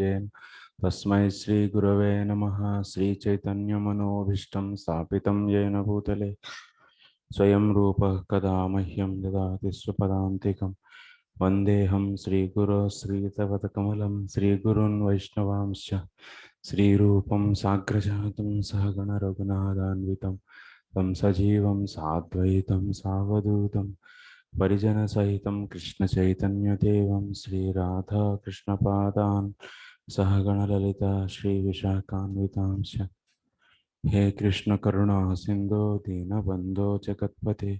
प्रपद्येन तस्मै श्री गुरवे नमः। श्री चैतन्य मनोभीष्टं स्थापितं येन भूतले स्वयं रूपः कदा मह्यं ददाति स्वपदान्तिकं। वन्देऽहं श्रीगुरो श्रीयुतपदकमलं श्रीगुरून् वैष्णवांश्च श्रीरूपं साग्रजातं सहगण रघुनाथान्वितं तं सजीवं साद्वैतं सावधूतं परिजनसहितं कृष्णचैतन्यदेवं श्रीराधा कृष्णपादान् सहगणललिता श्रीविशाखान्वितांश्च। हे कृष्ण करुणा सिंधो दीनबंधो जगत्पते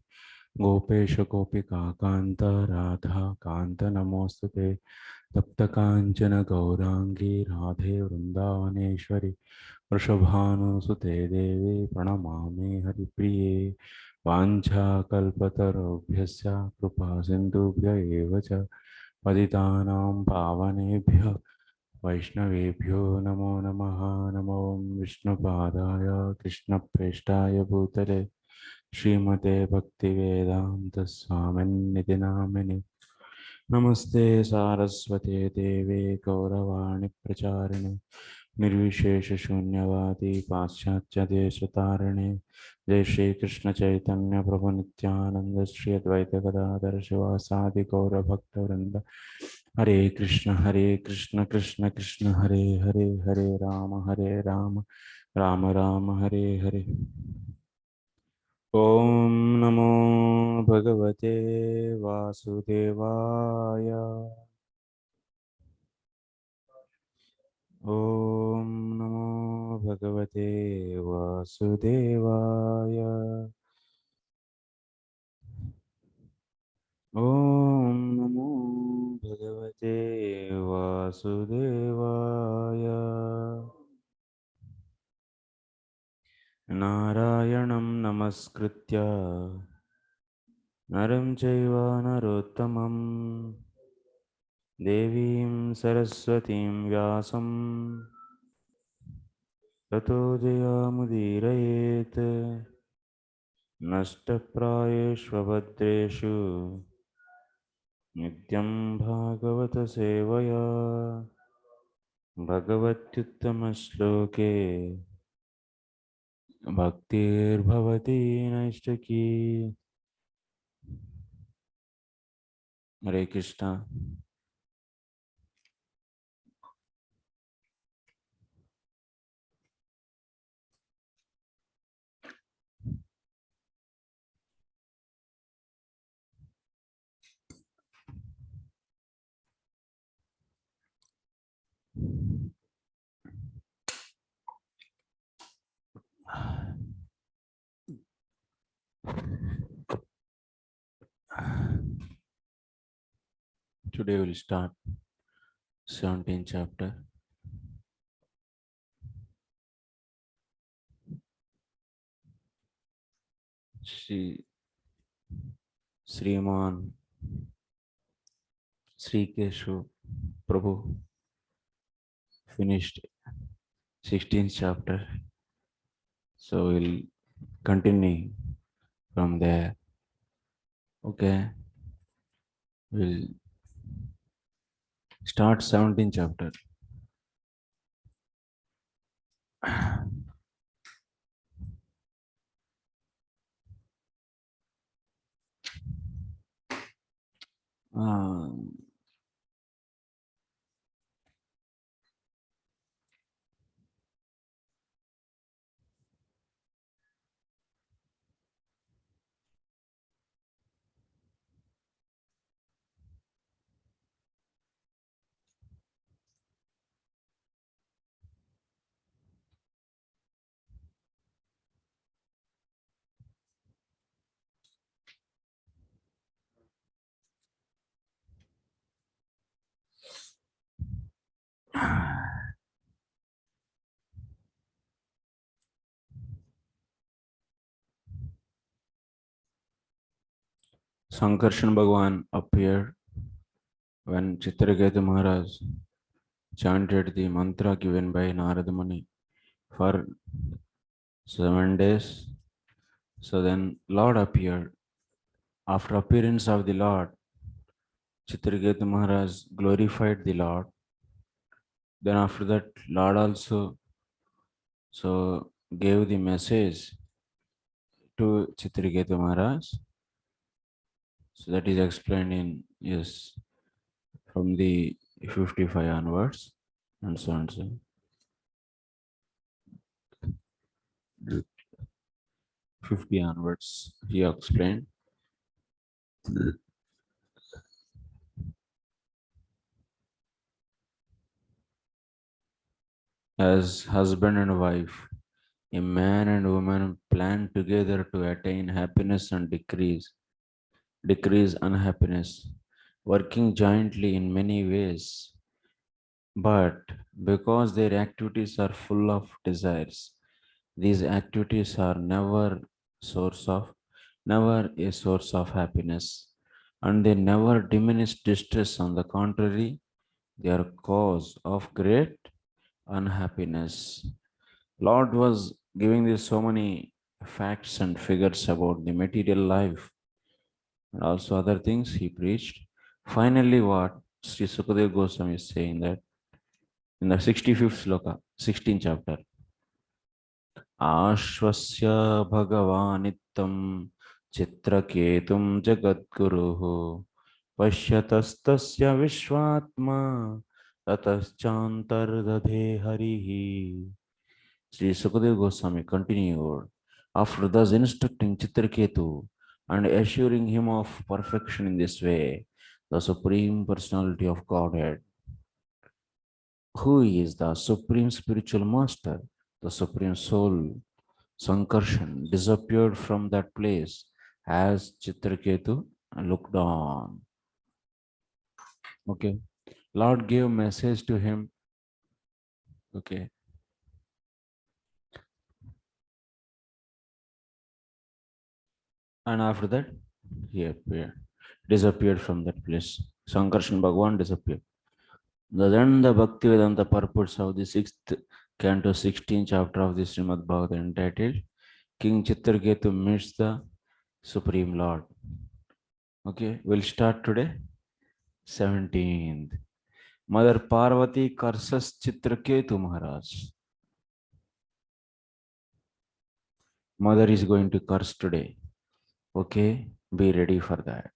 गोपेश गोपिका कांत राधा कांत नमोस्तुते तप्त कांचन गौरांगी राधे वृंदावनेश्वरी वृषभानुसुते देवी प्रणमामि हरिप्रिये वाञ्छाकल्पतरुभ्यश्च कृपा सिन्धुभ्य एव च पतितानां पावनेभ्यो वैष्णवेभ्यो नमो नमः। नमो विष्णुपादाय कृष्णप्रेष्ठाय भूतले श्रीमते भक्तिवेदांत स्वामिन्निति नामिने। नमस्ते सारस्वते देवे गौरवाणी प्रचारिणे निर्विशेष शून्यवादी पाश्चात्य देशतारिणे। जय श्री कृष्ण चैतन्य प्रभु नित्यानंद श्री अद्वैत गदाधर शिवासादि गौर भक्त वृंद। हरे कृष्ण कृष्ण कृष्ण हरे हरे हरे राम राम राम हरे हरे। ओम नमो भगवते वासुदेवाय। ओम नमो भगवते वासुदेवाय। ओम नमो भगवते वासुदेवाय। नारायणं नमस्कृत्य नरं चैव नरोत्तमं देवीं सरस्वतीं व्यासं ततो जयमुदीरयेत्। नष्टप्रायेष्वभद्रेषु नित्यं भागवत सेवया भगवत्युत्तमश्लोके भक्तिर्भवति नैष्ठिकी। हरे Krishna. Today we'll start 17th chapter. Sriman Sri Keshu Prabhu finished 16th chapter, so we'll continue from there. Okay, we'll start 17th chapter. Sankarshan Bhagwan appeared when Chitraketu Maharaj chanted the mantra given by Narada Muni for 7 days. So then Lord appeared. After appearance of the Lord, Chitraketu Maharaj glorified the Lord Then after that, Lord also gave the message to Chitraketu Maharaj. So that is explained in, yes, from the 55 onwards, and so on. So 50 onwards, he explained. As husband and wife, a man and woman plan together to attain happiness and decrease unhappiness, working jointly in many ways. But because their activities are full of desires, these activities are source of never a source of happiness, and they never diminish distress. On the contrary, they are cause of great unhappiness. Lord was giving this so many facts and figures about the material life and also other things he preached. Finally, what Sri Sukadev Goswami is saying that in the 65th sloka, 16th chapter, आश्वस्य भगवानित्तं चित्रकेतुं जगद्गुरुः पश्यतस्तस्य विश्वात्मा ततश्चान्तर्दधे हरिः. Sri Sukadev Goswami continued, after thus instructing Chitraketu and assuring him of perfection in this way, the Supreme Personality of Godhead, who is the Supreme Spiritual Master, the Supreme Soul, Sankarshan, disappeared from that place as Chitraketu looked on. Okay. Lord gave message to him. Okay. And after that, he disappeared from that place. Sankarshan Bhagwan disappeared. Then the Bhakti Vedanta purports of the 6th canto, 16th chapter of the Srimad Bhagavatam entitled King Chitraketu meets the Supreme Lord. Okay, we'll start today. 17th. Mother Parvati curses Chitraketu Maharaj. Mother is going to curse today. Okay, be ready for that.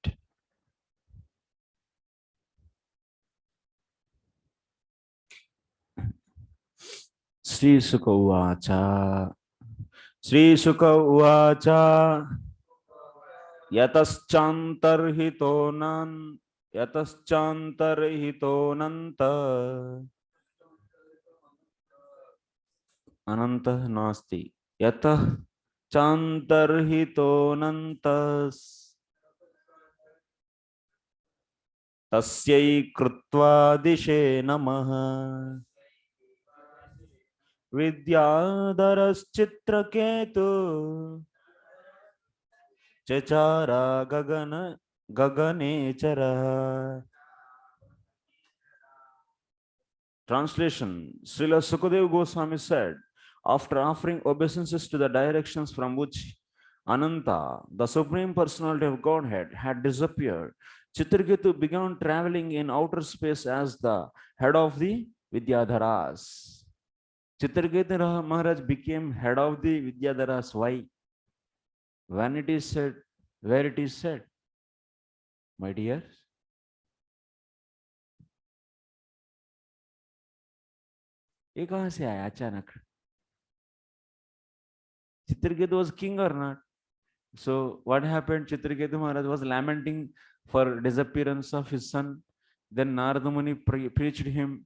Sri Sukha Uvacha. Sri Sukha Uvacha. Yataschantarhitonan. Yataschantarhitonanta. Ananta nasti. Yatah chantarhitonantas. Tasyai krutva dishe namaha. Vidyadharaschitraketu chachara gaganechara. Translation. Srila Sukadeva Goswami said, after offering obeisances to the directions from which Ananta, the Supreme Personality of Godhead, had disappeared, Chitraketu began traveling in outer space as the head of the Vidyadharas. Chitraketu Maharaj became head of the Vidyadharas. Why? When it is said, where it is said, my dear? ये कहाँ से आया अचानक? Chitraketu was king or not? So what happened? Chitraketu Maharaj was lamenting for disappearance of his son. Then Narada Muni preached him.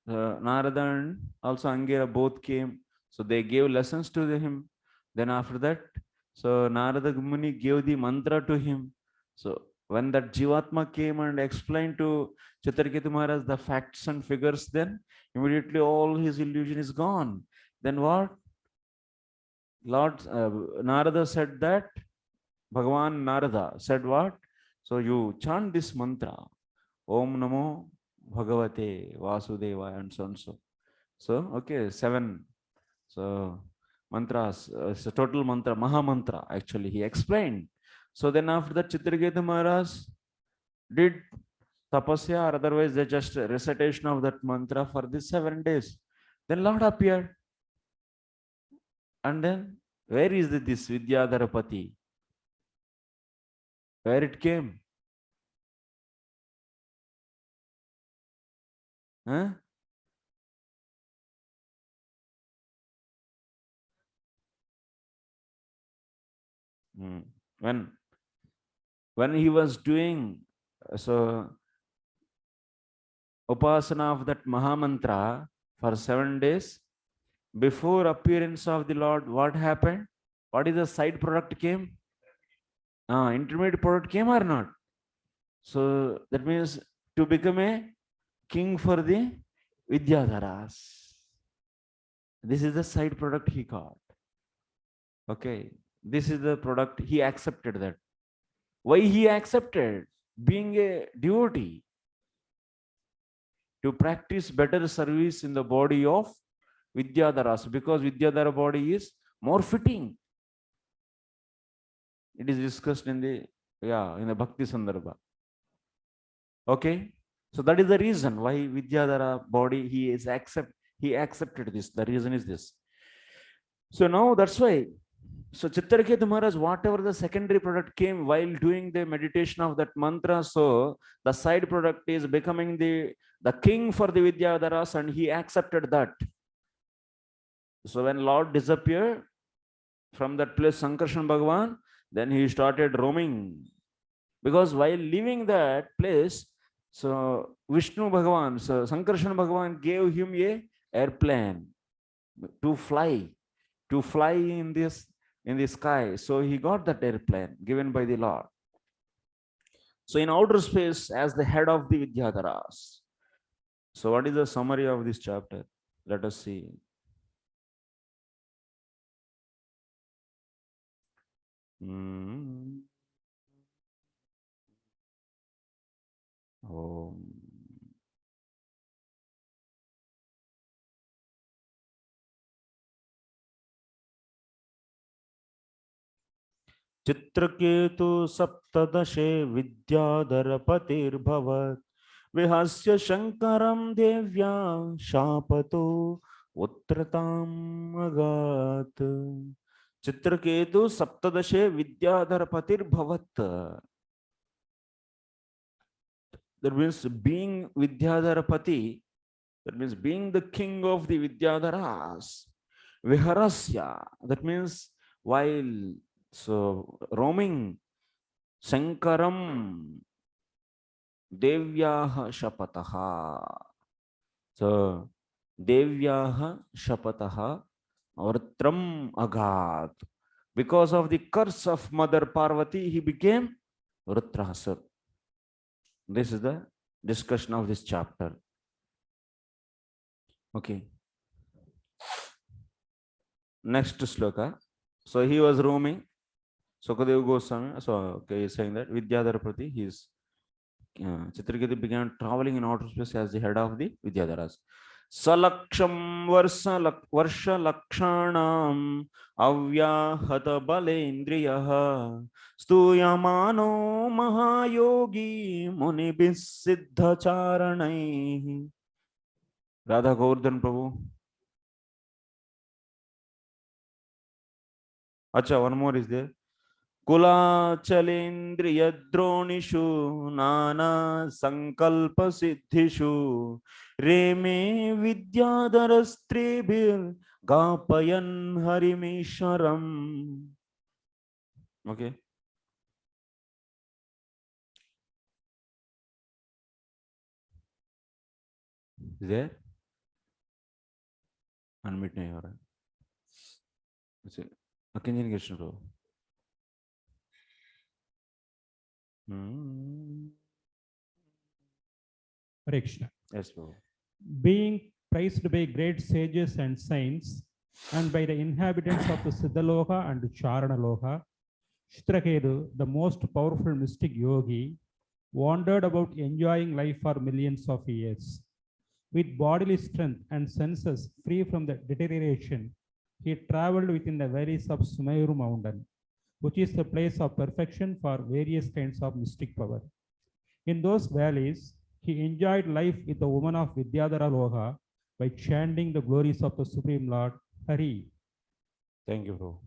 Narada and also Angira both came. So they gave lessons to him. Then after that, so Narada Muni gave the mantra to him. So when that Jivatma came and explained to Chitraketu Maharaj the facts and figures, then immediately all his illusion is gone. Then what? Lord Narada said that Bhagavan Narada said what? So you chant this mantra, Om Namo Bhagavate Vasudevaya, and so and so. So, okay, 7. So, mantras, it's a total mantra, Maha Mantra, actually, he explained. So then after that, Chitraketu Maharaj did tapasya, or otherwise they just recitation of that mantra for the 7 days. Then Lord appeared. And then where is this Vidyadharapati? Where it came? Huh? When he was doing so upasana of that Mahamantra for 7 days, before appearance of the Lord, what happened? What is the side product came? Intermediate product came or not? So that means to become a king for the Vidyadharas. This is the side product he got. Okay, this is the product he accepted that. Why he accepted? Being a devotee, to practice better service in the body of Vidyadharas, because Vidyadhara body is more fitting. It is discussed in the Bhakti Sandarbha. Okay, so that is the reason why Vidyadhara body he accepted this. The reason is this. So now that's why. So Chitraketu Maharaj, whatever the secondary product came while doing the meditation of that mantra, so the side product is becoming the king for the Vidyadharas, and he accepted that. So when Lord disappeared from that place, Sankarshan Bhagavan, then he started roaming. Because while leaving that place, so Vishnu Bhagavan, so Sankarshan Bhagavan gave him a airplane to fly in the sky. So he got that airplane given by the Lord. So in outer space, as the head of the Vidyadharas. So what is the summary of this chapter? Let us see. Chitraketu सप्तदशे विद्याधरपतिर्भवत् विहास्य शंकरं देव्या शापतो उत्तरताम् अगात्. Chitraketu सप्तदशे विद्याधरपतिर्भवत्. That means being Vidyadharapati, that means being the king of the Vidyadharas. Viharasya, that means while roaming, Sankaram Devyaha Shapataha. So Devyaha Shapataha Vartram Agat. Because of the curse of Mother Parvati, he became Rutrahasur. This is the discussion of this chapter. Okay. Next sloka. So he was roaming. Sukadeva Goswami, so okay, he is saying that Vidyadharapati, Chitraketu began traveling in outer space as the head of the Vidyadharas. Salaksham Varsha Lakshanam Avyahata Balendriyaha Stuyamano Mahayogi Munibis Siddha Charanai. Radha Govardhan Prabhu. Acha, one more is there. कुलाचलेन्द्रियद्रोणिषु नाना संकल्प सिद्धिषु रेमे विद्याधरस्त्रीभिर्गापयन् हरिमीश्वरम्. Okay. Is there? Unmute नहीं हो रहा. Akinjani Krishna Prabhu. Hare Krishna. Yes, Prabhu. Being praised by great sages and saints and by the inhabitants of the Siddhaloka and Charanaloka, Chitraketu, the most powerful mystic yogi, wandered about enjoying life for millions of years. With bodily strength and senses free from the deterioration, he traveled within the valleys of Sumeru mountain, which is the place of perfection for various kinds of mystic power. In those valleys, He enjoyed life with the woman of Vidyadhara Loka by chanting the glories of the Supreme Lord Hari. Thank you, bro.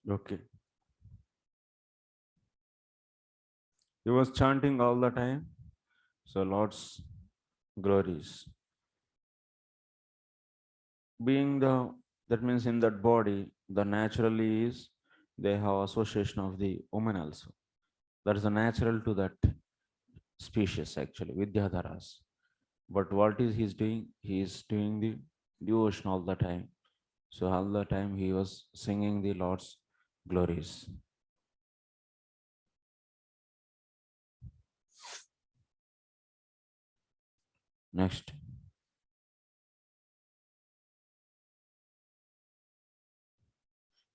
Okay. He was chanting all the time. So Lord's glories. Being the, that means in that body, the naturally is they have association of the woman also. That is the natural to that species actually, Vidyadharas. But what is he's doing? He is doing the devotion all the time. So all the time he was singing the Lord's glories. Next.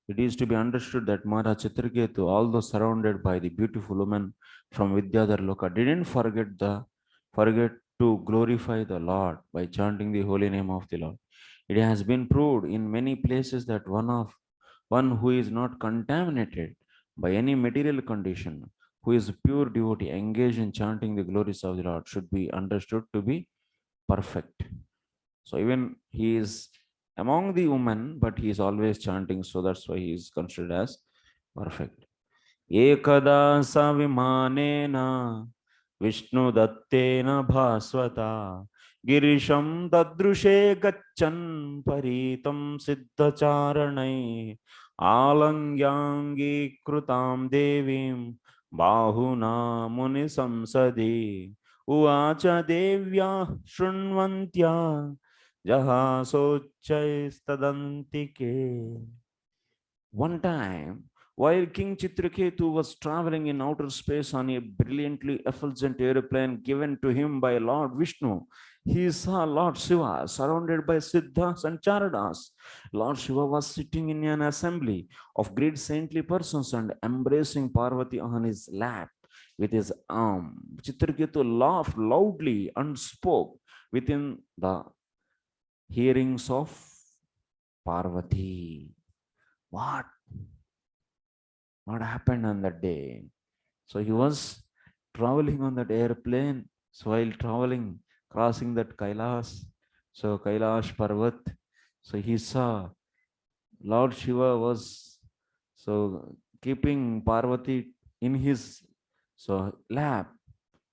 It is to be understood that Maharaj Chitraketu, although surrounded by the beautiful women from Vidyadhar Loka, didn't forget to glorify the Lord by chanting the holy name of the Lord. It has been proved in many places that one who is not contaminated by any material condition, who is a pure devotee engaged in chanting the glories of the Lord, should be understood to be perfect. So even he is among the women, but he is always chanting, so that's why he is considered as perfect. Ekada savimanena Vishnu dattena bhaswata Girisham tadrushe gachan paritam siddhacharanai alangyangi krutam devim bahuna muni samsadi uvacha devya shrunvantya jahasochaistadantike. One time, while King Chitraketu was traveling in outer space on a brilliantly effulgent aeroplane given to him by Lord Vishnu, he saw Lord Shiva surrounded by Siddhas and Charadas. Lord Shiva was sitting in an assembly of great saintly persons and embracing Parvati on his lap with his arm. Chitraketu laughed loudly and spoke within the hearings of Parvati. What? What happened on that day? So he was traveling on that airplane. So while traveling, crossing that Kailas, so Kailash Parvat, so he saw Lord Shiva was so keeping Parvati in his so lap.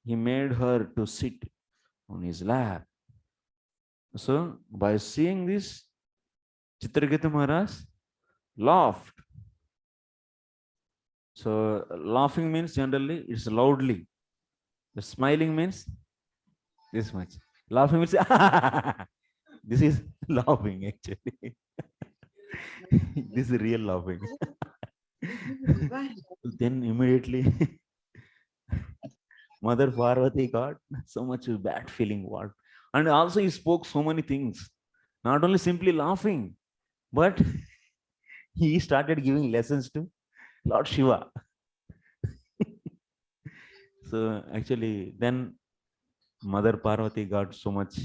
He made her to sit on his lap. So by seeing this, Chitraketu Maharaj laughed. So laughing means generally it's loudly. The smiling means this much. Laughing means this is laughing actually. This is real laughing. Then immediately Mother Parvati got so much bad feeling. What? And also he spoke so many things. Not only simply laughing, but he started giving lessons to Lord Shiva. So actually, then Mother Parvati got so much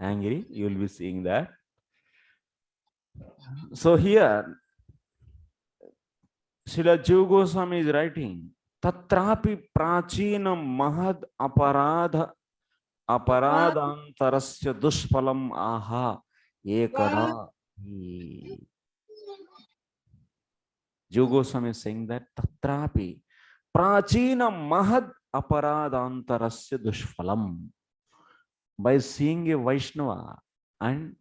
angry. You will be seeing that. So here, Srila Jiva Goswami is writing, Tatrapi prachina mahad aparadha aparadhantarasya dushpalam aha Ekada. Jiva Goswami is saying that tatrapi prachina mahad aparadhantarasya dushphalam. By seeing a Vaishnava and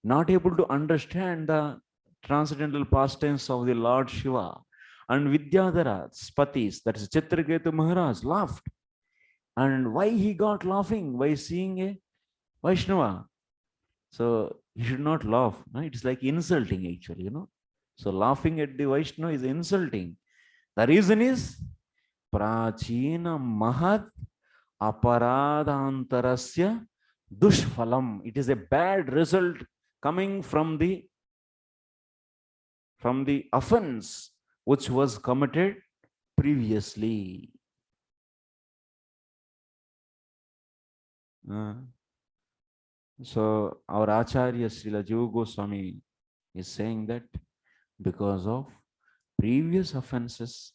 not able to understand the transcendental pastimes of the Lord Shiva, and Vidyadhara's patis, that is Chitraketu Maharaj, laughed. And why he got laughing? By seeing a Vaishnava. So you should not laugh. No? It's like insulting actually, So laughing at the Vaishnava is insulting. The reason is Prachina Mahad Aparadhantarasya Dushphalam. It is a bad result coming from the offense which was committed previously. So our Acharya Srila Jiva Goswami is saying that because of previous offenses,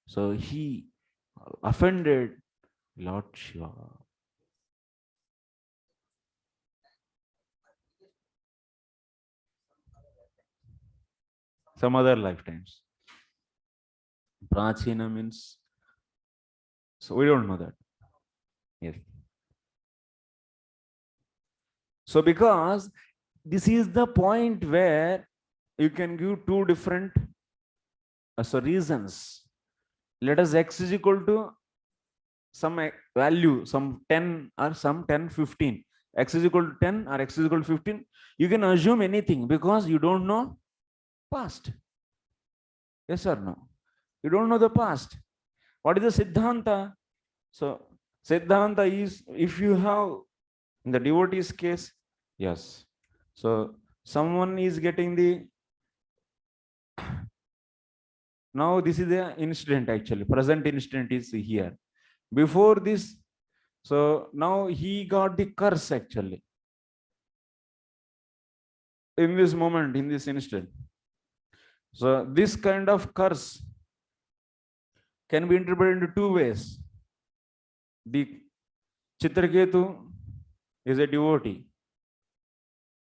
so he offended Lord Shiva. Some other lifetimes. Prachina means, so we don't know that. Yes. So because this is the point where you can give two different reasons. Let us x is equal to some value, some 10 or some 10, 15. X is equal to 10 or x is equal to 15. You can assume anything because you don't know past. Yes or no? You don't know the past. What is the Siddhanta? So Siddhanta is, if you have, in the devotee's case, yes. So someone is getting the, now this is the incident actually, present incident is here. Before this, so now he got the curse actually. In this moment, in this instant. So this kind of curse can be interpreted into two ways. The Chitraketu is a devotee.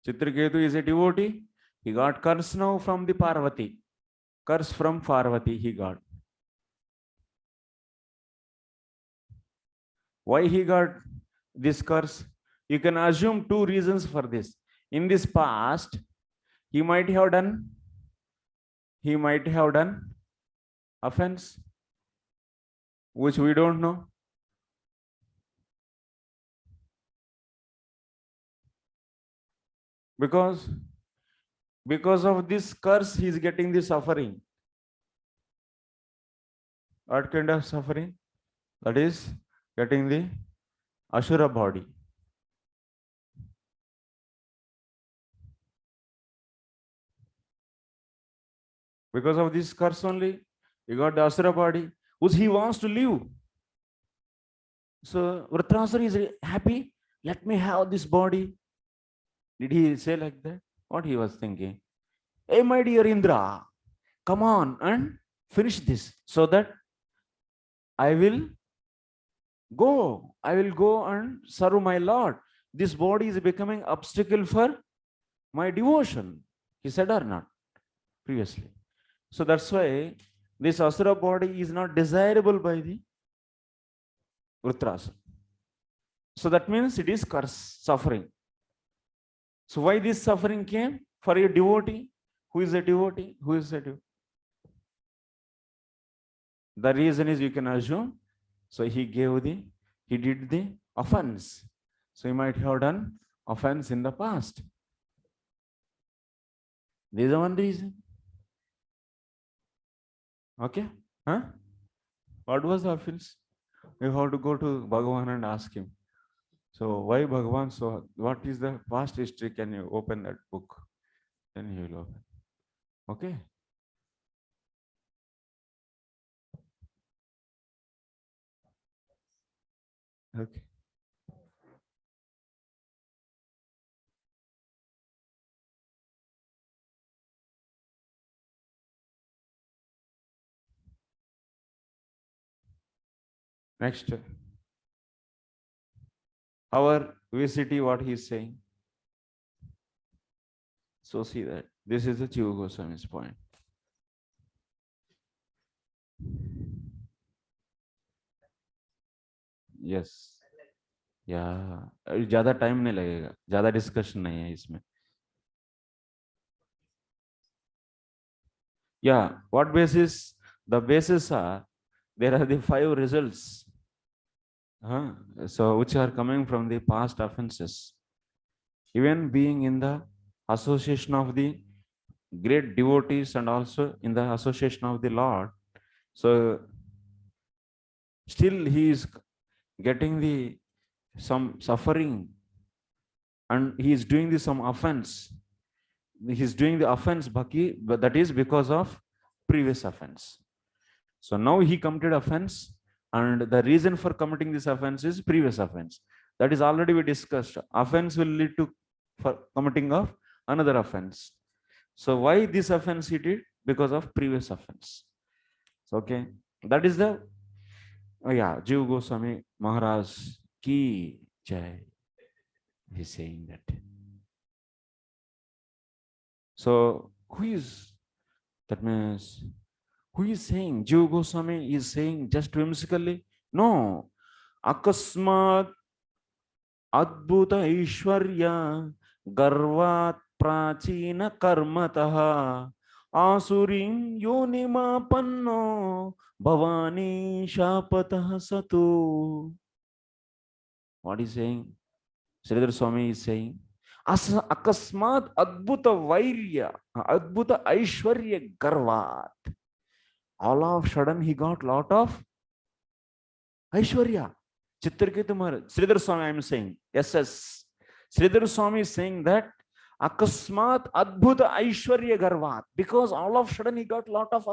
Chitraketu is a devotee. He got curse now from the Parvati. Curse from Parvati he got. Why he got this curse? You can assume two reasons for this. In this past, he might have done offense, which we don't know. Because of this curse, he is getting the suffering. What kind of suffering? That is getting the Ashura body. Because of this curse only, he got the Asura body, which he wants to live. So Vritrasura is happy, let me have this body. Did he say like that? What he was thinking? Hey, my dear Indra, come on and finish this so that I will go and serve my Lord. This body is becoming obstacle for my devotion. He said or not previously. So that's why this Asura body is not desirable by the Vritrasura. So that means it is curse, suffering. So why this suffering came? For a devotee. Who is a devotee? Who is a devotee? The reason is, you can assume, so he did the offense. So he might have done offense in the past. This is the one reason. Okay? Huh? What was the offense? You have to go to Bhagavan and ask him. So why Bhagavan? So what is the past history? Can you open that book? Then he will open. Okay? Okay. Next. Our VCT, what he is saying. So see that. This is the Jiva Goswami's point. Yes. Yeah. ज़्यादा time नहीं लगेगा, ज़्यादा discussion नहीं है इसमें. Yeah. What basis? The basis are, there are the 5 results. So which are coming from the past offenses. Even being in the association of the great devotees and also in the association of the Lord, so still he is getting the some suffering, and he is doing the some offense. He is doing the offense, Bhakti, but that is because of previous offense. So now he committed offense, and the reason for committing this offense is previous offense. That is already we discussed. Offense will lead to for committing of another offense. So why this offense he did? Because of previous offense. So, okay, that is the Jiva Goswami Maharaj ki jai. He's saying that. So who is that means? Who is saying? Jiva Goswami is saying just whimsically? No. Akasmat adbhuta ishwarya garvat prachina karmataha asurim yonimapanno bhavani shapatah satu. What is saying? Sridhar Swami is saying, akasmat adbhuta vairya, adbhuta aishwarya garvat. All of a sudden he got lot of Aishwarya. Chitraketu Maharaj. Sridhar Swami I am saying. Yes. Sridhar Swami is saying that Akasmat Adbhuta Aishwarya Garvat. Because all of a sudden he got lot of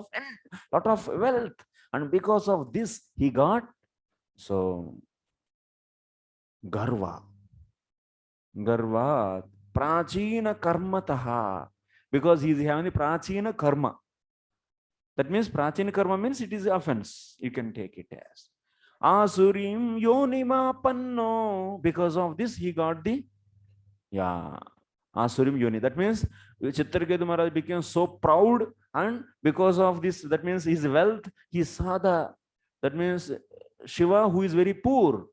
wealth. And because of this he got so Garva. Garvat. Prachina Karmataha. Because he is having the Prachina Karma. That means Prachina Karma means it is offense. You can take it as. Asurim yonima panno. Because of this, he got the Asurim yoni. That means Chitraketu Maharaj became so proud, and because of this, that means his wealth, he saw that means Shiva, who is very poor,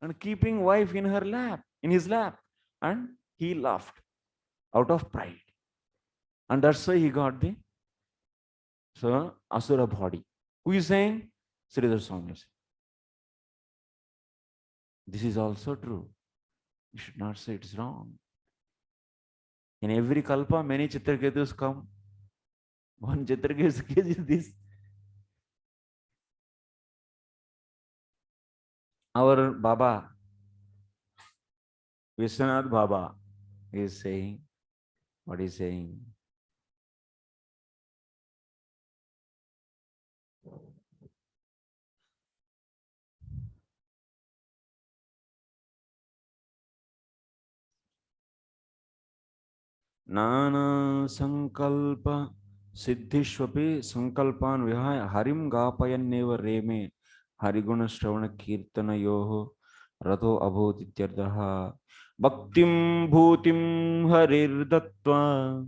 and keeping wife in his lap, and he laughed out of pride, and that's why he got the Asura body. Who is saying? Sridhar Swami. This is also true. You should not say it is wrong. In every kalpa, many Chitraketus come. One Chitraketu's case is this. Our Baba, Vishwanath Baba, is saying, what is saying? Nana Sankalpa Siddhishwapi Sankalpan Vihaya Harim Gapayan Neva Reme Hariguna Shravana Kirtana Yoho Rato Abhutityardaha Bhaktim Bhutim Harir Dattva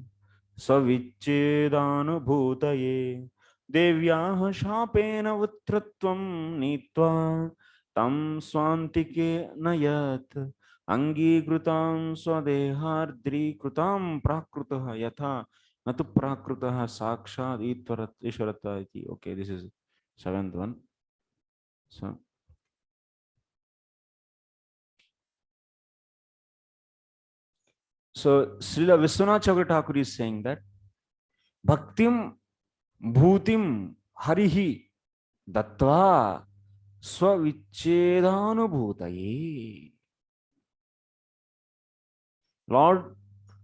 Savichedana Bhutaye Devyaha Shapena Vutratvam Nitva Tam Swantike Nayat Angikrutam swadehardri krutam prakrutah yatha natu prakrutah sakshad ishvarata iti. Okay, this is 7th one. So Srila Vishwanath Chakravarti Thakur is saying that Bhaktim Bhutim Harihi Dattva Swavichedhanubhutaye. Lord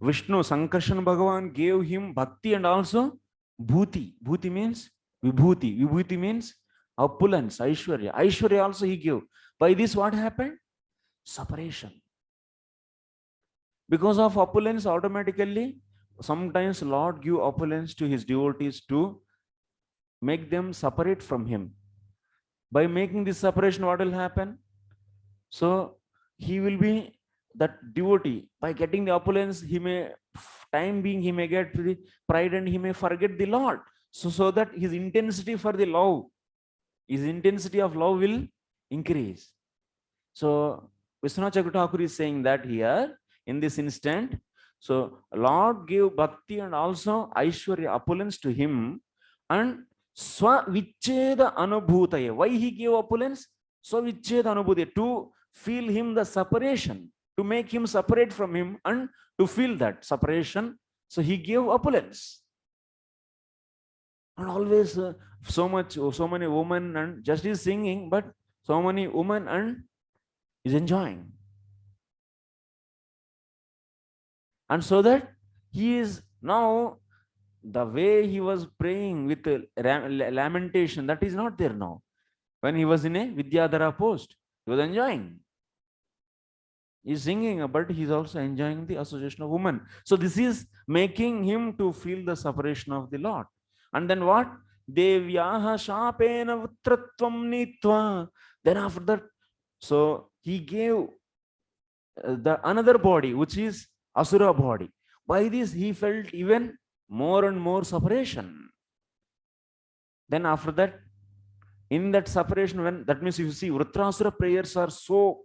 Vishnu, Sankarshan Bhagavan gave him bhakti and also bhuti. Bhuti means vibhuti. Vibhuti means opulence, Aishwarya. Aishwarya also he gave. By this what happened? Separation. Because of opulence, automatically, sometimes Lord give opulence to his devotees to make them separate from him. By making this separation, what will happen? So he will be that devotee, by getting the opulence, he may, time being, he may get the pride and he may forget the Lord. So that his intensity for the love, his intensity of love will increase. So Vishwanath Chakravarti is saying that here in this instant. So Lord gave bhakti and also Aishwarya, opulence to him, and Swa Vicheda Anubhutaya. Why he gave opulence? Swa Vicheda Anubhutaya, to feel him the separation, to make him separate from him and to feel that separation. So he gave opulence. And always so many women, and just is singing, but so many women and is enjoying. And so that he is now, the way he was praying with lamentation, that is not there now. When he was in a Vidyadhara post, he was enjoying. He's singing, but he's also enjoying the association of women. So this is making him to feel the separation of the Lord. And then what? Devyaha shapena utratvam nitva. Then after that, so he gave the another body, which is Asura body. By this, he felt even more and more separation. Then after that, in that separation, when that means, you see, Vritrasura prayers are so,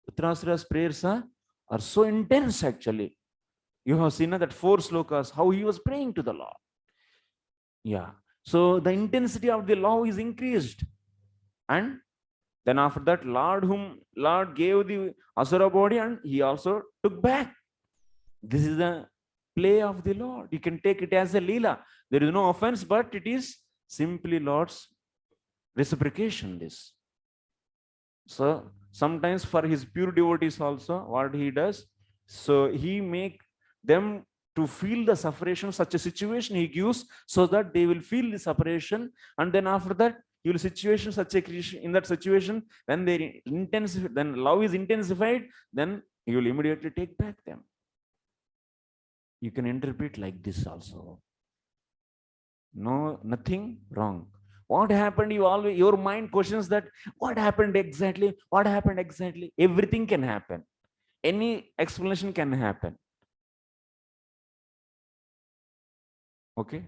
Vritrasura's prayers are so intense actually. You have seen that 4 slokas, how he was praying to the Lord. Yeah. So the intensity of the love is increased. And then after that, Lord gave the Asura body and he also took back. This is the play of the Lord. You can take it as a Leela. There is no offense, but it is simply Lord's reciprocation, this. So sometimes for his pure devotees also, what he does, so he make them to feel the separation, such a situation he gives, so that they will feel the separation. And then after that, you will situation such a creation, in that situation, when they intensify, then love is intensified, then you will immediately take back them. You can interpret like this also. No, nothing wrong. What happened? You always, your mind questions that, what happened exactly? What happened exactly? Everything can happen. Any explanation can happen. Okay.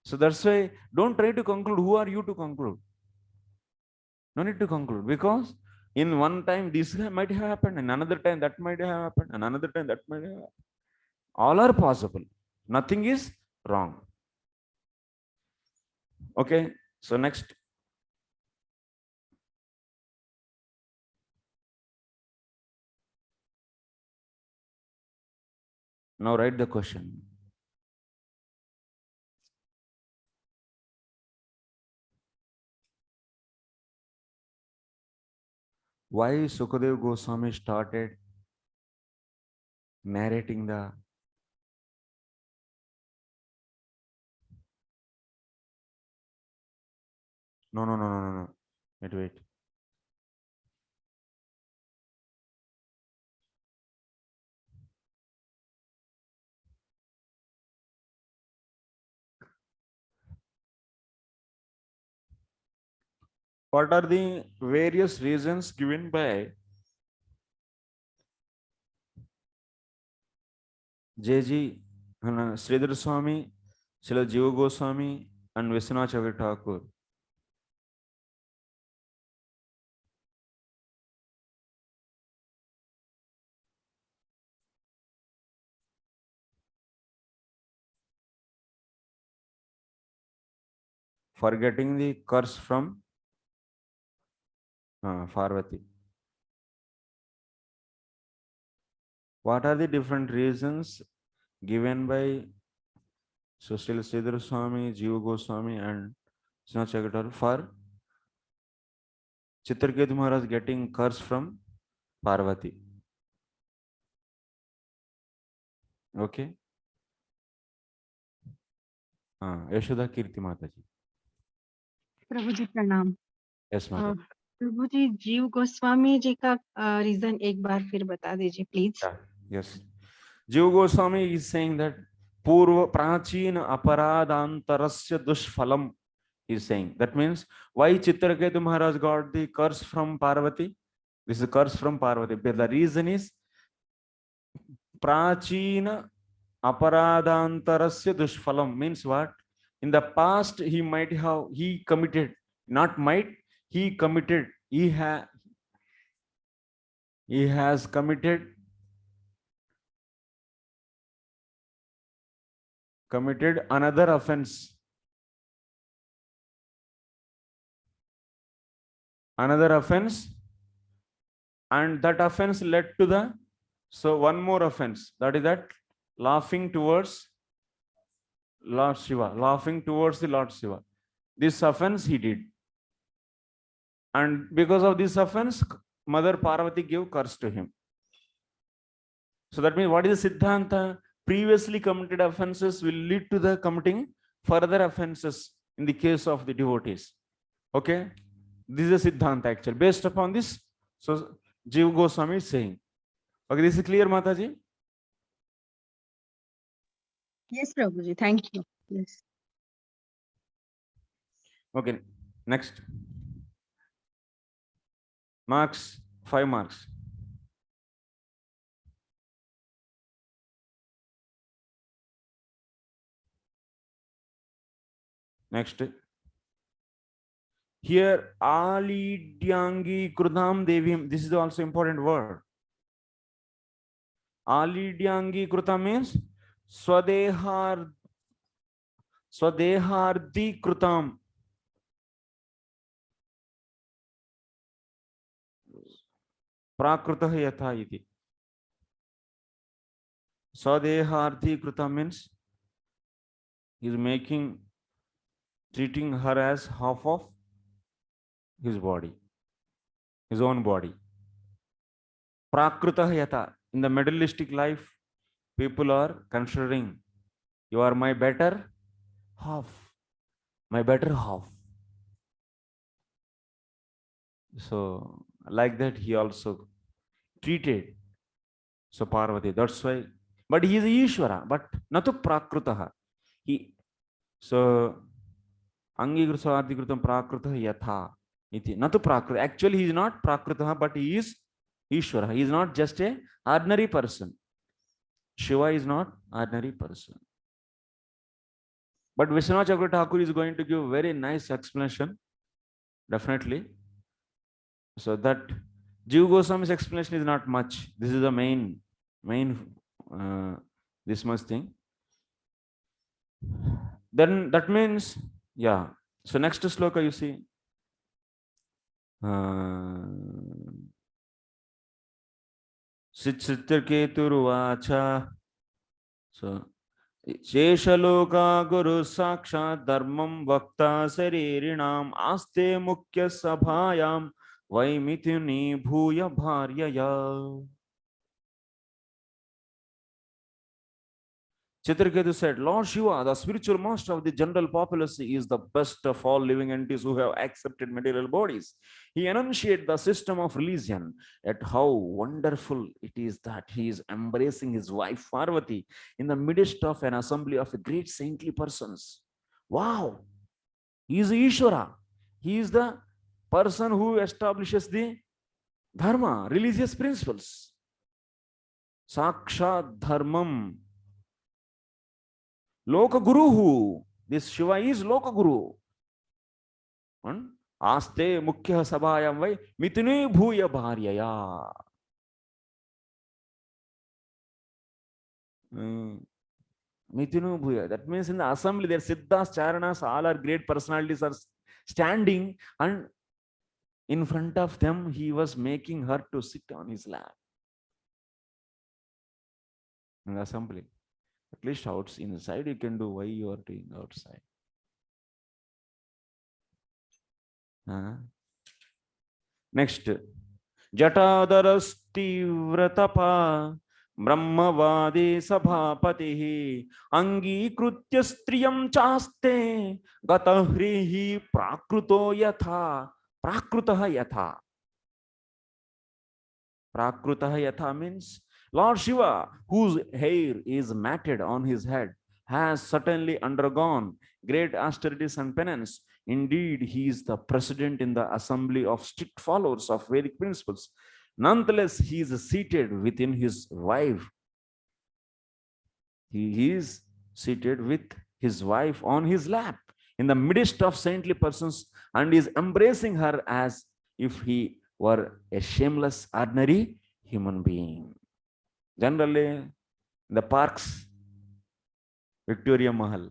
So that's why don't try to conclude. Who are you to conclude? No need to conclude, because in one time this might have happened, and another time that might have happened, and another time that might have happened. All are possible. Nothing is wrong. Okay. So next. Now write the question. Why Sukadev Goswami started narrating the no. Wait. What are the various reasons given by J.G. Sridhar Swami, Srila Jiva Goswami, and Vishwanath Chakravarti Thakur? For getting the curse from Parvati. What are the different reasons given by Srila Sridhar Swami, Jiva Goswami, and Vishwanath Chakravarti for Chitraketu Maharaj getting curse from Parvati? Okay. Yashoda Kirti Mataji. प्रभु जी प्रणाम। Yes, Mata. प्रभु जी, जीव गोस्वामी जी का reason एक बार फिर बता दीजिए please. Yes. Jiva Goswami is saying that Purva Prachina Aparadhantarasya Dushphalam. He is saying that means why Chitraketu Maharaj got the curse from Parvati? This is a curse from Parvati. The reason is Prachina Aparadhantarasya Dushphalam means what? In the past, he committed, not might, he committed, he has committed another offense. And that offense led to one more offense. That is that laughing towards Lord Shiva, laughing towards the Lord Shiva. This offense he did. And because of this offense, Mother Parvati gave curse to him. So that means what is the Siddhanta? Previously committed offenses will lead to the committing further offenses in the case of the devotees. Okay? This is a Siddhanta actually. Based upon this, so Jiva Goswami is saying. Okay, this is clear, Mataji? Yes, Prabhuji. Thank you. Yes. Okay, next. Marks, 5 marks. Next. Here, Alidyangi Krudam Devim. This is also important word. Alidyangi Krutam means Swadehardi Krutam. Prakrutah yatha iti. Swadehardi Krutam means he is treating her as half of his body, his own body. Prakrutah yatha. In the materialistic life, people are considering, you are my better half. My better half. So, like that, he also treated. So, Parvati, that's why. But he is Ishvara, but natu Prakrutaha. So, Angikruta Adikrutam Prakrutaha yatha. Natu Prakruta. Actually, he is not Prakrutaha, but he is Ishvara. He is not just a ordinary person. Shiva is not ordinary person. But Vishwanath Chakravarti Thakur is going to give very nice explanation. Definitely. So that Jiva Goswami's explanation is not much. This is the main this much thing. Then that means, yeah. So next sloka you see. Sitsitirketuruvacha. So Sheshaloka Guru Saksha Dharmam Vakta Saririnam Aste Mukhya Sabhayam Vaimithuni Bhuya Bharyaya. Chitraketu said, Lord Shiva, the spiritual master of the general populace, is the best of all living entities who have accepted material bodies. He enunciated the system of religion, at how wonderful it is that he is embracing his wife Parvati in the midst of an assembly of great saintly persons. Wow! He is Ishvara. He is the person who establishes the dharma, religious principles. Sakshat Dharmam. Loka Guru. This Shiva is Loka Guru. Aste Mukhya Sabhayam Vai Mitune Bhuya Bharyaya. Mitinu Bhuya. That means in the assembly, their Siddhas, Charanas, all are great personalities are standing, and in front of them, he was making her to sit on his lap. In the assembly. At least inside you can do. Why you are doing outside? Next. Jatadarasti vratapa Brahmavadi Sabhapatihi Angikritya Striyam Chaste Gatahrihi Prakruto Yatha. Prakrutaha Yatha. Prakrutaha Yatha means Lord Shiva, whose hair is matted on his head, has certainly undergone great austerities and penance. Indeed, he is the president in the assembly of strict followers of Vedic principles. Nonetheless, he is seated within his wife. He is seated with his wife on his lap in the midst of saintly persons and is embracing her as if he were a shameless, ordinary human being. Generally, in the parks, Victoria Mahal.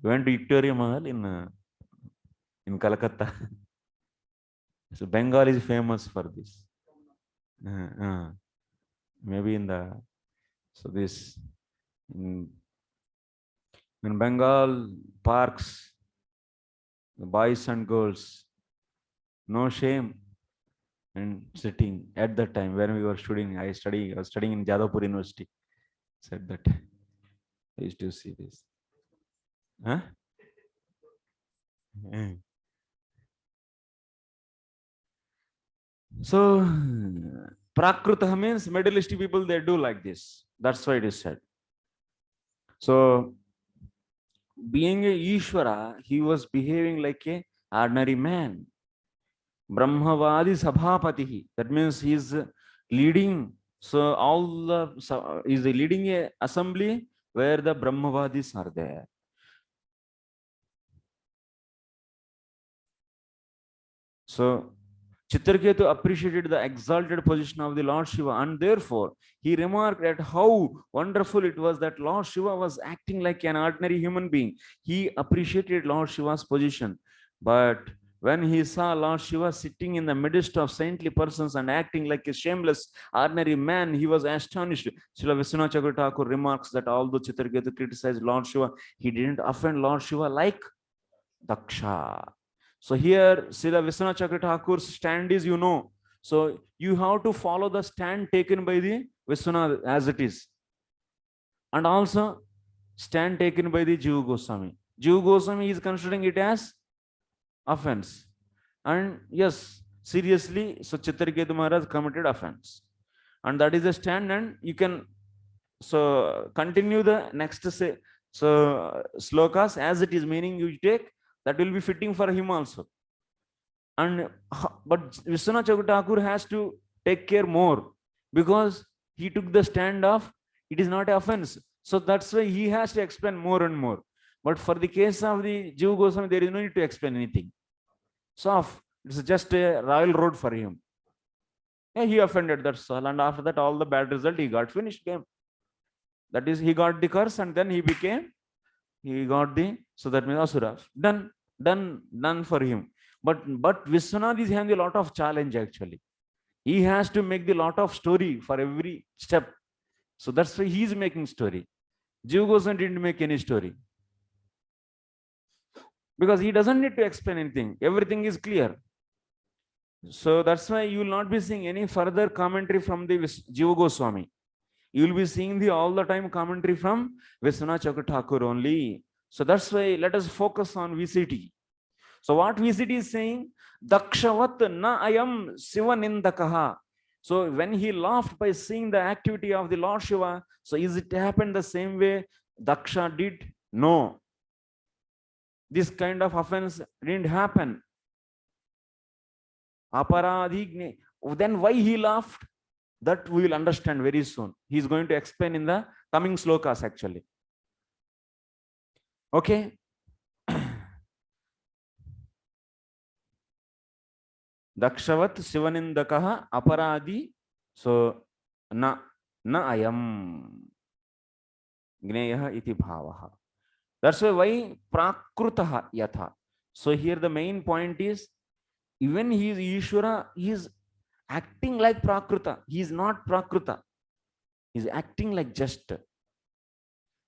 We went to Victoria Mahal in Calcutta. So Bengal is famous for this. Maybe in this in Bengal parks, the boys and girls, no shame and sitting at that time when we were studying. I was studying in Jadavpur University. Said that I used to see this. Huh? So Prakruta means Middle East people, they do like this. That's why it is said. So being a Ishvara, he was behaving like a ordinary man. Brahmavadi Sabhapatihi. That means he is leading. So is leading a assembly where the Brahmavadis are there. So Chitraketu appreciated the exalted position of the Lord Shiva, and therefore he remarked at how wonderful it was that Lord Shiva was acting like an ordinary human being. He appreciated Lord Shiva's position, but when he saw Lord Shiva sitting in the midst of saintly persons and acting like a shameless, ordinary man, he was astonished. Srila Vishwanath Chakravarti Thakur remarks that although Chitraketu criticized Lord Shiva, he didn't offend Lord Shiva like Daksha. So here, Srila Vishwanath Chakravarti Thakur's stand is, so you have to follow the stand taken by the Vishwanath as it is. And also, stand taken by the Jiva Goswami. Jiva Goswami is considering it as offense. And yes, seriously, so Chitraketu Maharaj committed offense. And that is the stand, and you can continue the next slokas as it is, meaning you take, that will be fitting for him also. But Vishwanath Chakravarti Thakur has to take care more because he took the stand of it is not an offense. So that's why he has to explain more and more. But for the case of the Jiva Goswami, there is no need to explain anything. So it's just a royal road for him. Yeah, he offended, that's all. And after that, all the bad result, he got finished game. That is, he got the curse and then he got so that means Asura. Done for him. But Vishwanath is having a lot of challenge actually. He has to make the lot of story for every step. So that's why he is making story. Jiva Goswami didn't make any story. Because he doesn't need to explain anything. Everything is clear. So that's why you will not be seeing any further commentary from the Jiva Goswami. You will be seeing all the time commentary from Vishwanath Chakravarti Thakur only. So that's why let us focus on VCT. So what VCT is saying, Dakshavat na ayam sivanindakaha. So when he laughed by seeing the activity of the Lord Shiva, so is it happened the same way Daksha did? No. This kind of offense didn't happen. Aparadhigne. Then why he laughed? That we will understand very soon. He is going to explain in the coming slokas actually. Okay. Dakshavat Sivanindakaha Aparadi. So na ayam Gneyaha iti bhavaha. That's why Prakrutaha yatha. So here the main point is, even he is Ishvara, he is acting like Prakruta. He is not Prakruta. He is acting like just.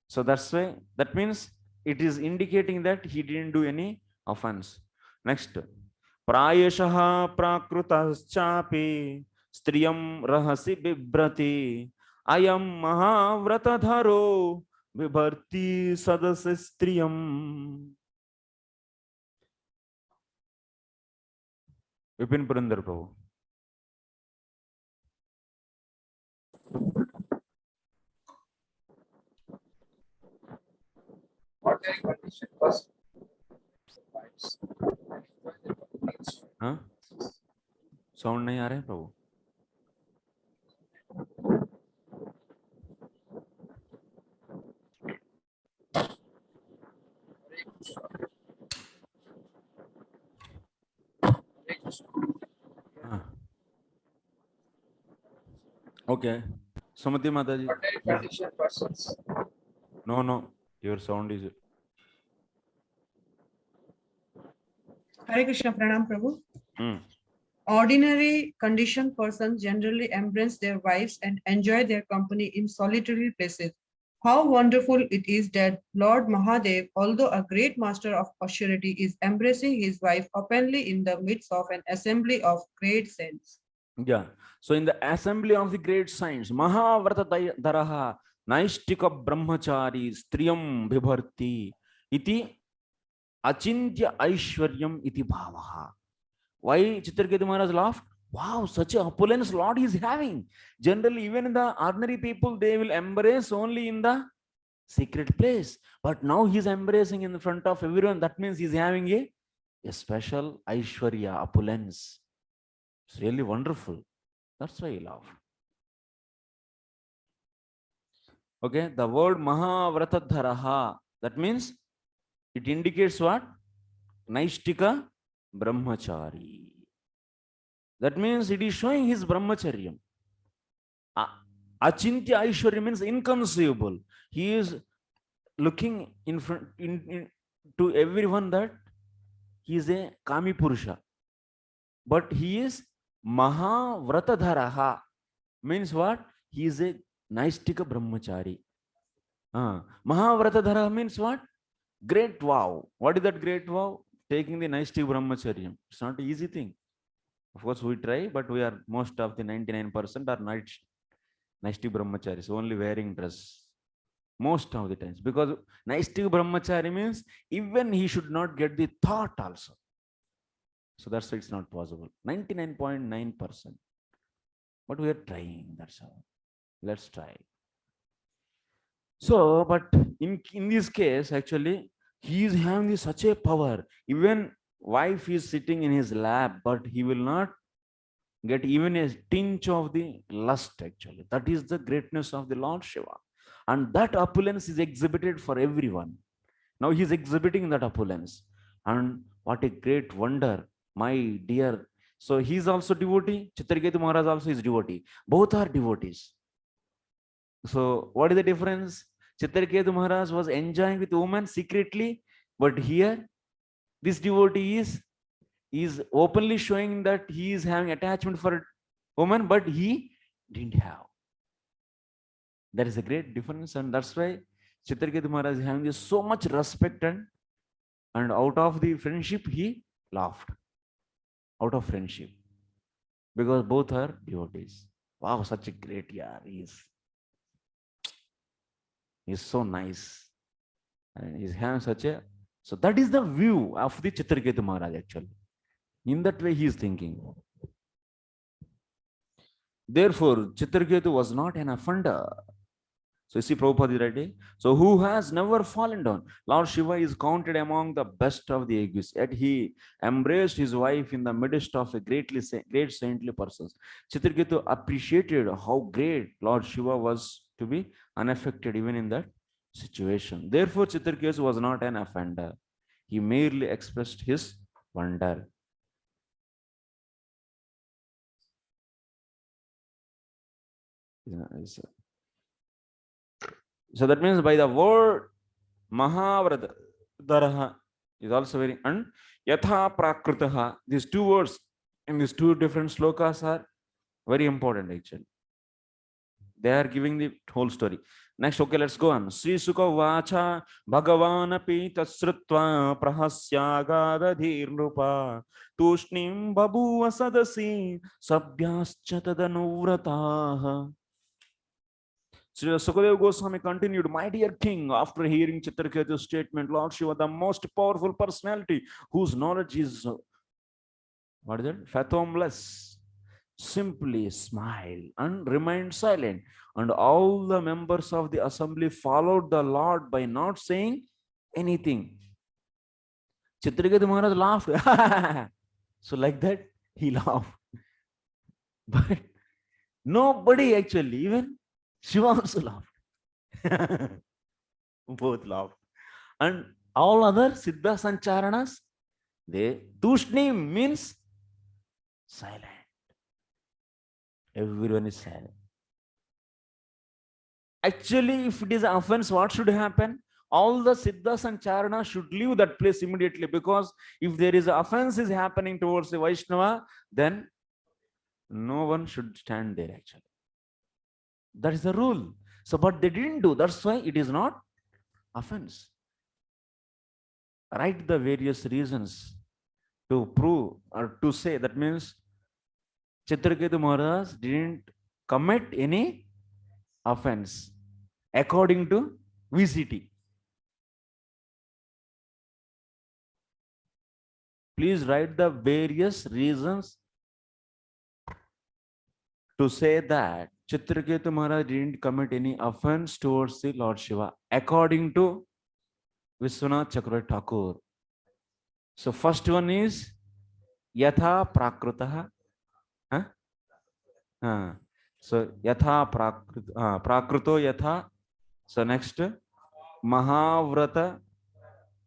So that's why, that means it is indicating that he didn't do any offense. Next. Prayashaha Prakrutaschapi Striyam Rahasi Bibrati Ayam Mahavratadharo Vibharti Sadasa Striyam. Vipin Purandar Prabhu. Ordinary condition first. Huh? Sound नहीं आ रहा है प्रभु? हाँ, okay. सुमति माता जी. What are conditioned persons? No, your sound is. Hare Krishna, Pranam Prabhu. Hmm. Ordinary conditioned persons generally embrace their wives and enjoy their company in solitary places. How wonderful it is that Lord Mahadev, although a great master of austerity, is embracing his wife openly in the midst of an assembly of great saints. Yeah. So in the assembly of the great saints, Mahavrata Daraha, Naishtika Brahmachari, Striyam Bibharti, Iti Achintya Aishwaryam Iti Bhavaha. Why Chitraketu Maharaj laughed? Wow, such a opulence Lord is having. Generally, even in the ordinary people, they will embrace only in the secret place. But now he's embracing in front of everyone. That means he's having a special Aishwarya, opulence. It's really wonderful. That's why he laughed. Okay, the word Mahavratadharaha, that means it indicates what? Naishtika Brahmachari. That means it is showing his Brahmacharyam. Achintya Aishwarya means inconceivable. He is looking in front to everyone that he is a Kami Purusha. But he is Mahavratadharaha. Means what? He is a Naishtika Brahmachari. Mahavratadhara means what? Great vow. What is that great vow? Taking the Naishtika Brahmacharyam. It's not an easy thing. Of course, we try, but we are most of the 99% are Naishtika Brahmacharis, only wearing dress. Most of the times. Because Naishtika Brahmachari means even he should not get the thought also. So that's why it's not possible. 99.9%. But we are trying, that's all. Let's try. So, but in this case, actually, he is having such a power. Even wife is sitting in his lap, but he will not get even a tinge of the lust, actually. That is the greatness of the Lord Shiva. And that opulence is exhibited for everyone. Now he is exhibiting that opulence. And what a great wonder, my dear. So he is also devotee. Chitraketu Maharaj also is devotee. Both are devotees. So what is the difference? Chitraketu Maharaj was enjoying with women secretly, but here this devotee is openly showing that he is having attachment for woman, but he didn't have. There is a great difference, and that's why Chitraketu Maharaj is having so much respect, and out of the friendship he laughed. Out of friendship, because both are devotees. Wow, such a great yar. He's so nice, and he's having such a. So that is the view of the Chitraketu Maharaj actually. In that way, he is thinking. Therefore, Chitraketu was not an offender. So you see Prabhupada is writing. So who has never fallen down? Lord Shiva is counted among the best of the aegis. Yet he embraced his wife in the midst of a great saintly persons. Chitraketu appreciated how great Lord Shiva was to be unaffected even in that situation. Therefore, Chitraketu was not an offender. He merely expressed his wonder. So that means by the word Mahavratadharaha is also very, and Yatha Prakritaha, these two words in these two different slokas are very important actually. They are giving the whole story. Next, okay, let's go on. Sri Sukha Vacha Bhagavan api tasrutva prahasyagadadhir nrupa tushnim babuva sadasi sabhyascha tadanurataha. Sri Sukadeva Goswami continued, my dear king, after hearing Chitraketu's statement, Lord Shiva, the most powerful personality whose knowledge is, what is it, fathomless, simply smiled and remained silent. And all the members of the assembly followed the Lord by not saying anything. Chitraketu Maharaj laughed. So like that, he laughed. But nobody actually, even Shiva also laughed. Both laughed. And all other Siddha Sancharanas, they, Tushni means silent. Everyone is silent. Actually, if it is an offense, what should happen? All the Siddhas and Charanas should leave that place immediately, because if there is an offense is happening towards the Vaishnava, then no one should stand there actually. That is the rule. So, but they didn't do. That's why it is not offense. Write the various reasons to prove or to say. That means Chitraketu Maharaj didn't commit any offense according to VCT. Please write the various reasons to say that Chitraketu Maharaj didn't commit any offense towards the Lord Shiva according to Vishwanath Chakravarti Thakur. So first one is Yatha Prakrutaha. So Yatha Prakruto Yatha. So next Mahavrata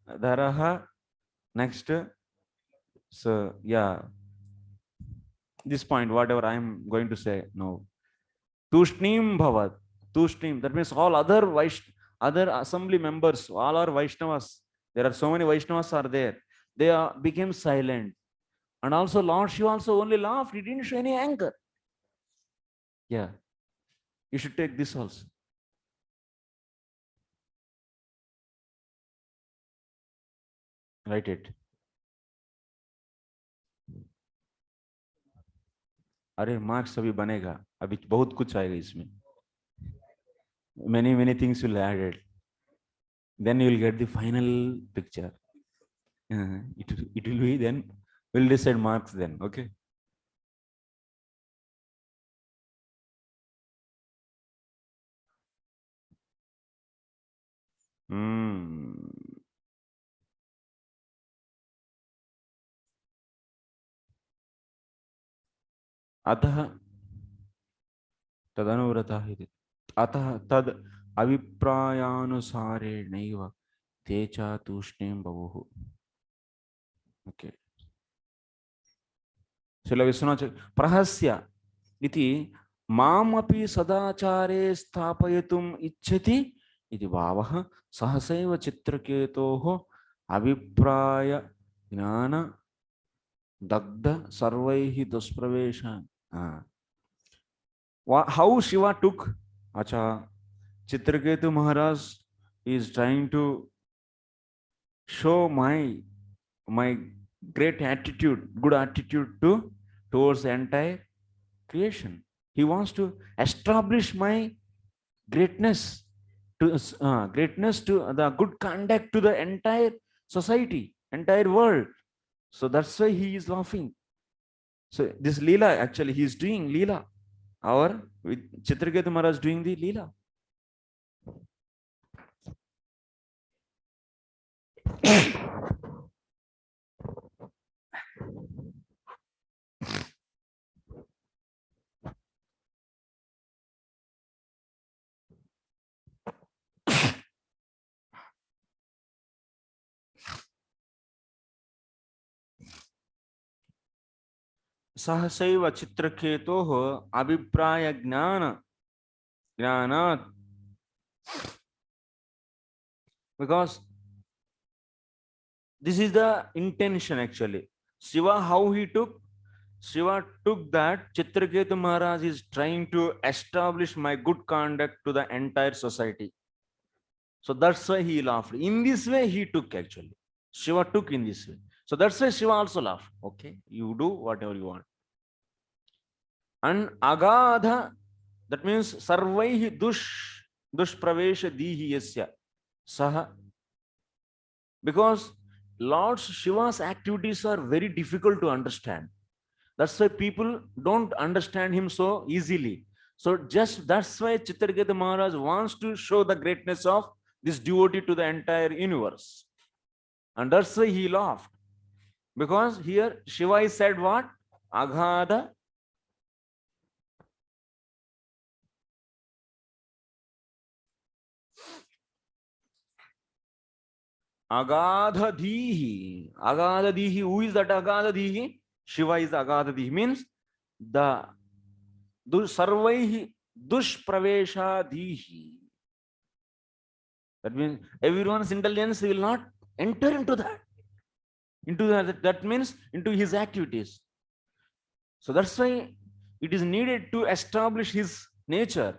Dharaha. Next. So yeah, this point, whatever I am going to say now. Tushnim Bhavat. Tushnim. That means all other other assembly members, all are Vaishnavas. There are so many Vaishnavas are there. They became silent. And also Lord Shiva also only laughed. He didn't show any anger. Yeah. You should take this also. Write it. अरे marks अभी बनेगा, अभी बहुत कुछ आएगा इसमें. Many things will add it. Then you will get the final picture. It will be, then we'll decide marks then. Okay. अतः तदनुव्रतः इति. अतः तद अभिप्रायानुसारेणैव ते च तूष्णीं बभूव. ओके. शिला विश्वनाथ प्रहस्य इति मामपि सदाचारे स्थापयितुम् इच्छति इति भावः सहसैव चित्रकेतोः अभिप्राय ज्ञान दग्ध सर्वैः दुष्प्रवेशान्. How Shiva took? Acha, Chitraketu Maharaj is trying to show my great attitude, good attitude towards the entire creation. He wants to establish my greatness to the good conduct to the entire society, entire world. So that's why he is laughing. So this Leela, actually he is doing Leela. Our Chitraketu Maharaj doing the Leela. सहसैव चित्रकेतोः अभिप्राय ज्ञानात्, because this is the intention actually. Shiva, how he took? Shiva took that Chitraketu Maharaj is trying to establish my good conduct to the entire society. So that's why he laughed. In this way he took actually. Shiva took in this way. So that's why Shiva also laughed. Okay, you do whatever you want. And agadha, that means sarvaihi dushpravesha dihi yasya saha. Because Lord Shiva's activities are very difficult to understand. That's why people don't understand him so easily. So just that's why Chitraketu Maharaj wants to show the greatness of this devotee to the entire universe. And that's why he laughed. Because here Shiva is said what? Aghada Agadhadhihi. Agadhadhihi. Who is that Agadhadhihi? Shiva is Agadhadhihi. Means the sarvaihi dushpraveshadhihi. That means everyone's intelligence will not enter into that. That means into his activities. So that's why it is needed to establish his nature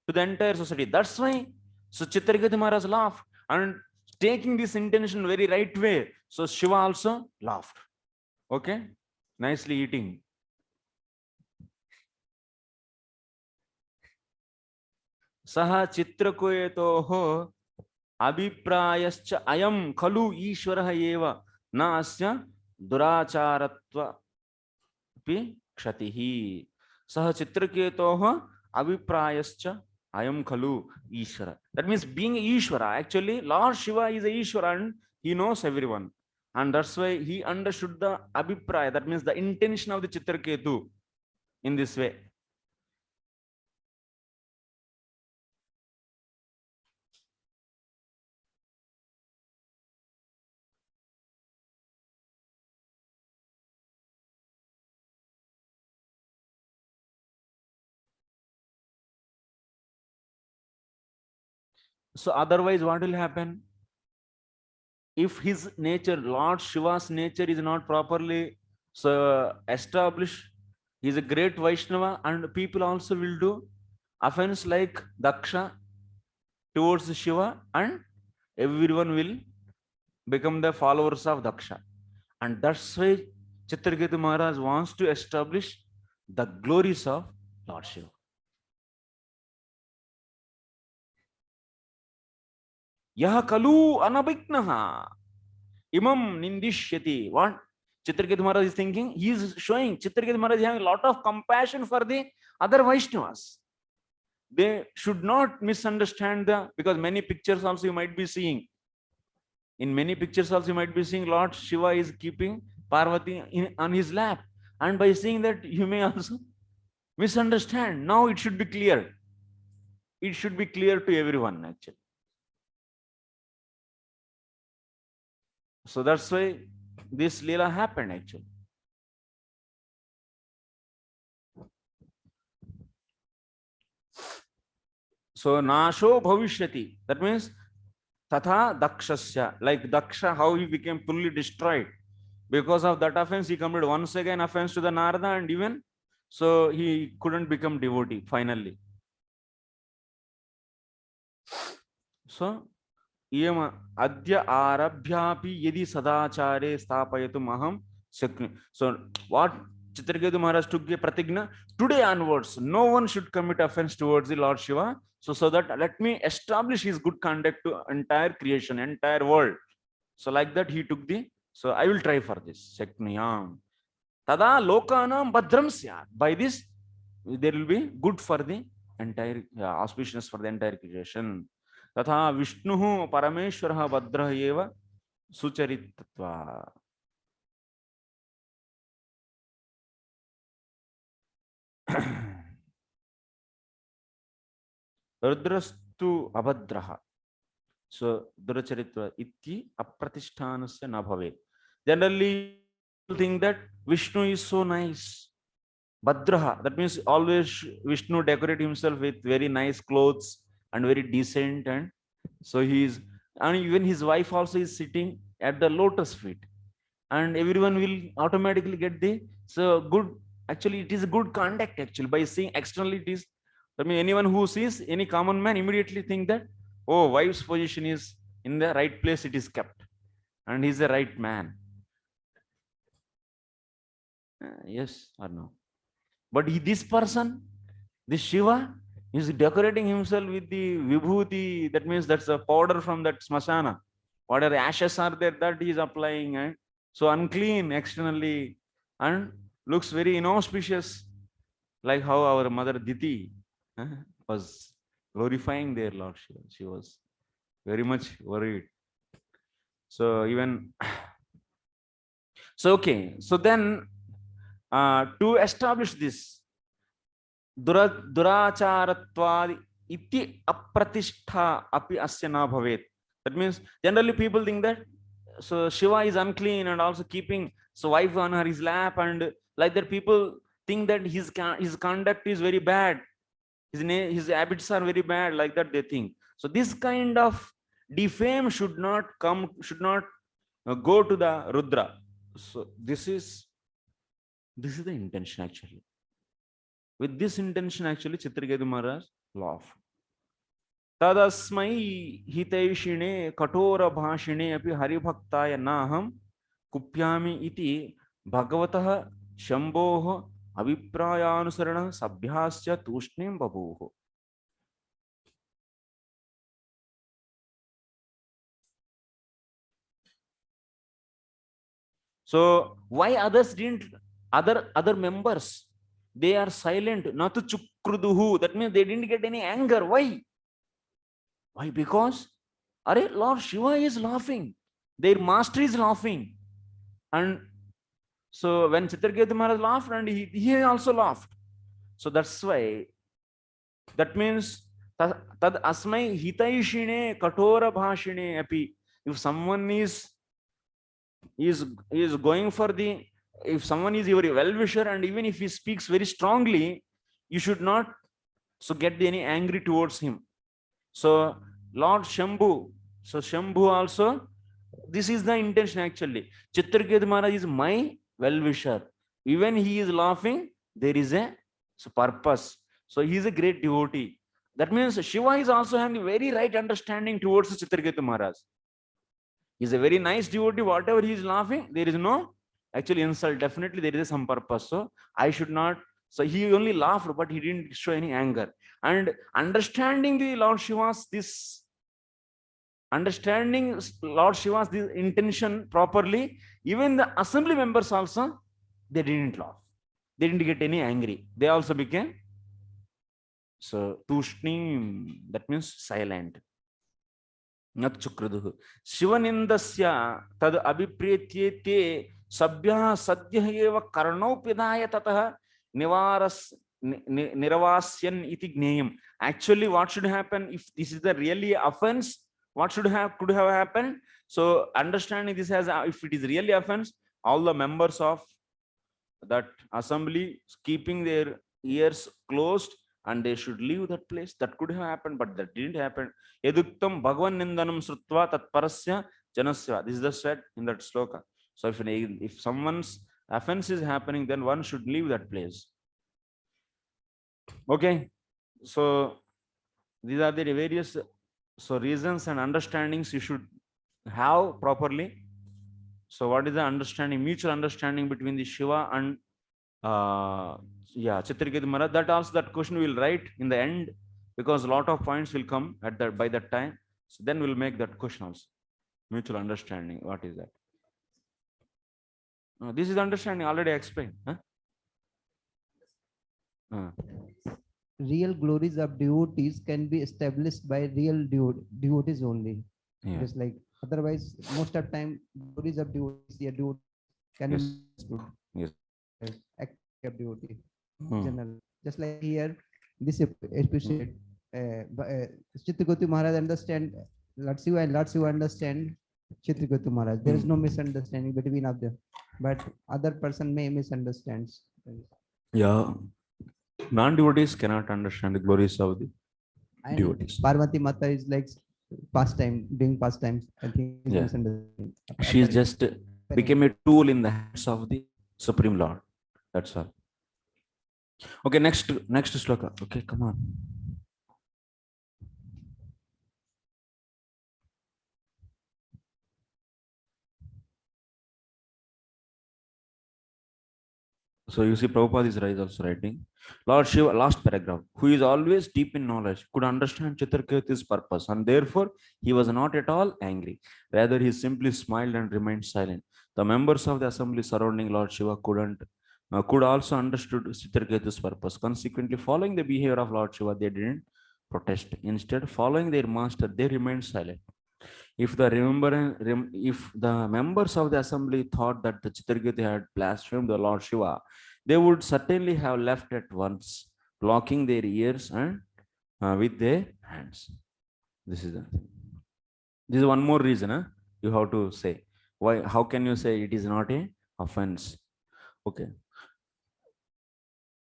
to the entire society. That's why so Chitraketu Maharaj laughed and taking this intention very right way. So Shiva also laughed. Okay, nicely eating. Saha Chitraketo Abhiprayascha ayam khalu Ishwarah eva na asya duracharatva pi kshatihi. Saha Chitraketo Abhiprayascha ayam khalu Ishwara. That means being Ishwara. Actually, Lord Shiva is a Ishwara and he knows everyone. And that's why he understood the Abhipraya. That means the intention of the Chitraketu in this way. So otherwise, what will happen? If his nature, Lord Shiva's nature is not properly established, he is a great Vaishnava, and people also will do offense like Daksha towards Shiva, and everyone will become the followers of Daksha. And that's why Chitraketu Maharaj wants to establish the glories of Lord Shiva. Yaha kalu anabhignaha imam nindishyati. What Chitraketu Maharaj is thinking? He is showing Chitraketu Maharaj is having a lot of compassion for the other Vaishnavas. They should not misunderstand because many pictures also you might be seeing. In many pictures also you might be seeing Lord Shiva is keeping Parvati on his lap. And by seeing that, you may also misunderstand. Now it should be clear. It should be clear to everyone actually. So that's why this Leela happened actually. So Nasho Bhavishyati. That means Tatha Dakshasya. Like Daksha, how he became fully destroyed. Because of that offense, he committed once again offense to the Narada, and even so he couldn't become devotee finally. So Iyam Adya Arabhyapi Yedi Sadachare Stapayatum Aham Shakni. So what Chitraketu Maharaj took a pratigna, today onwards, no one should commit offense towards the Lord Shiva. So that let me establish his good conduct to entire creation, entire world. So like that he took the, so I will try for this. Shakniyam. Tada Lokanam Badram Syat. By this, there will be good for the entire, auspiciousness for the entire creation. Tatha Vishnuhu Parameshwaraha Badraha Eva Sucharitva. Rudrastu Abhadraha. So Duracharitva Iti Apratishtanasya Nabhave. Generally, people think that Vishnu is so nice. Badraha, that means always Vishnu decorate himself with very nice clothes and very decent, and so he is, and even his wife also is sitting at the lotus feet, and everyone will automatically get the, so good, actually it is a good conduct actually. By seeing externally it is, I mean anyone who sees, any common man immediately think that, oh, wife's position is in the right place, it is kept, and he's the right man. Yes or no? But this person, this Shiva, is decorating himself with the vibhuti. That means that's a powder from that smasana. Whatever ashes are there, that he is applying, and so unclean externally, and looks very inauspicious, like how our mother Diti was glorifying their Lord Shiva. She was very much worried. So even so, okay. So then, to establish this Duracharatva iti apratishta api asya na bhavet. That means generally people think that so Shiva is unclean and also keeping so wife on his lap, and like that people think that his conduct is very bad, his habits are very bad, like that they think. So this kind of defame should not go to the Rudra. So this is the intention actually. With this intention actually Chitraketu Maharaj laughed. Tadasmai hiteshine katora bhashine api haribhaktaya naham kupyami iti bhagavatah shambhoh aviprayānusarana sabhyasya tushnim babuho. So why others didn't, other members, they are silent, natu chukruduhu, that means they didn't get any anger. Why? Because Lord Shiva is laughing, their master is laughing, and so when Chitraketu Maharaj laughed, and he also laughed. So that's why, that means tad asmai hitaishine katora bhashine api, if someone is going for the, if someone is your well-wisher, and even if he speaks very strongly, you should not so get any angry towards him. So Lord Shambhu, so Shambhu also, this is the intention actually. Chitraketu Maharaj is my well-wisher. Even he is laughing, there is a purpose. So he is a great devotee. That means Shiva is also having a very right understanding towards Chitraketu Maharaj. He is a very nice devotee. Whatever he is laughing, there is no actually insult. Definitely there is some purpose. So I should not. So he only laughed, but he didn't show any anger. And understanding the Lord Shiva's this intention properly, even the assembly members also, they didn't laugh. They didn't get any angry. They also became so tushnim, that means silent. Nat chukruduhu. Shivanindasya tad abhipretyete sabhyah sadyah eva karnau pidaya tatah niravasyan iti gneyam. Actually, what should happen if this is the really offense? What could have happened? So understanding this as if it is really offense, all the members of that assembly keeping their ears closed and they should leave that place. That could have happened, but that didn't happen. Eduktam bhagavan nindanam srutva tat parasya janasya. This is the said in that sloka. So if someone's offense is happening, then one should leave that place. Okay, so these are the various reasons and understandings you should have properly. So what is the understanding, mutual understanding between the Shiva and Chitraketu Maharaj? That question we will write in the end, because a lot of points will come at that by that time. So then we'll make that question also. Mutual understanding. What is that? This is understanding already explained. Huh? Real glories of devotees can be established by real devotees only. Yeah. Just like otherwise, most of time glories of devotees, can Yes. be understood. Yes. Act of devotee. General. Just like here, this episode, Chitraketu Maharaj understand Lord Shiva and Lord Shiva understand Chitraketu Maharaj. There is no misunderstanding between of them, but other person may misunderstand. Yeah. Non-devotees cannot understand the glories of the And devotees. Parvati Mata is like pastime, doing pastimes. I think is Yeah. misunderstanding. She is just became a tool in the hands of the Supreme Lord. That's all. Okay, next sloka. Okay, come on. So you see Prabhupada is also writing, Lord Shiva, last paragraph, who is always deep in knowledge, could understand Chitraketu's purpose, and therefore he was not at all angry. Rather, he simply smiled and remained silent. The members of the assembly surrounding Lord Shiva could also understood Chitraketu's purpose. Consequently, following the behavior of Lord Shiva, they didn't protest. Instead, following their master, they remained silent. If the members of the assembly thought that the Chitraketu had blasphemed the Lord Shiva, they would certainly have left at once, blocking their ears and with their hands. This is one more reason you have to say. Why? How can you say it is not a offense? Okay.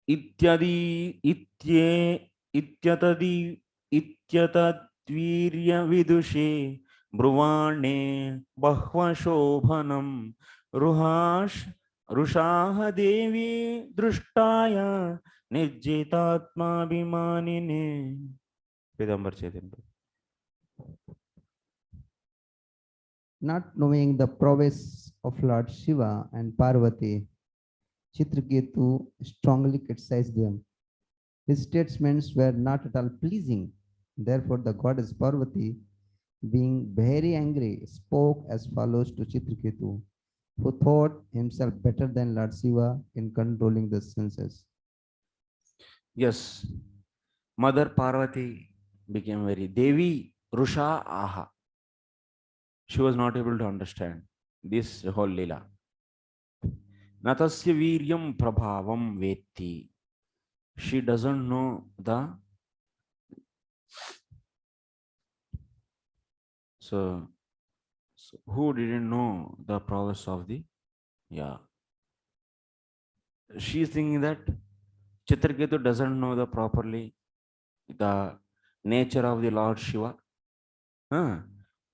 Ityadi itye ityatadi ityatadvirya vidushe bruvane bahva shobhanam ruhash rushaha devi drushtaya nijjitatma bhimanine. Pedambar Chaitanya. Not knowing the prowess of Lord Shiva and Parvati, Chitraketu strongly criticized them. His statements were not at all pleasing. Therefore, the goddess Parvati, being very angry, spoke as follows to Chitraketu, who thought himself better than Lord Shiva in controlling the senses. Yes, Mother Parvati became very Devi Rusha Aha. She was not able to understand this whole lila. Natasya viryam prabhavam vetti. She doesn't know the so who didn't know the prowess of the she's thinking that Chitraketu doesn't know the properly the nature of the Lord Shiva.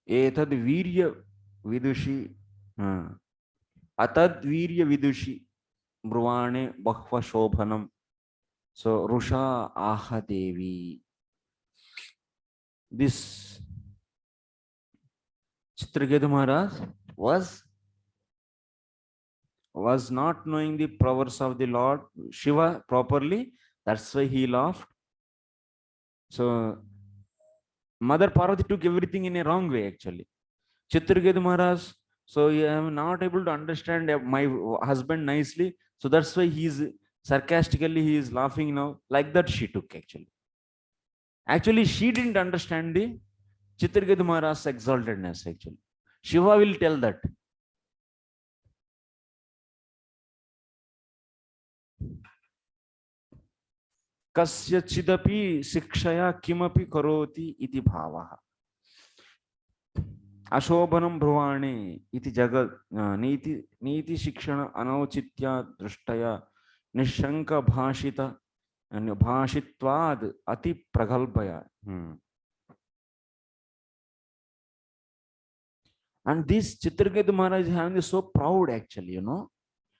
Etad virya vidushi atad virya vidushi bruvane bahva shobhanam. So Rusha Aha Devi. This Chitraketu Maharaj was not knowing the prowess of the Lord Shiva properly. That's why he laughed. So Mother Parvati took everything in a wrong way actually. Chitraketu Maharaj, so I am not able to understand my husband nicely. So that's why he is sarcastically he is laughing now. Like that she took actually. Actually, she didn't understand the Chitraketu Maharaj's exaltedness actually. Shiva will tell that. Kasyachidapi sikshaya kimapi karoti iti bhavaha. Ashobhanam bhruvane iti jagat niti shikshana anauchitya drishtaya nishanka bhashita and bhashitvad ati pragalpaya. And this Chitraketu Maharaj is having so proud actually, you know.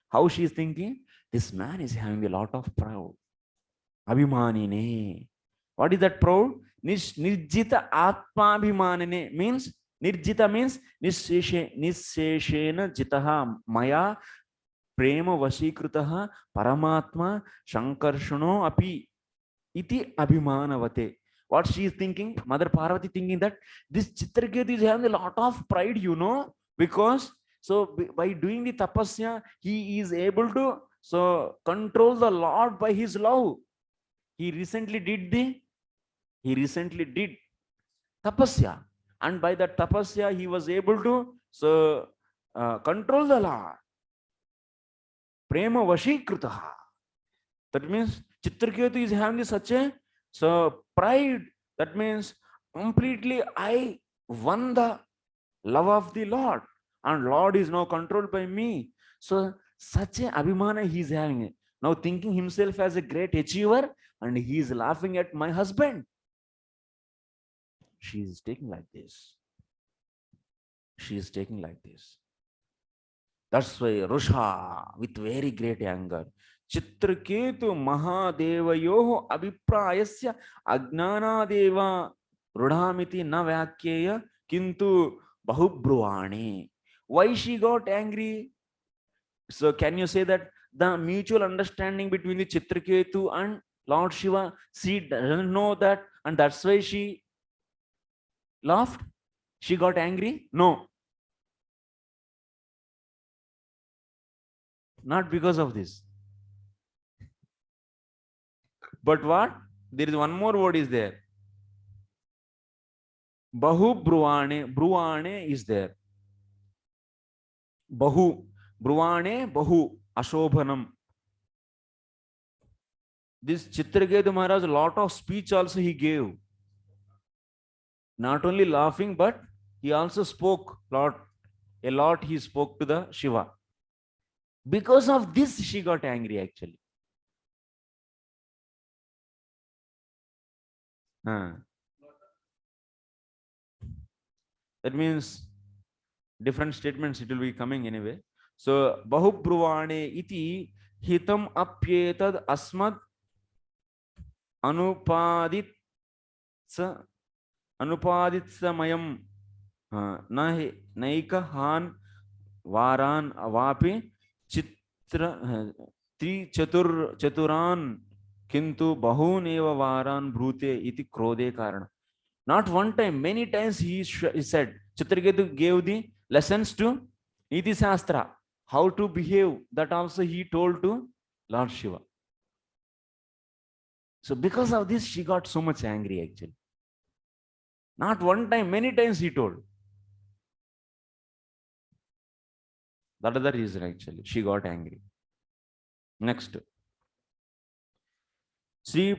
How she is thinking? This man is having a lot of proud. Abhimanine. What is that proud? Nirjita Atma Abhimanine means Nirjita means Nisseshena Jitaha Maya Prema Vashikritaha Paramatma Shankarshano Api Iti Abhimanavate. What she is thinking? Mother Parvati thinking that this Chitraketu is having a lot of pride, you know, because so by doing the tapasya, he is able to so control the Lord by his love. He recently did tapasya, and by that tapasya he was able to so control the Lord. Prema Vashikritaha. That means Chitraketu is having such a so pride. That means completely I won the love of the Lord, and Lord is now controlled by me. So such a abhimana he is having. Now thinking himself as a great achiever, and he is laughing at my husband. She is taking like this. She is taking like this. That's why Rusha with very great anger. Chitraketu Mahadevayoho Abhiprayasya Agnanadeva Rudhamiti na Vyakyeya Kintu Bahubhruvane. Why she got angry? So can you say that the mutual understanding between the Chitraketu and Lord Shiva, she doesn't know that, and that's why she laughed? She got angry? No. Not because of this. But what? There is one more word is there. Bahu Bruvane. Bruvane is there. Bahu. Bruvane Bahu. Ashobhanam. This Chitraketu Maharaj, a lot of speech also he gave. Not only laughing, but he also spoke lot. a lot he spoke to the Shiva. Because of this, she got angry actually. That means different statements it will be coming anyway. So bahubruvane iti hitam apyetad asmad anupadit mayam naika han varan avapi chitra tri chaturan kintu bahun eva varan brute iti krode karana. Not one time, many times he said, Chitraketu gave the lessons to Niti Shastra, how to behave. That also he told to Lord Shiva. So because of this, she got so much angry actually. Not one time, many times he told. That is the reason actually. She got angry. Next. Sri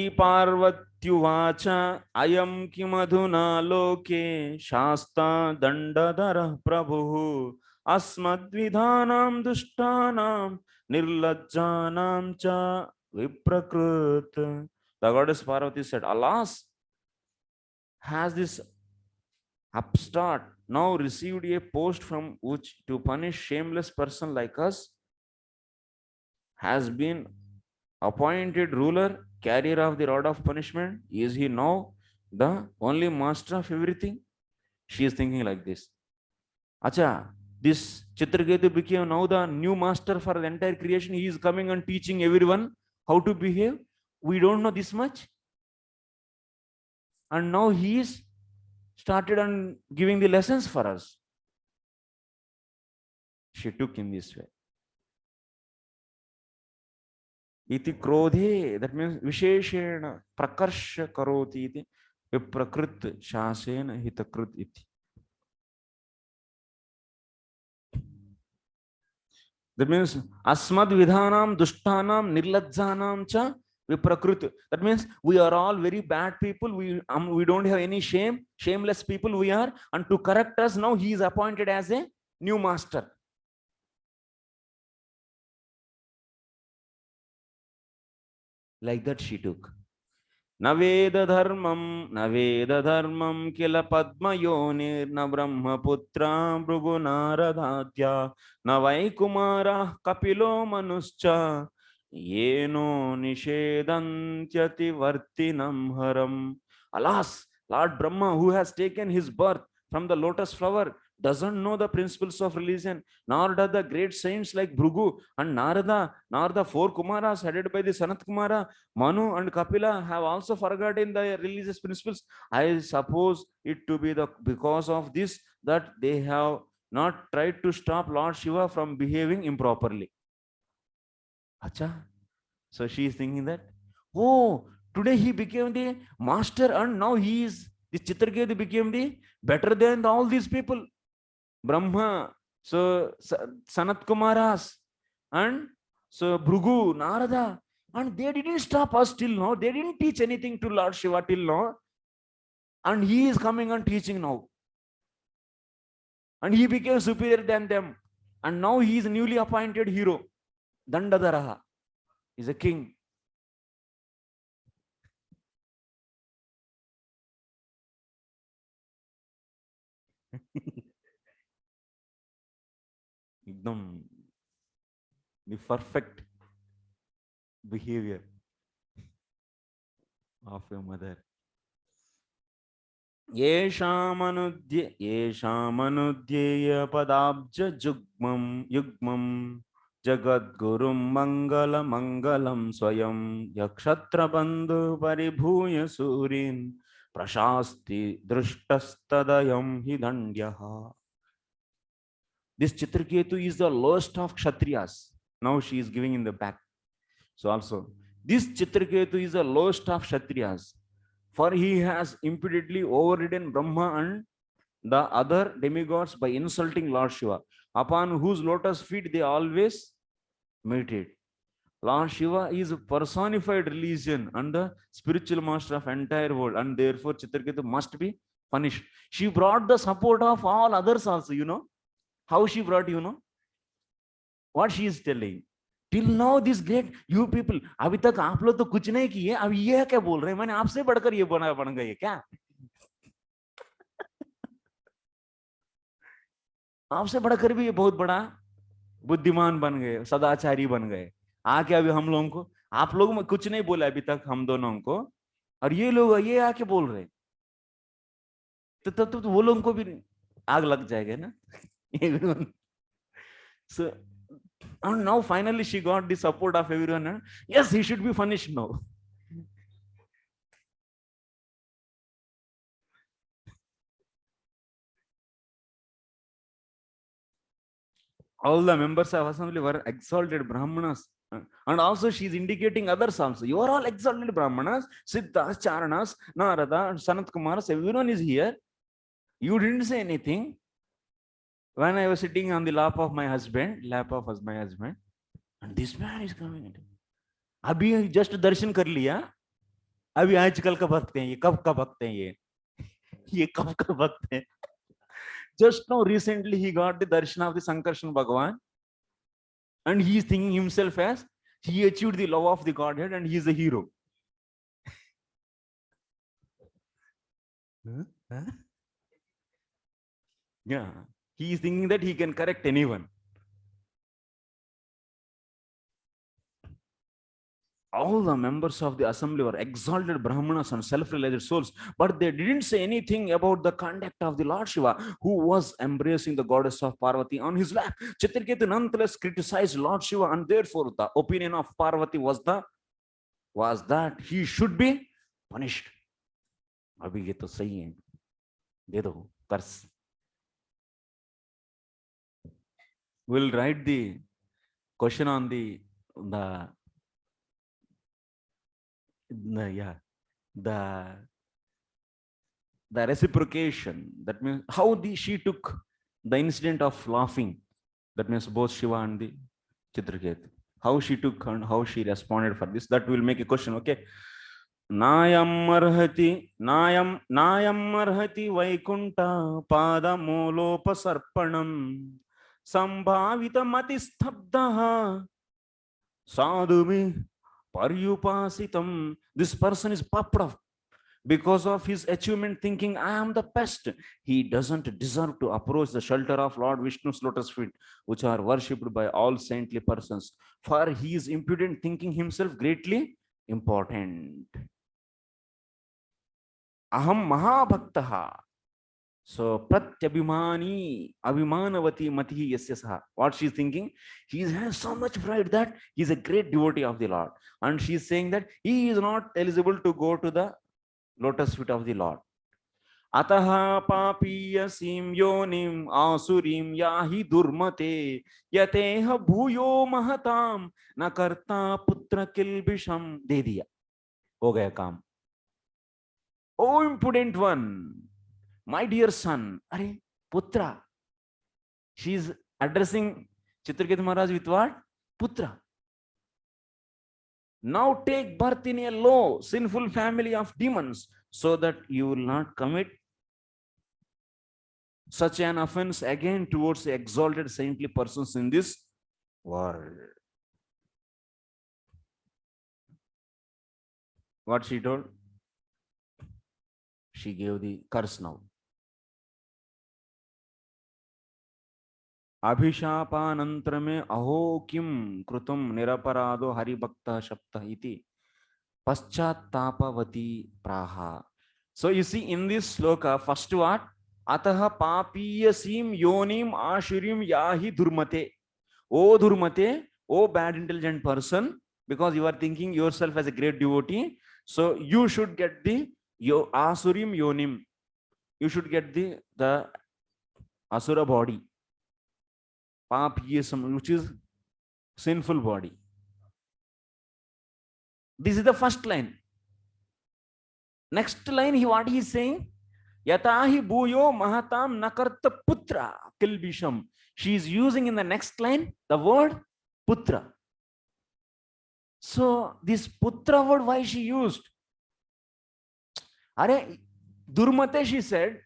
Parvatyuvacha ayam kimadhuna loke shasta dandadara prabhu asmadvidhanam dushtanam nirlajjanam cha viprakrut. The goddess Parvati said, alas, has this upstart now received a post from which to punish shameless person like us, has been appointed ruler, carrier of the rod of punishment? Is he now the only master of everything? She is thinking like this. Acha, this Chitraketu became now the new master for the entire creation. He is coming and teaching everyone how to behave. We don't know this much. And now he is started on giving the lessons for us. She took in this way. Iti krodhe, that means visheshena prakarsha karoti iti viprakrut shasena hitakrut iti. That means asmad vidhanam dushtanam nirlajjanam cha viprakrut. That means we are all very bad people. We don't have any shame. Shameless people we are. And to correct us, now he is appointed as a new master. Like that she took. Naveda dharmam kila padma yonir na brahma putra bhugunaradhatya navai kumara kapilo manuscha yeno nishedantyati vartinam haram. Alas, Lord Brahma, who has taken his birth from the lotus flower, doesn't know the principles of religion, nor does the great saints like Bhrigu and Narada, nor the 4 Kumaras headed by the Sanat Kumara, Manu and Kapila have also forgotten the religious principles. I suppose it to be because of this that they have not tried to stop Lord Shiva from behaving improperly. Acha. So she is thinking that, oh, today he became the master and now he is, the Chitraketu became the better than all these people. Brahma, so Sanat Kumaras, and so Bhrigu, Narada, and they didn't stop us till now. They didn't teach anything to Lord Shiva till now. And he is coming and teaching now. And he became superior than them. And now he is newly appointed hero. Dandadaraha is a king. The perfect behavior of your mother. Yeshamanudyeya padabja yugmam jagadgurum mangalam swayam yakshatra bandhu paribhuya surin prashasti društastadayam hidandyaha. This Chitraketu is the lowest of Kshatriyas. Now she is giving in the back. So also, this Chitraketu is the lowest of Kshatriyas. For he has impudently overridden Brahma and the other demigods by insulting Lord Shiva, upon whose lotus feet they always meditate. Lord Shiva is a personified religion and the spiritual master of entire world, and therefore Chitraketu must be punished. She brought the support of all others also, you know. How she brought, you know. What she is telling. Till now, this great, you people, अभी तक आप लोग तो कुछ नहीं किए, अब ये क्या बोल रहे हैं? मैंने आपसे बढ़कर ये बन गए क्या? आपसे बढ़कर भी ये बहुत बड़ा बुद्धिमान बन गए, सदाचारी बन गए। आके अभी हम लोगों को, आप लोगों में कुछ नहीं बोला अभी तक हम दोनों को, और ये लोग ये आके बोल रहे, तो तब तो वो लोगों को भी आग लग जाएगा ना। So, and now finally she got the support of everyone, and yes, he should be punished now. All the members of assembly were exalted Brahmanas. And also she is indicating others also. You are all exalted Brahmanas, Siddhas, Charanas, Narada, Sanat Kumaras, everyone is here. You didn't say anything. When I was sitting on the lap of my husband, and this man is coming. अभी just दर्शन कर लिया, अभी आजकल का भक्त हैं, ये कब का भक्त हैं ये कब का भक्त हैं? Just now recently he got the darshan of the Sankarshan Bhagavan, and he is thinking himself as he achieved the love of the Godhead and he is a hero. Yeah, he is thinking that he can correct anyone. All the members of the assembly were exalted Brahmanas and self-realized souls, but they didn't say anything about the conduct of the Lord Shiva, who was embracing the goddess of Parvati on his lap. Chitraketu nonetheless criticized Lord Shiva, and therefore the opinion of Parvati was that he should be punished. Abhi ye to sahi hai. De do curse. We'll write the question on the reciprocation. That means how she took the incident of laughing. That means both Shiva and the Chitraketu. How she took and how she responded for this. That will make a question. Okay. Nayam marhati vaikunta pada molopasarpanam sambhavita matistabdaha sadhumi paryupasitam. This person is puffed up because of his achievement, thinking I am the best. He doesn't deserve to approach the shelter of Lord Vishnu's lotus feet, which are worshipped by all saintly persons, for he is impudent, thinking himself greatly important. Aham mahabhaktaha. So pratyabhimani abhimanavati matihi yasya. What she is thinking? He has so much pride that he is a great devotee of the Lord, and she is saying that he is not eligible to go to the lotus feet of the Lord. Ataha papiyasim yonim asurim yahi durmate yateha bhuyo mahatam nakarta putra kilbisham. De diya, ho gaya kaam. Oh impudent one, my dear son, Are Putra. She is addressing Chitraketu Maharaj with what? Putra. Now take birth in a low, sinful family of demons, so that you will not commit such an offense again towards the exalted saintly persons in this world. What she told? She gave the curse now. अभिशापानंतर में अहो किम कृतम निरपराधो हरिभक्त शब्द इति पश्चात्तापवती प्राहा. So you see in this sloka, first what? Ataha papiyasim yonim ashurim yahi durmate. O durmate, O bad intelligent person, because you are thinking yourself as a great devotee, so you should get the asurim yonim. You should get the asura body. Papiyasam, which is sinful body. This is the first line. Next line, what he is saying? Yatahi bhuyo mahatam nakarta putra kilbisham. She is using in the next line the word putra. So this putra word, why she used? Are Durmate, she said,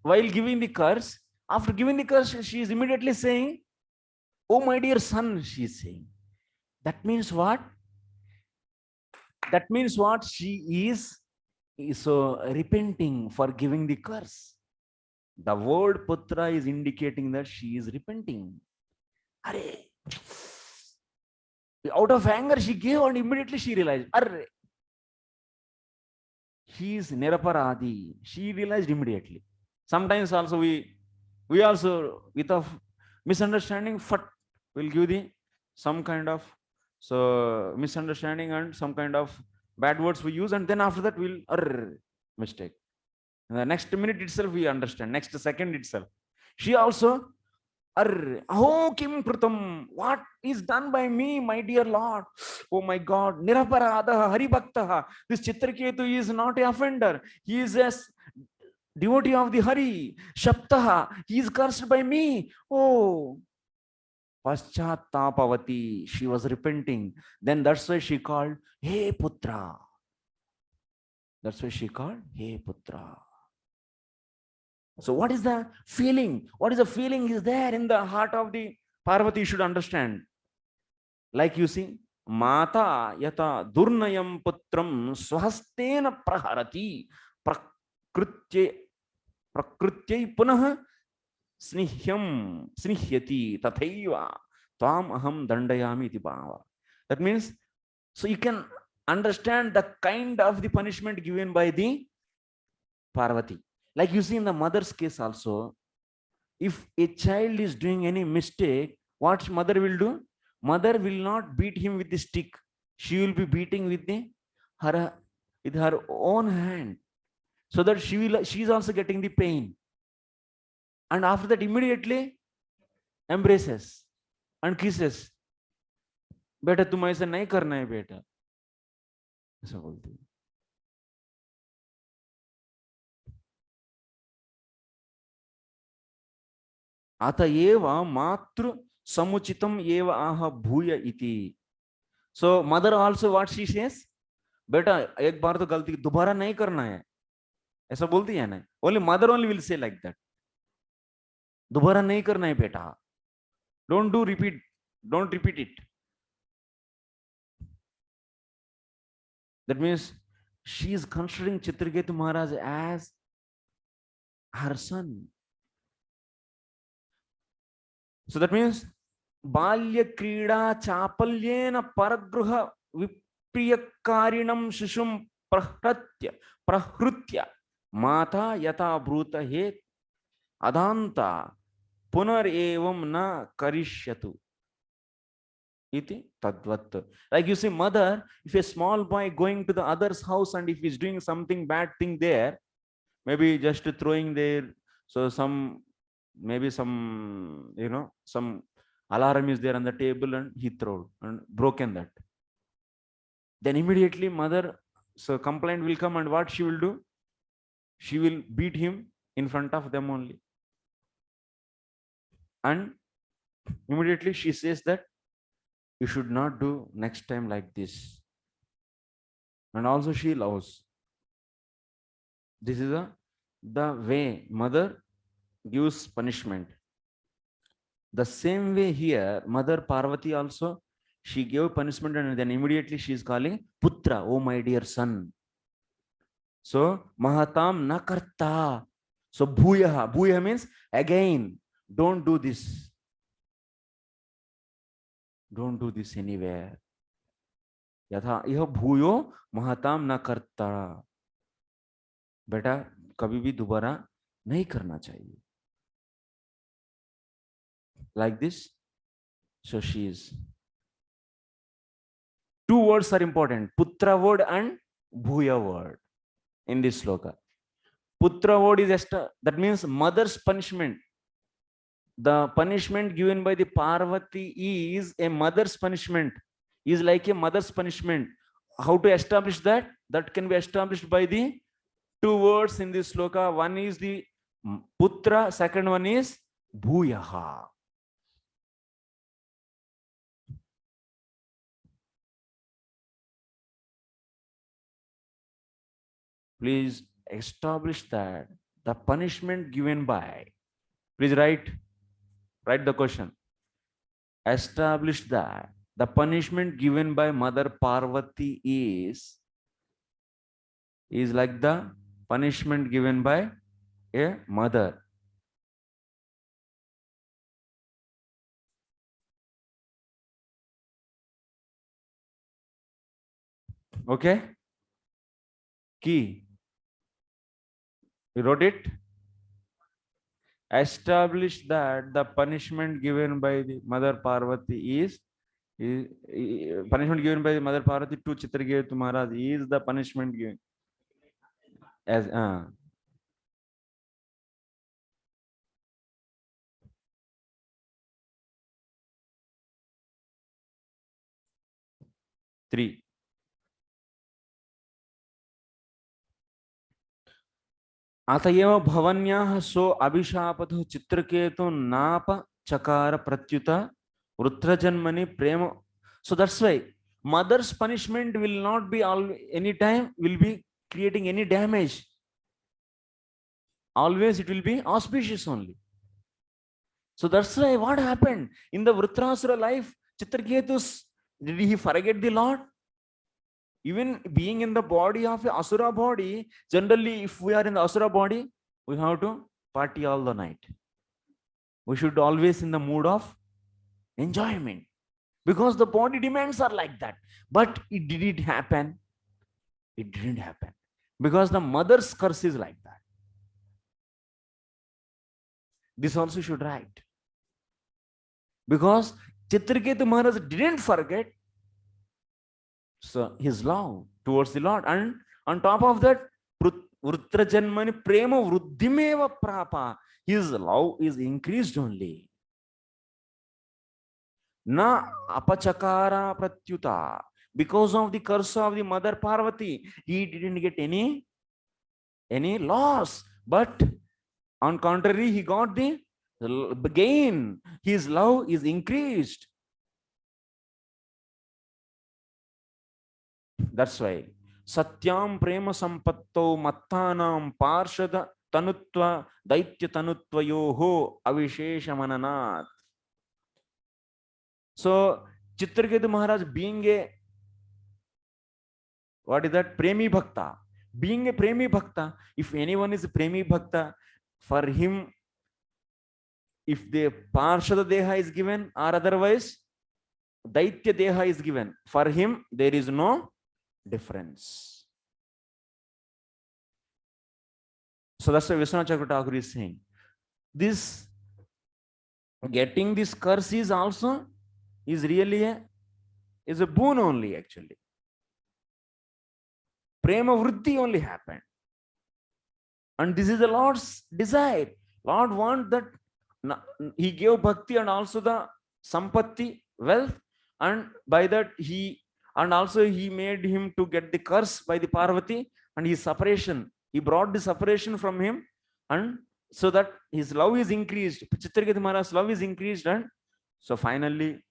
while giving the curse, after giving the curse, she is immediately saying, oh my dear son, she is saying. That means what? That means what? She is so repenting for giving the curse. The word putra is indicating that she is repenting. Arre. Out of anger, she gave, and immediately she realized, arre, she is niraparadi. She realized immediately. Sometimes also we also, with a misunderstanding, will give the some kind of misunderstanding and some kind of bad words we use, and then after that we'll mistake. And the next minute itself we understand, next second itself. She also, oh Kim Kritam, what is done by me, my dear Lord? Oh my God, Niraparada Hari Bhaktaha. This Chitraketu is not a offender. He is a devotee of the Hari. Shaptaha, he is cursed by me. Oh, Paschatapavati, she was repenting. Then that's why she called, Hey Putra. That's why she called, Hey Putra. So what is the feeling? What is the feeling is there in the heart of the Parvati? You should understand. Like you see, Mata yata durnayam putram swastena praharati prakrutyai punah snihyati tathaiva tvam aham dandayami iti bhava. That means, so you can understand the kind of the punishment given by the Parvati. Like you see in the mother's case also, if a child is doing any mistake, what mother will do? Mother will not beat him with the stick. She will be beating with her own hand, so that she is also getting the pain. And after that, immediately embraces and kisses. बेटा तुम ऐसा नहीं करना है बेटा, ऐसा बोलती है. अतएव मातृ समुचितम एव आह भूय इति. So mother also what she says, बेटा एक बार तो गलती दोबारा नहीं करना है, ऐसा बोलती है ना. Only mother only will say like that. दोबारा नहीं करना है बेटा, don't repeat it. That means she is considering Chitraketu Maharaj as her son. So that means Balya Krida Chapalyena Paragruha Vipriyakarinam Shishum Prahrutya Mata Yata Bruta Het Adanta Punar Evam Na Karishyatu iti tadvat. Like you see, mother, if a small boy going to the other's house and if he's doing something bad thing there, maybe just throwing there, so some some alarm is there on the table and he threw and broken that, then immediately mother, so complaint will come, and what she will do? She will beat him in front of them only, and immediately she says that you should not do next time like this. And also she loves. This is the way mother gives punishment. The same way here, Mother Parvati also, she gave punishment, and then immediately she is calling Putra, oh my dear son. So Mahatam Nakarta. So Bhuyaha. Bhuyaha means again, don't do this. Don't do this anywhere. Yatha यह भूयो महाताम न करता. बेटा कभी भी दोबारा नहीं करना चाहिए. Like this. So she is. Two words are important: Putra word and Bhuya word in this sloka. Putra word is that means mother's punishment. The punishment given by the Parvati is a mother's punishment, is like a mother's punishment. How to establish that? That can be established by the two words in this sloka. One is the Putra, second one is Bhuyaha. Please establish that the punishment given by, please write the question. Establish that the punishment given by Mother Parvati is like the punishment given by a mother. Okay? Key. You wrote it? Establish that the punishment given by the Mother Parvati is punishment given by the Mother Parvati to Chitraketu Maharaj is the punishment given as 3. अतएव भवन्याः सो अभिशापतु चित्रकेतु नाप चकार प्रत्युत वृत्रजन्मनि प्रेम. So that's why mother's punishment will not be any time will be creating any damage. Always it will be auspicious only. So that's why what happened in the Vritrasura life, Chitraketu's, did he forget the Lord? Even being in the body of the Asura body, generally if we are in the Asura body, we have to party all the night. We should always in the mood of enjoyment. Because the body demands are like that. But did it happen? It didn't happen. Because the mother's curse is like that. This also should write. Because Chitraketu Maharaj didn't forget so his love towards the Lord. And on top of that, Vritrajanmani prema vruddhimeva prapa. His love is increased only. Na apachakara pratyuta. Because of the curse of the Mother Parvati, he didn't get any loss. But on contrary, he got the gain. His love is increased. That's why Satyam prema sampatto mattanam parshada tanutva daitya tanutva yoho avishesha mananat. So Chitraketu Maharaj being a, what is that? Premi Bhakta. Being a Premi Bhakta, if anyone is a Premi Bhakta, for him, if the Parshada Deha is given or otherwise Daitya Deha is given, for him there is no difference. So that's why Vishwanath Chakravarti is saying, this getting this curse is also is really a boon only actually. Prema Vritti only happened. And this is the Lord's desire. Lord wants that he gave bhakti and also the sampatti, wealth, and by that he made him to get the curse by the Parvati and his separation. He brought the separation from him, and so that his love is increased. Chitraketu Maharaj's love is increased, and so finally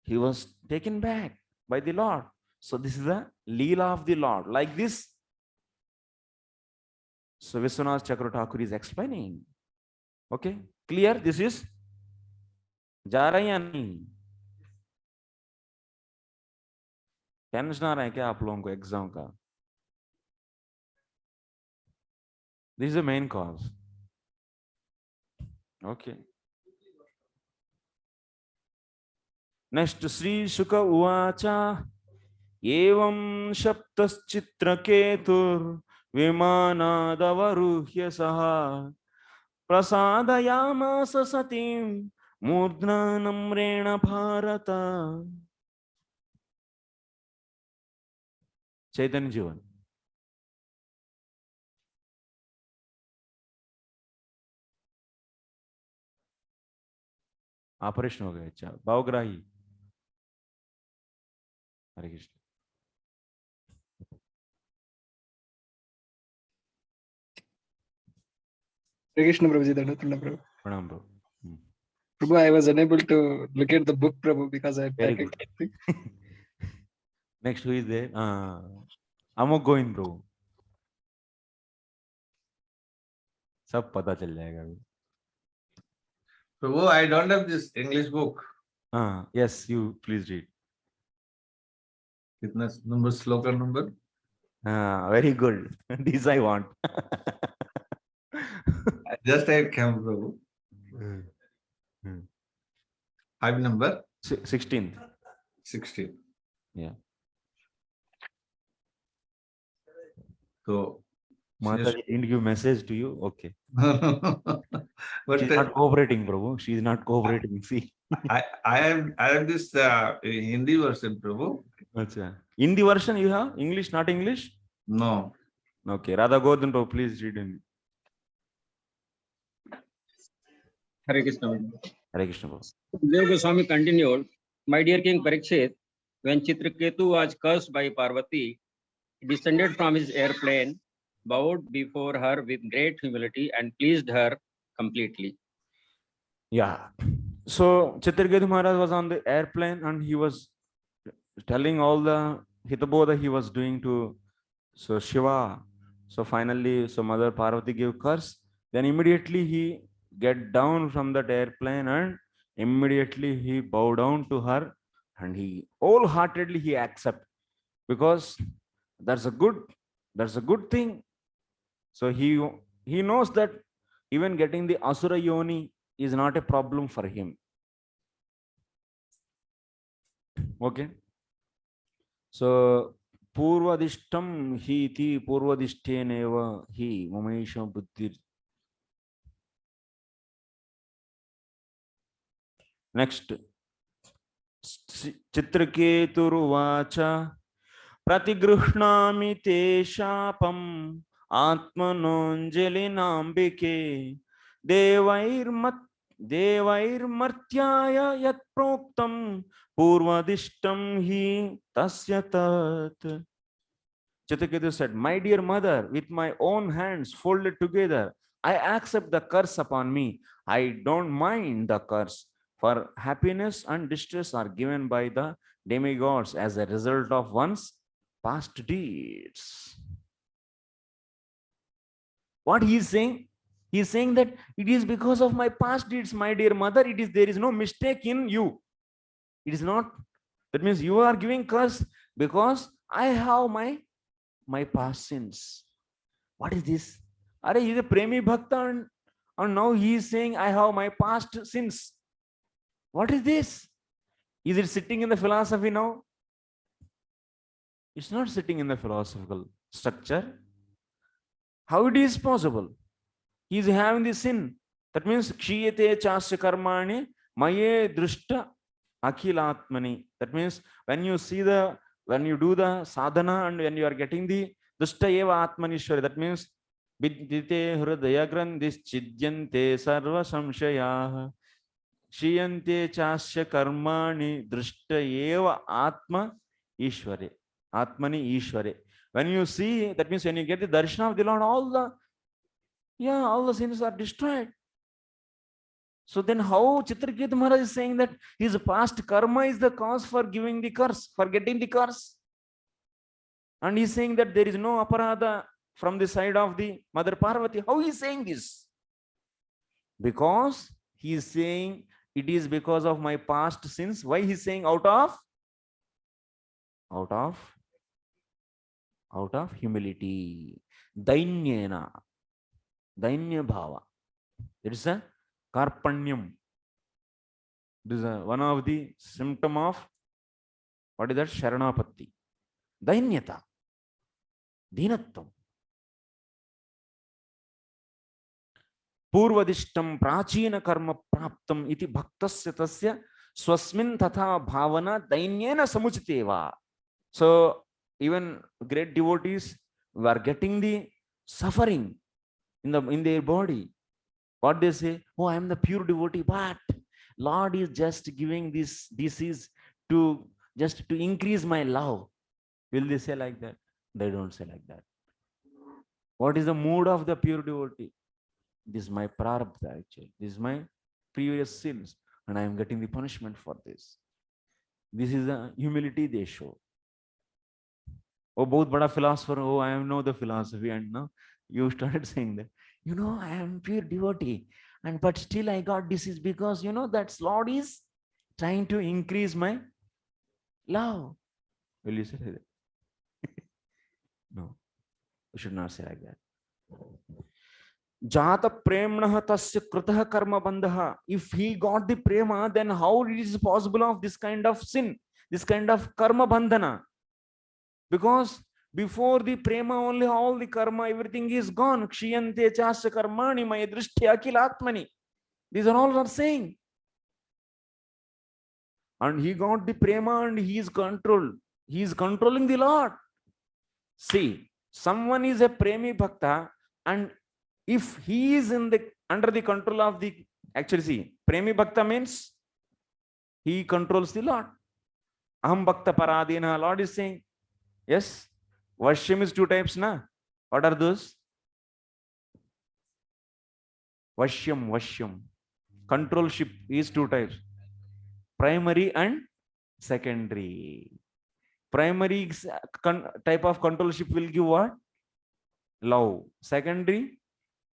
he was taken back by the Lord. So this is the Leela of the Lord. Like this, so Vishwanath Chakravarti is explaining. Okay, clear? This is जा रहा है या नहीं? Tension आ रहा है क्या आप लोगों को एग्जाम का? This is the main cause. Okay. Next, Sri Shuka Uvacha Evam Shaptaschitraketur Vimanadavaruhya Saha Prasadayamasa Satim Murdna Namrena Bharata. Chaitanya Jivan. Operation हो गया. अच्छा, भावग्राही. हरे Krishna. Hare Krishna Prabhuji, Dandatullah Prabhu. प्रणाम Prabhu. Prabhu, I was unable to look at the book, Prabhu, because I Very good. Next, who is there? Amok Govind Prabhu. सब पता चल जाएगा अभी. Prabhu, I don't have this English book. Yes, you please read. कितना number, sloka number? Very good. This I want. Just I came, Prabhu. 5 number 16th. 16. Yeah. So, Mataji didn't give message to you. Okay. but She's not cooperating, Prabhu. She's not cooperating. See. I have this Hindi version, Prabhu. Achha. In the version you have English, not English? No. Okay. Radha Godin, Prabhu, please read in. Hare Krishna. Hare Krishna, Prabhu. Dev Goswami continued, my dear King Parikshit, when Chitraketu was cursed by Parvati, he descended from his airplane, bowed before her with great humility and pleased her completely. Yeah. So Chitraketu Maharaj was on the airplane and he was telling all the Hitabodha he was doing to Shiva. So finally, Mother Parvati gave curse. Then immediately he get down from that airplane and immediately he bow down to her and he wholeheartedly he accept, because that's a good thing. So he knows that even getting the Asura Yoni is not a problem for him. Okay. So Purvadishtam hi ti Purvadishteneva hi Mamesha Buddhir. Next. Chitraketuruvacha Pratigruhnami te shapam Atmanonjalinambike Devairmartyaya yat proktam Purvadishtam hi tasya tat. Chitraketu said, my dear mother, with my own hands folded together, I accept the curse upon me. I don't mind the curse, for happiness and distress are given by the demigods as a result of one's past deeds. What he is saying? He is saying that it is because of my past deeds, my dear mother. There is no mistake in you. It is not. That means you are giving curse because I have my past sins. What is this? Are he is a premi bhakta and now he is saying I have my past sins. What is this? Is it sitting in the philosophy now? It's not sitting in the philosophical structure. How it is possible? He is having the sin. That means kshiyate chasya karmani maye drishta akhilatmani. That means when you do the sadhana and when you are getting the drishta eva atmanishwari, that means vidyate hridaya grandhis chidyante sarva samshayah kshiyante chasya karmani drishta eva atma ishware. Atmani ishware. When you see, that means when you get the darshan of the Lord, all the sins are destroyed. So then how Chitraketu Maharaj is saying that his past karma is the cause for giving the curse, for getting the curse? And he's saying that there is no aparadha from the side of the Mother Parvati. How he is saying this? Because he is saying it is because of my past sins. Why he is saying out of humility, dainyena, dainya bhava. It is a karpanyam. This is one of the symptom of what is that? Sharanapatti. Dainyata, dhinatvam. Purvadishtam prachina karma praptam iti bhaktasya tasya swasmin tatha bhavana dainyena samuchiteva. So even great devotees who are getting the suffering in their body, what they say, oh, I am the pure devotee, but Lord is just giving this disease to increase my love. Will they say like that? They don't say like that. What is the mood of the pure devotee? This is my prarabdha actually. This is my previous sins and I am getting the punishment for this. This is the humility they show. Oh, बहुत बड़ा philosopher. Oh, I know the philosophy. And now you started saying that, I am pure devotee, and but still I got disease because that Lord is trying to increase my love. Will you say that? No, you should not say like that. Jata premnah tasya kritah karma bandha. If he got the prema, then how it is possible of this kind of sin, this kind of karma bandhana? Because before the prema only all the karma, everything is gone. Kshiyante chasya karmani maya drishtya akilatmani. These are all are saying. And he got the prema and he is controlled. He is controlling the Lord. See, someone is a premi bhakta, and if he is under the control of the, actually see, premi bhakta means he controls the Lord. Aham bhakta paradina, Lord is saying, yes, vashyam is two types, na? What are those? Vashyam. Controlship is two types, primary and secondary. Primary type of controlship will give what? Love. Secondary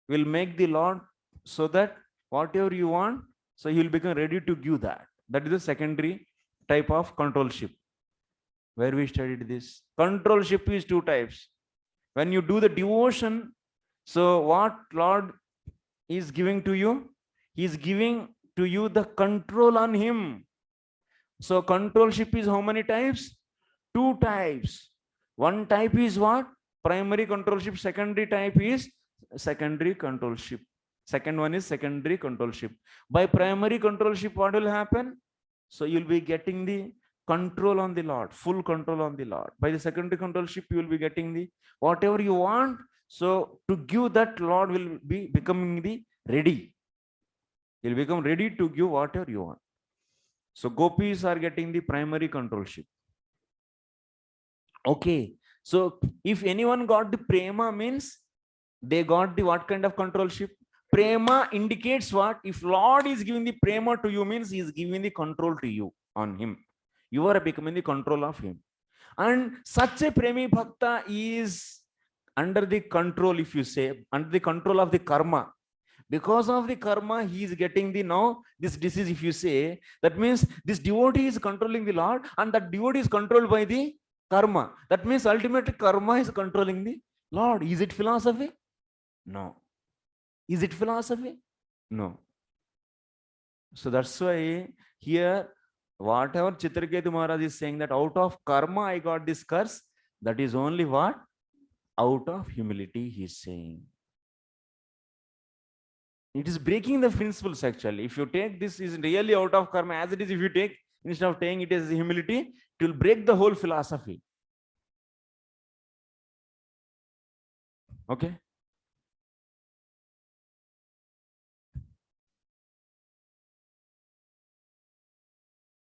will make the Lord so that whatever you want, so he will become ready to give that. That is the secondary type of controlship. Where we studied this. Controlship is two types. When you do the devotion, so what Lord is giving to you? He is giving to you the control on him. So controlship is how many types? Two types. One type is what? Primary controlship. Secondary type is secondary controlship. Second one is secondary controlship. By primary controlship, what will happen? So you'll be getting the control on the Lord, full control on the Lord. By the secondary controlship, you will be getting the whatever you want. So to give that, Lord will be becoming the ready. He'll become ready to give whatever you want. So gopis are getting the primary controlship. Okay. So if anyone got the prema, means they got the what kind of controlship? Prema indicates what? If Lord is giving the prema to you, means he is giving the control to you on him. You are becoming the control of him. And such a premi bhakta is under the control, if you say, under the control of the karma. Because of the karma, he is getting the now this disease, if you say. That means this devotee is controlling the Lord, and that devotee is controlled by the karma. That means ultimately karma is controlling the Lord. Is it philosophy? No. Is it philosophy? No. So that's why here, whatever Chitraketu Maharaj is saying, that out of karma I got this curse, that is only what? Out of humility he is saying. It is breaking the principles actually. If you take this is really out of karma, as it is, if you take, instead of taking it as humility, it will break the whole philosophy. Okay.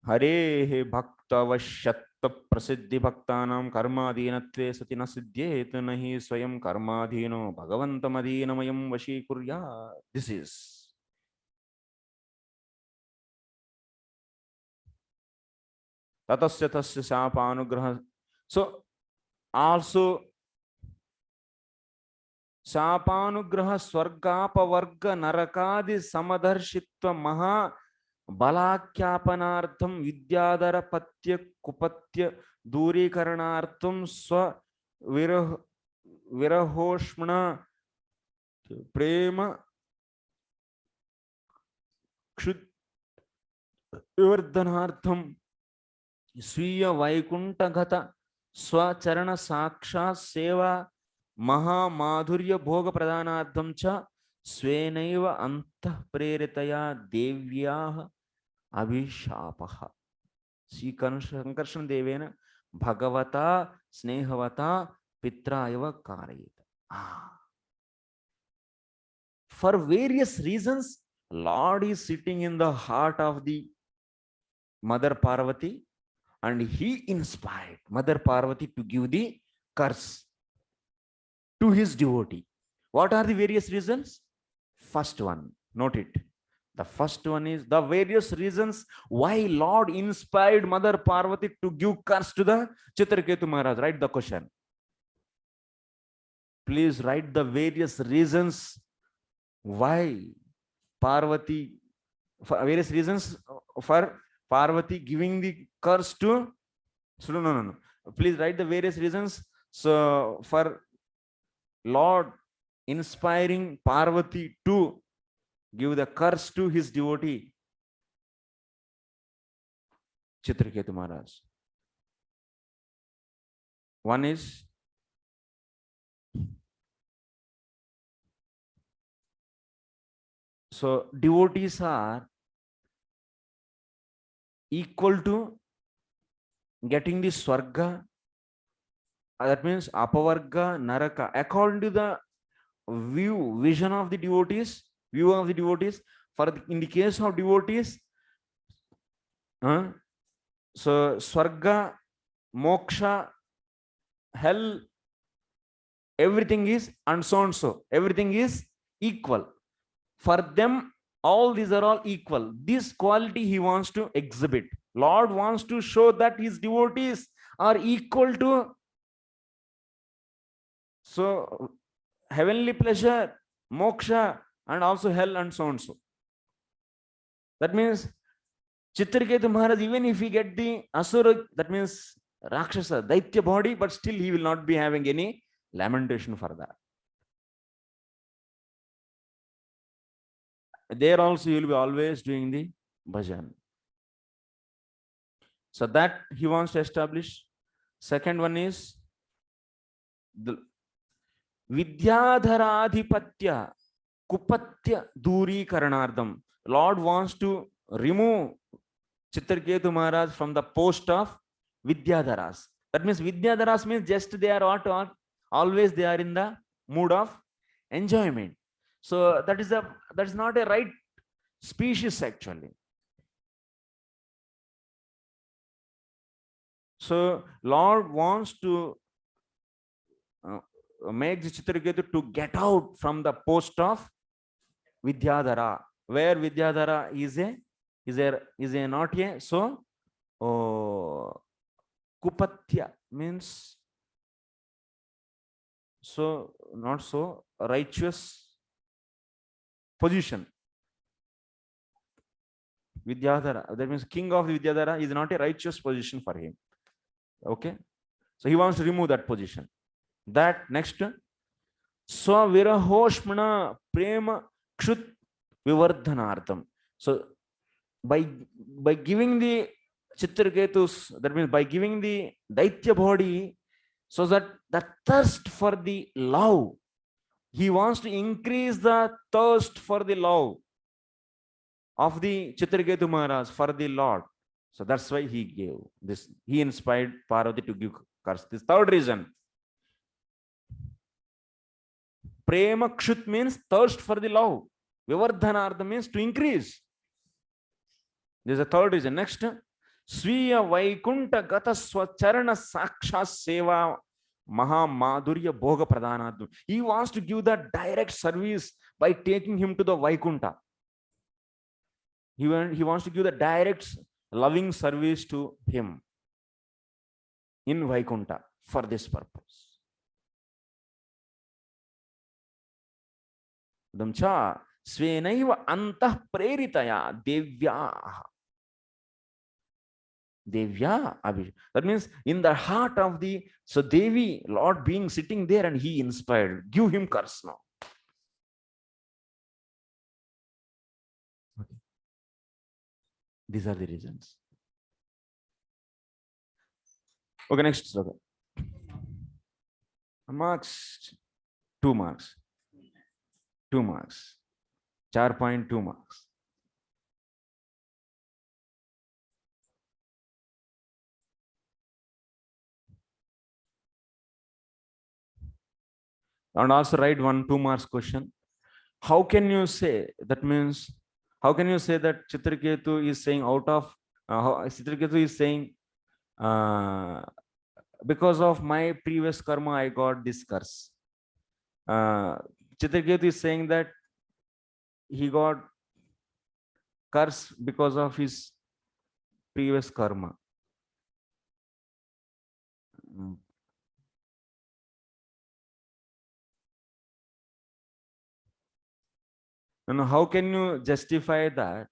हरे भक्तवश्यत्व प्रसिद्धि भक्तानां कर्माधीनत्वे सति न सिद्ध्येत नहि स्वयं कर्माधीनो भगवन्तमधीनमयं वशीकुर्यात्. This is ततस्य तस्य शापानुग्रह. So also शापानुग्रह स्वर्गापवर्ग नरकादि समदर्शित्व महा बलाख्यापनार्थम विद्याधर पत्य कुपत्य दूरीकरणार्थम स्व विरहोष्मण प्रेम क्षुद विवर्धनार्थम स्वीय वैकुंठगत स्वचरण साक्षात् सेवा महामाधुर्य भोग प्रदानार्थम च स्वेनैव अंतः प्रेरितया देव्याः अभिशापः. श्री संकर्षण देवेन भगवता स्नेहवता पित्रा एव कारयेत. For various reasons, Lord is sitting in the heart of the Mother Parvati, and he inspired Mother Parvati to give the curse to his devotee. What are the various reasons? First one, note it. The first one is the various reasons why Lord inspired Mother Parvati to give curse to the Chitraketu Maharaj. Write the question. please write the various reasons why Parvati, for various reasons for Parvati giving the curse to, so no. Please write the various reasons. So for Lord inspiring Parvati to give the curse to his devotee, Chitraketu Maharaj. One is so devotees are equal to getting the Swarga, that means Apavarga, Naraka, according to the vision of the devotees, in the case of devotees, so Swarga, Moksha, hell, everything is and so, everything is equal. For them, all these are all equal. This quality he wants to exhibit. Lord wants to show that his devotees are equal to so heavenly pleasure, moksha, and also hell and so. That means Chitraketu Maharaj, even if he get the asura, that means Rakshasa, Daitya body, but still he will not be having any lamentation for that. There also he will be always doing the bhajan. So that he wants to establish. Second one is the Vidyadharadhipatya Kupatya Duri Karanardam. Lord wants to remove Chitraketu Maharaj from the post of Vidyadharas. That means Vidyadharas means just they are what? Always they are in the mood of enjoyment. So that is not a right species actually. So Lord wants to make the Chitraketu to get out from the post of Vidyadhara, where Vidyadhara is a not a so Kupatya means so not so righteous position. Vidyadhara, that means king of Vidyadhara is not a righteous position for him. Okay, so he wants to remove that position. That next, Swavirahoshmana Prema Kshut Vivardhanartham. So by giving the Chitraketus, that means by giving the Daitya body, so that the thirst for the love, he wants to increase the thirst for the love of the Chitraketu Maharaj for the Lord. So that's why he gave this. He inspired Parvati to give curse. This third reason. Prema Kshut means thirst for the love. Vivardhanartha means to increase. There's a third reason. Next, Swiya Vaikunta Gata Swacharana Saksha Seva Maha Madhurya Bhoga Pradhanatma. He wants to give the direct service by taking him to the Vaikunta. He wants to give the direct loving service to him in Vaikunta for this purpose. Damcha Svenaiva Antah Preritaya Devya Abhishek. That means in the heart of the Devi, Lord being sitting there and he inspired. Give him curse now. Okay. These are the reasons. Okay, next. Okay. Marks, 2 marks. 2 marks. 4.2 marks. And also write 2 marks question. How can you say, that means, how can you say that Chitraketu is saying out of, Chitraketu is saying, because of my previous karma, I got this curse. Chitraketu is saying that he got curse because of his previous karma. And how can you justify that?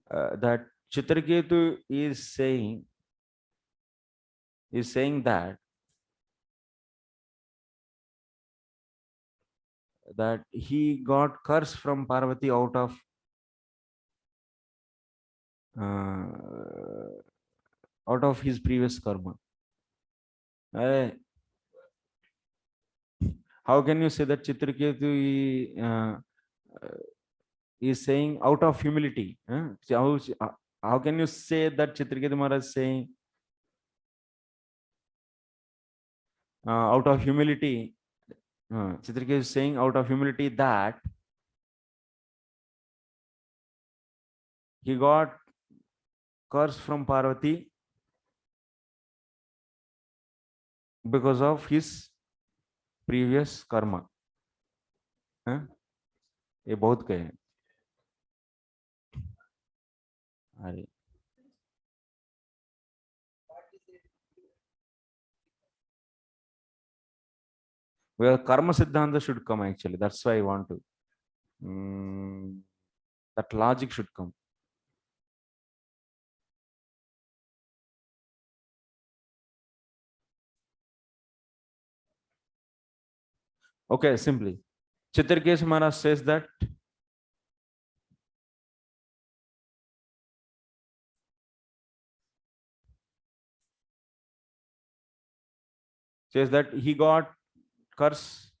That Chitraketu is saying that he got curse from Parvati out of his previous karma. How can you say that Chitraketu is saying out of humility? How can you say that Chitraketu Maharaj is saying out of humility? Chitraketu is saying out of humility that he got curse from Parvati because of his previous karma. ये बहुत कहे हैं. अरे well, karma siddhanta should come actually. That's why I want to. That logic should come. Okay, simply. Chitrakesh Maharaj says that he got curse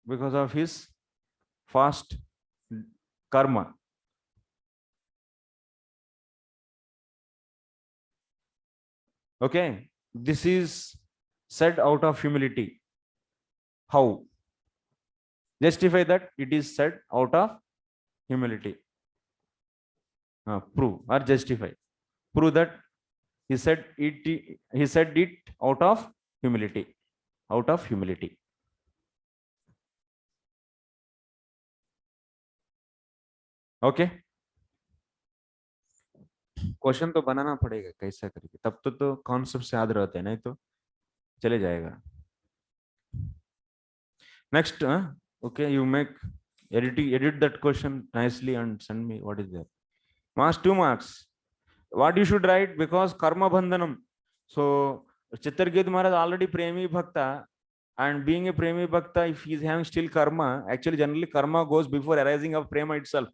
because of his fast karma. Okay, this is said out of humility. How? Justify that it is said out of humility. Prove or justify. Prove that he said it out of humility. Out of humility. Okay. Question तो बनाना पड़ेगा कैसा करके, तब तो concept याद रहते हैं, नहीं तो चले जाएगा. Next, okay, you edit that question nicely and send me what is there. Marks 2 marks. What you should write, because karma bandhanam. So Chitraketu Maharaj already premi bhakta, and being a premi bhakta, if he is having still karma, actually generally karma goes before arising of prema itself.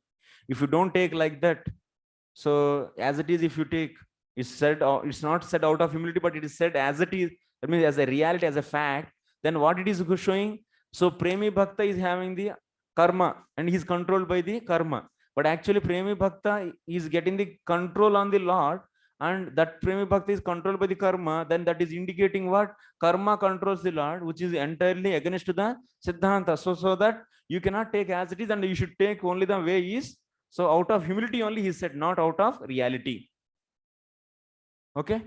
If you don't take like that, so as it is, if you take, it's not said out of humility, but it is said as it is. That means as a reality, as a fact. Then what it is showing? So premi bhakta is having the karma and he is controlled by the karma. But actually premi bhakta is getting the control on the Lord, and that premi bhakta is controlled by the karma. Then that is indicating what? Karma controls the Lord, which is entirely against the Siddhanta. So that you cannot take as it is, and you should take only the way is. So out of humility only he said, not out of reality. Okay.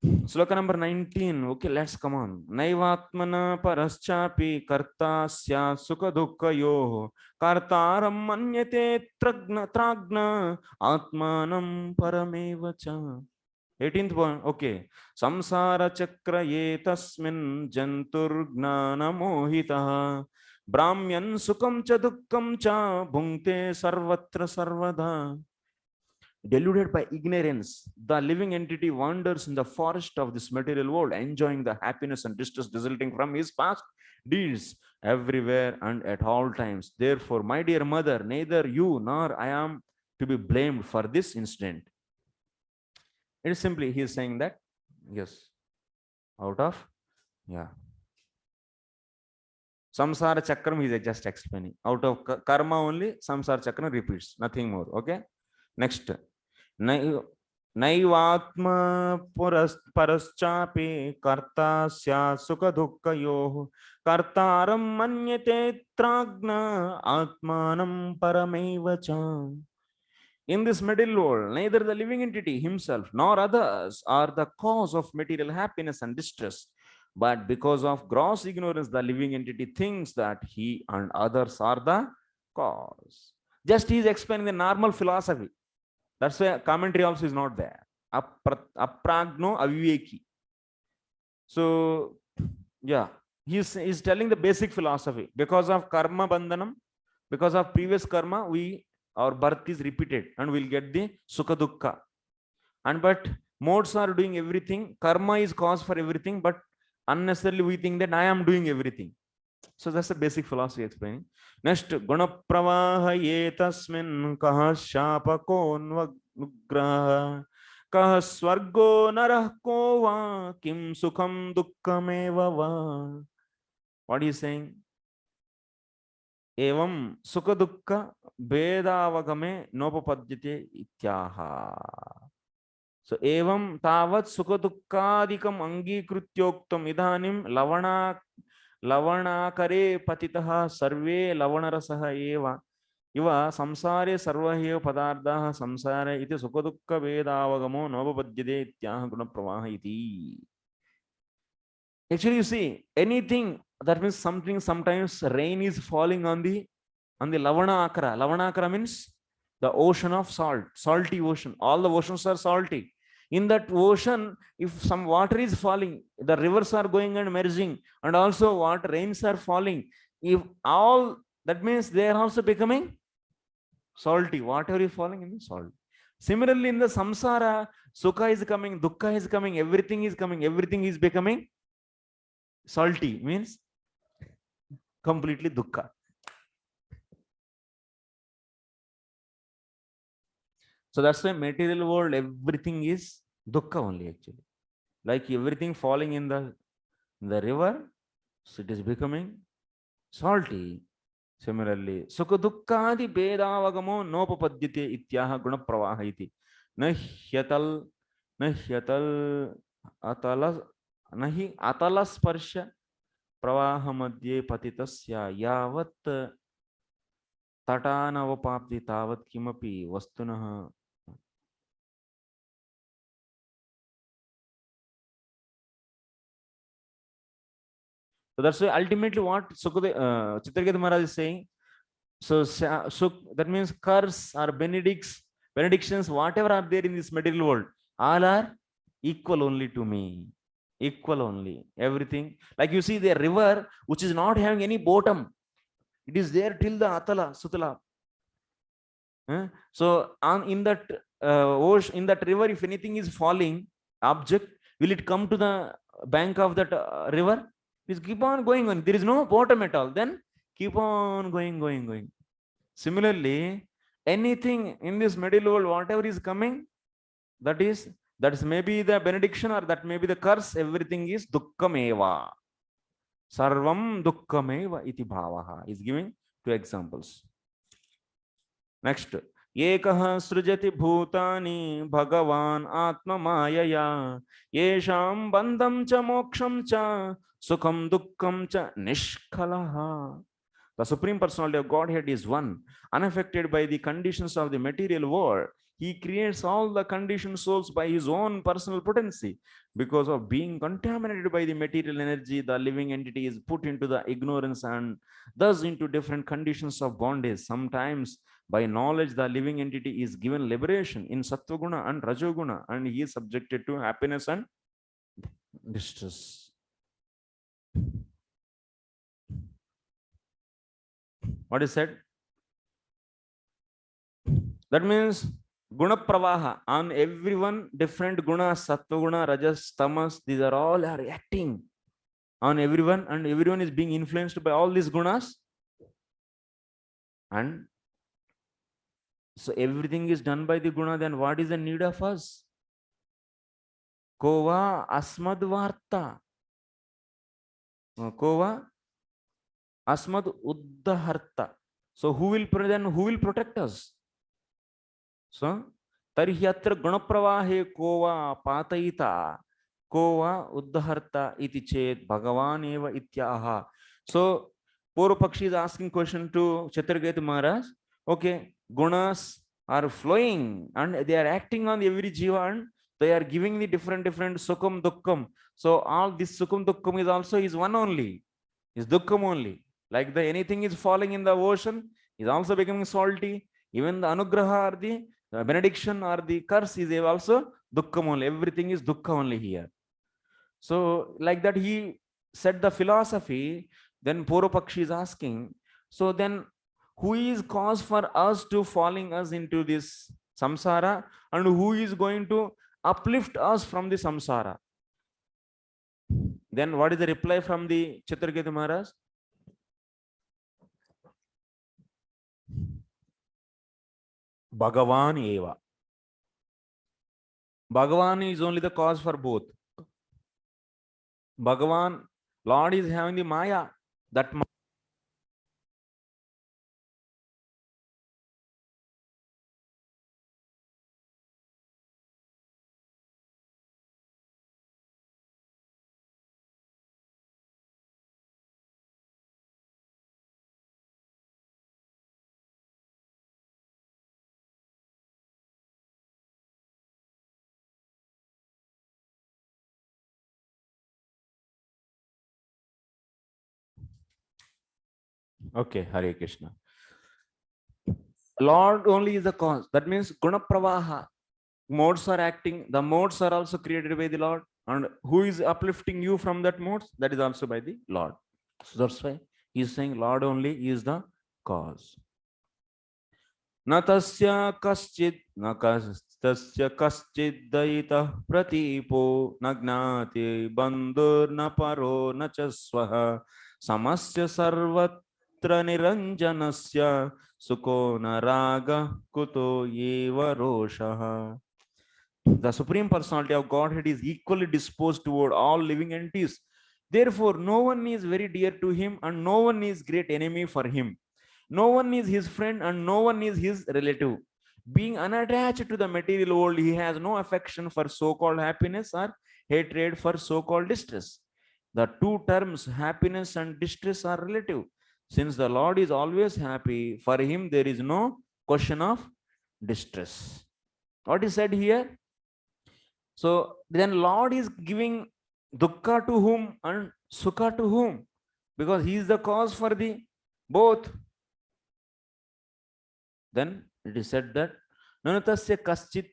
Sloka number 19. Okay, let's come on. Naivatmana paraschapi karta sya sukha dukkha yoho kartaram manyate tragna atmanam parameva cha. 18th one. Okay. Samsara chakra ye tasmin jantur gnana mohitaha brahmyan sukham cha dukkham cha bhungte sarvatra sarvada. Deluded by ignorance, the living entity wanders in the forest of this material world, enjoying the happiness and distress resulting from his past deeds everywhere and at all times. Therefore, my dear mother, neither you nor I am to be blamed for this incident. It is simply, he is saying that, yes, out of, yeah. Samsara chakram, he is just explaining. Out of karma only, samsara chakram repeats, nothing more. Okay. Next. Naivatma paraschapi karta sya sukha dukkha yoho kartaram manyate tragna atmanam parameva cha. In this middle world, neither the living entity himself nor others are the cause of material happiness and distress. But because of gross ignorance, the living entity thinks that he and others are the cause. Just he is explaining the normal philosophy. That's why commentary also is not there. Apragno aviveki. So yeah, he's telling the basic philosophy. Because of karma bandhanam, because of previous karma, our birth is repeated and we'll get the sukha dukkha. And but modes are doing everything. Karma is cause for everything, but unnecessarily we think that I am doing everything. So that's the basic philosophy explaining. Next, guna pravaha yetasmin kaha shapako nugraha kaha swargo narah ko va kim sukham dukkhameva va. What is saying? Evam sukha dukkha bedavagame nopapadyate ityaha. So evam tavat sukha dukkadikam angikrutyoktam idanim लवणाकरे पतितः सर्वे लवणरसः एव इव संसारे सर्वैव पदार्थाः संसारे इति सुखदुःखभेदावगमो नोपपद्यते इत्याह गुणप्रवाह इति. Actually, you see, anything that means something, sometimes rain is falling on the lavana akara. Lavana akara means the ocean of salt, salty ocean. All the oceans are salty. In that ocean, if some water is falling, the rivers are going and merging, and also what rains are falling. If all that means they are also becoming salty. Water is falling in the salt. Similarly, in the samsara, sukha is coming, dukkha is coming, everything is coming, everything is becoming salty, means completely dukkha. So that's why material world, everything is dukkha only actually. Like everything falling in the river, so it is becoming salty. Similarly, sukha dukkadi bedavagamo nopapadyate ityaha guna pravaha iti. Nahyatal atala nahi atala sparsha pravaha madhye patitasya yavat tatanavapapti tavat kimapi vastunah. So that's why ultimately what Chitraketu Maharaj is saying. So that means curse or benedictions, whatever are there in this material world, all are equal only to me. Equal only. Everything. Like you see the river, which is not having any bottom. It is there till the Atala, Sutala. So in that ocean, in that river, if anything is falling, object, will it come to the bank of that river? Just keep on going on. There is no bottom at all. Then keep on going. Similarly, anything in this material world, whatever is coming, that is maybe the benediction or that may be the curse. Everything is dukkhameva. Sarvam dukkhameva iti bhavaha. Is giving two examples. Next. Ekah srujati bhutani bhagavan atma mayaya yesham bandham cha moksham cha sukham dukkham cha nishkhalaha. The Supreme Personality of Godhead is one, unaffected by the conditions of the material world. He creates all the conditioned souls by his own personal potency. Because of being contaminated by the material energy, the living entity is put into the ignorance and thus into different conditions of bondage. Sometimes by knowledge, the living entity is given liberation in Sattva-guna and Rajoguna, and he is subjected to happiness and distress. What is said? That means guna pravaha on everyone, different guna, sattva guna, rajas, tamas, these are all are acting on everyone, and everyone is being influenced by all these gunas. And so everything is done by the guna, then what is the need of us? Kova asmad varta. Kova asmad uddaharta. So who will protect us? So tarhyatra gunapravahe kova patayita kova uddaharta iti chet bhagavan eva ityaha. So Purvapakshi is asking question to Chitraketu Maharaj. Okay, gunas are flowing and they are acting on every jiva and they are giving the different sukham dukkham. So all this sukham dukkham is also one only, is dukkham only. Like anything is falling in the ocean is also becoming salty. Even the anugraha or the benediction or the curse is also dukkham only. Everything is dukkha only here. So like that he said the philosophy. Then Purvapakshi is asking, so then who is cause for us to falling us into this samsara, and who is going to uplift us from the samsara? Then what is the reply from the Chitraketu Maharaj? Bhagavan eva. Bhagavan is only the cause for both. Bhagavan, Lord is having the Maya. That okay, Hare Krishna. Lord only is the cause. That means Guna Pravaha. Modes are acting. The modes are also created by the Lord. And who is uplifting you from that modes? That is also by the Lord. So that's why he is saying Lord only is the cause. Natasya kaschid nakastasya kaschid daita pratipo nagnati bandur na paro na chaswaha samasya sarvatra niranjanasya sukho naraga kuto yeva roshaha. The Supreme Personality of Godhead is equally disposed toward all living entities. Therefore, no one is very dear to him and no one is great enemy for him. No one is his friend and no one is his relative. Being unattached to the material world, he has no affection for so-called happiness or hatred for so-called distress. The two terms happiness and distress are relative. Since the Lord is always happy, for him there is no question of distress. What is said here? So then Lord is giving dukkha to whom and sukha to whom? Because he is the cause for the both. Then it is said that Nanatasya kaschit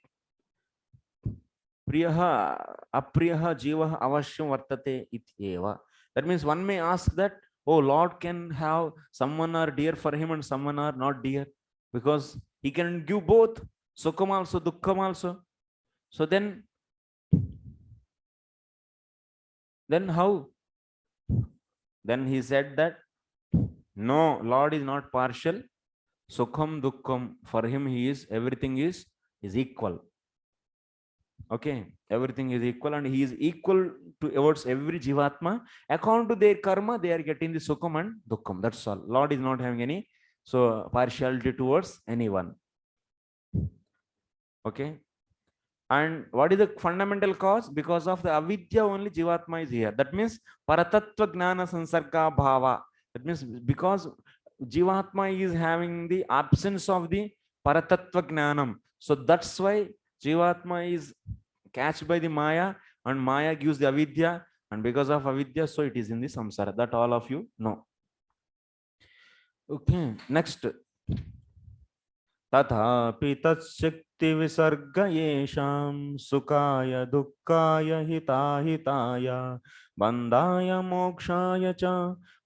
priyaha apriyaha jivaha avashyam vartate ityeva. That means one may ask that, oh, Lord can have someone are dear for him and someone are not dear, because he can give both, sukham also, dukkham also. So then how? Then he said that no, Lord is not partial. Sukham dukkham, for him he is, everything is equal. Okay, everything is equal and he is equal towards every jivatma. According to their karma, they are getting the sukham and dukkham. That's all. Lord is not having any partiality towards anyone. Okay. And what is the fundamental cause? Because of the avidya only jivatma is here. That means paratattva gnana sansarga bhava. That means because jivatma is having the absence of the paratattva gnanam. So that's why jivatma is catched by the maya and maya gives the avidya, and because of avidya, so it is in the samsara. That all of you know. Okay, next. तथापि तच्छक्ति विसर्ग येषां सुखाय दुःखाय हिताहिताय बन्धाय मोक्षाय च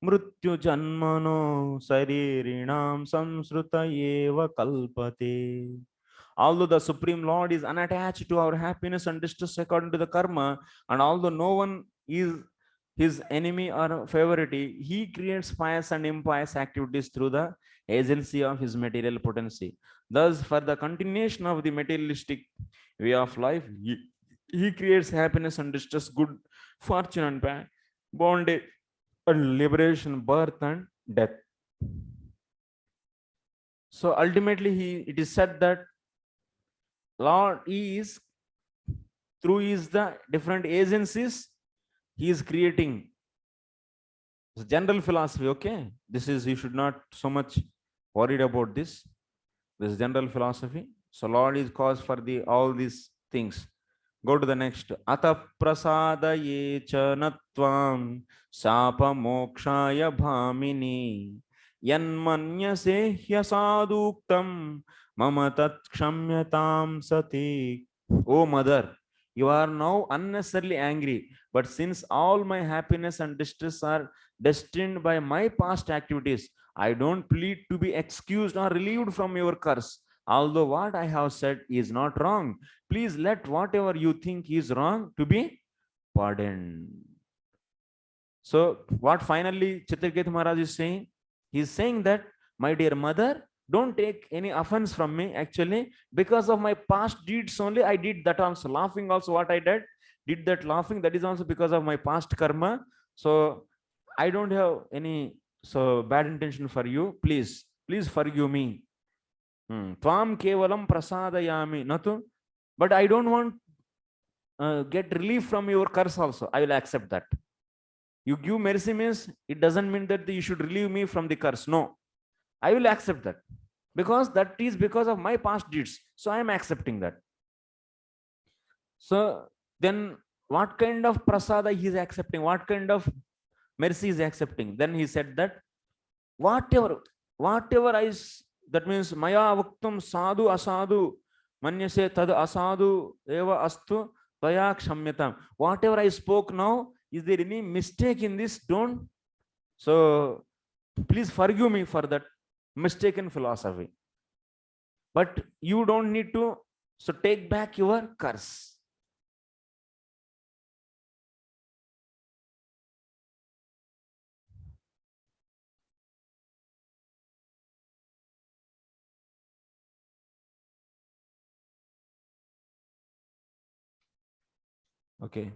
मृत्यु जन्मनो शरीरिणां संसृत एव कल्पते. Although the Supreme Lord is unattached to our happiness and distress according to the karma, and although no one is his enemy or favorite, he creates pious and impious activities through the agency of his material potency. Thus, for the continuation of the materialistic way of life, he creates happiness and distress, good fortune and bad, bondage and liberation, birth and death. So ultimately, it is said that Lord is, through his the different agencies, he is creating. It's general philosophy. Okay, this is, you should not so much worried about this. This is general philosophy. So Lord is cause for the all these things. Go to the next. Ata prasada ye cha natvam sapa mokshaya bhamini yanmanyase hyasaduktam mama tat kshamyatam sati. O mother, You are now unnecessarily angry. But since all my happiness and distress are destined by my past activities, I don't plead to be excused or relieved from your curse. Although what I have said is not wrong, please let whatever you think is wrong to be pardoned. So what finally Chitraketu Maharaj is saying? He is saying that, my dear mother, don't take any offense from me. Actually, because of my past deeds only, I did that also. Laughing also, what I did that laughing, that is also because of my past karma. So I don't have any bad intention for you. Please forgive me. Tvam kevalam prasadayami. Natu, but I don't want get relief from your curse also. I will accept that. You give mercy means it doesn't mean that you should relieve me from the curse. No, I will accept that because that is because of my past deeds. So I am accepting that. So then what kind of prasada he is accepting? What kind of mercy is accepting? Then he said that whatever that means maya vaktam sadhu asadu manyase tad asadu eva astu taya kshamyatam. Whatever I spoke now, is there any mistake in this? Don't. So please forgive me for that mistaken philosophy. But you don't need to take back your curse. Okay.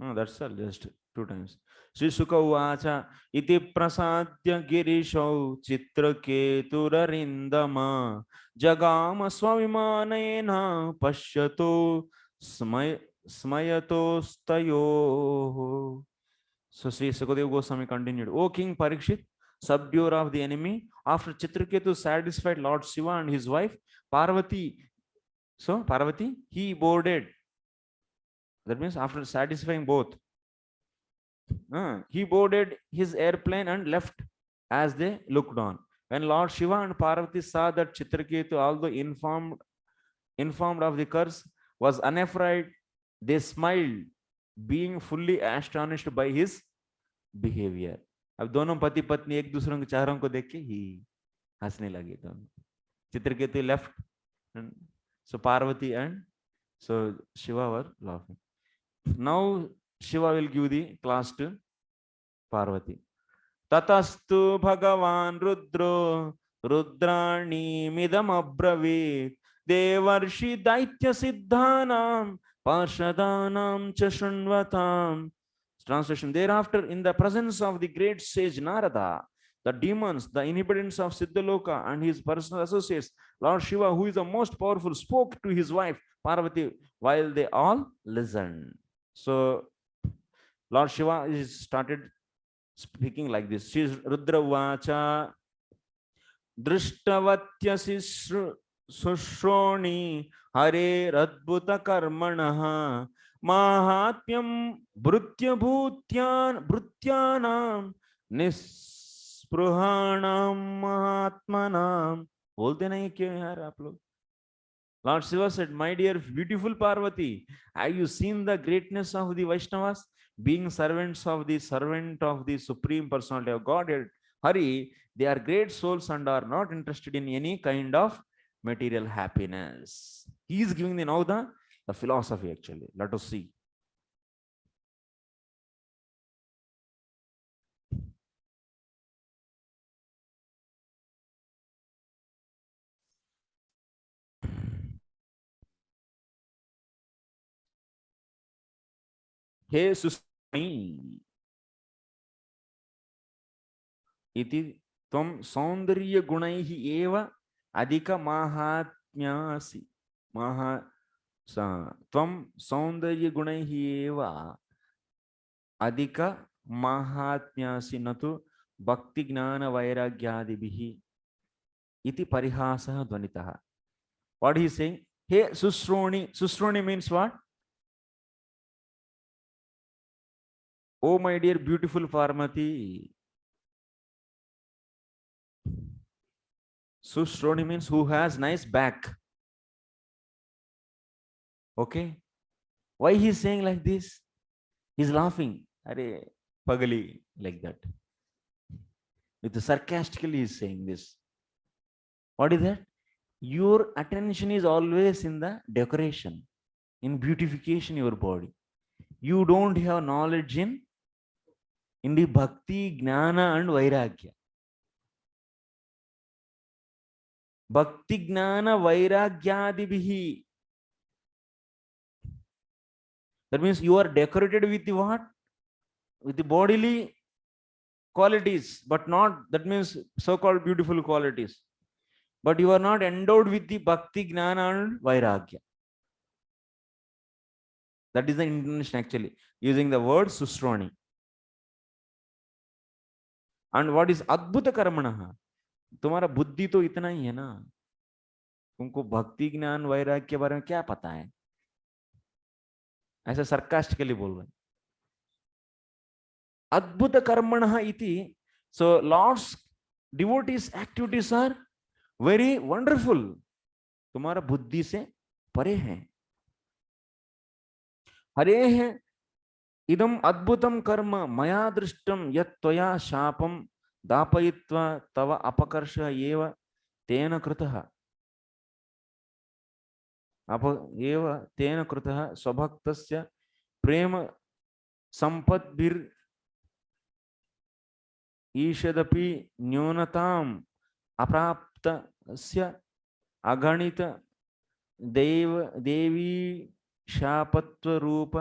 No, that's all, just 2 times. Sri Sukha Uvacha iti prasadya girishau chitraketurarindama jagama swavimanena pashyato smayato stayo. So Sri Sukadeva Goswami continued, O King Parikshit, subduer of the enemy, after Chitraketu satisfied Lord Shiva and his wife Parvati, he boarded. That means after satisfying both, he boarded his airplane and left as they looked on. When Lord Shiva and Parvati saw that Chitraketu, although informed of the curse, was unafraid, they smiled, being fully astonished by his behavior. अब दोनों पति पत्नी एक दूसरे के चेहरों को देख के ही हंसने लगे. तो Chitraketu left, and so Parvati and so Shiva were laughing. Now Shiva will give the class to Parvati. Tatastu Bhagavan Rudro Rudrani Midam Abravit Devarshi Daitya Siddhanam Parshadanam Chashunvatam. Translation: thereafter, in the presence of the great sage Narada, the demons, the inhabitants of Siddhaloka and his personal associates, Lord Shiva, who is the most powerful, spoke to his wife Parvati while they all listened. So Lord Shiva is started speaking like this. She is Rudra Vacha Drishtavatyasi Sushroni Hare Radbhuta Karmanaha Mahatmyam Brutya Bhrutyanam Nispruhanam Mahatmanam. बोलते नहीं क्यों यार आप लोग? Lord Shiva said, my dear beautiful Parvati, have you seen the greatness of the Vaishnavas? Being servant of the Supreme Personality of Godhead, Hari, they are great souls and are not interested in any kind of material happiness. He is giving now the philosophy actually. Let us see. He Susmi iti tvam saundarya gunaihi eva adhika mahatmyasi tvam saundarya gunaihi eva adhika mahatmyasi natu bhakti gnana vairagyadibihi iti parihasah dvanitah. What he is saying? Hey Susroni means what? Oh my dear beautiful Parvati. Susroni means who has nice back. Okay, why he's saying like this? He's laughing. Are pagli, like that. With sarcastically he's saying this. What is that? Your attention is always in the decoration, in beautification your body. You don't have knowledge in the bhakti, jnana and vairagya. Bhakti, jnana, vairagyadibihi. That means you are decorated with the what? With the bodily qualities, but not, that means so-called beautiful qualities. But you are not endowed with the bhakti, jnana and vairagya. That is the intention actually, using the word susroni. And what is adbhuta karmana? तुम्हारा बुद्धि तो इतना ही है ना, तुमको भक्ति ज्ञान वैराग्य के बारे में क्या पता है? ऐसा sarcastically बोल रहे हैं. अद्भुत कर्मणः इति. So Lord's devotees activities are very wonderful. तुम्हारा बुद्धि से परे है. हरे है इदम अद्भुतम कर्म मया दृष्टम यत् त्वया शापम दापयित्वा तव अपकर्ष एव तेन कृतः. एव तेन कृतः स्वभक्तस्य प्रेम संपद्भिर् ईषदपि न्यूनताम् अप्राप्तस्य अगणित देवी शापत्व रूप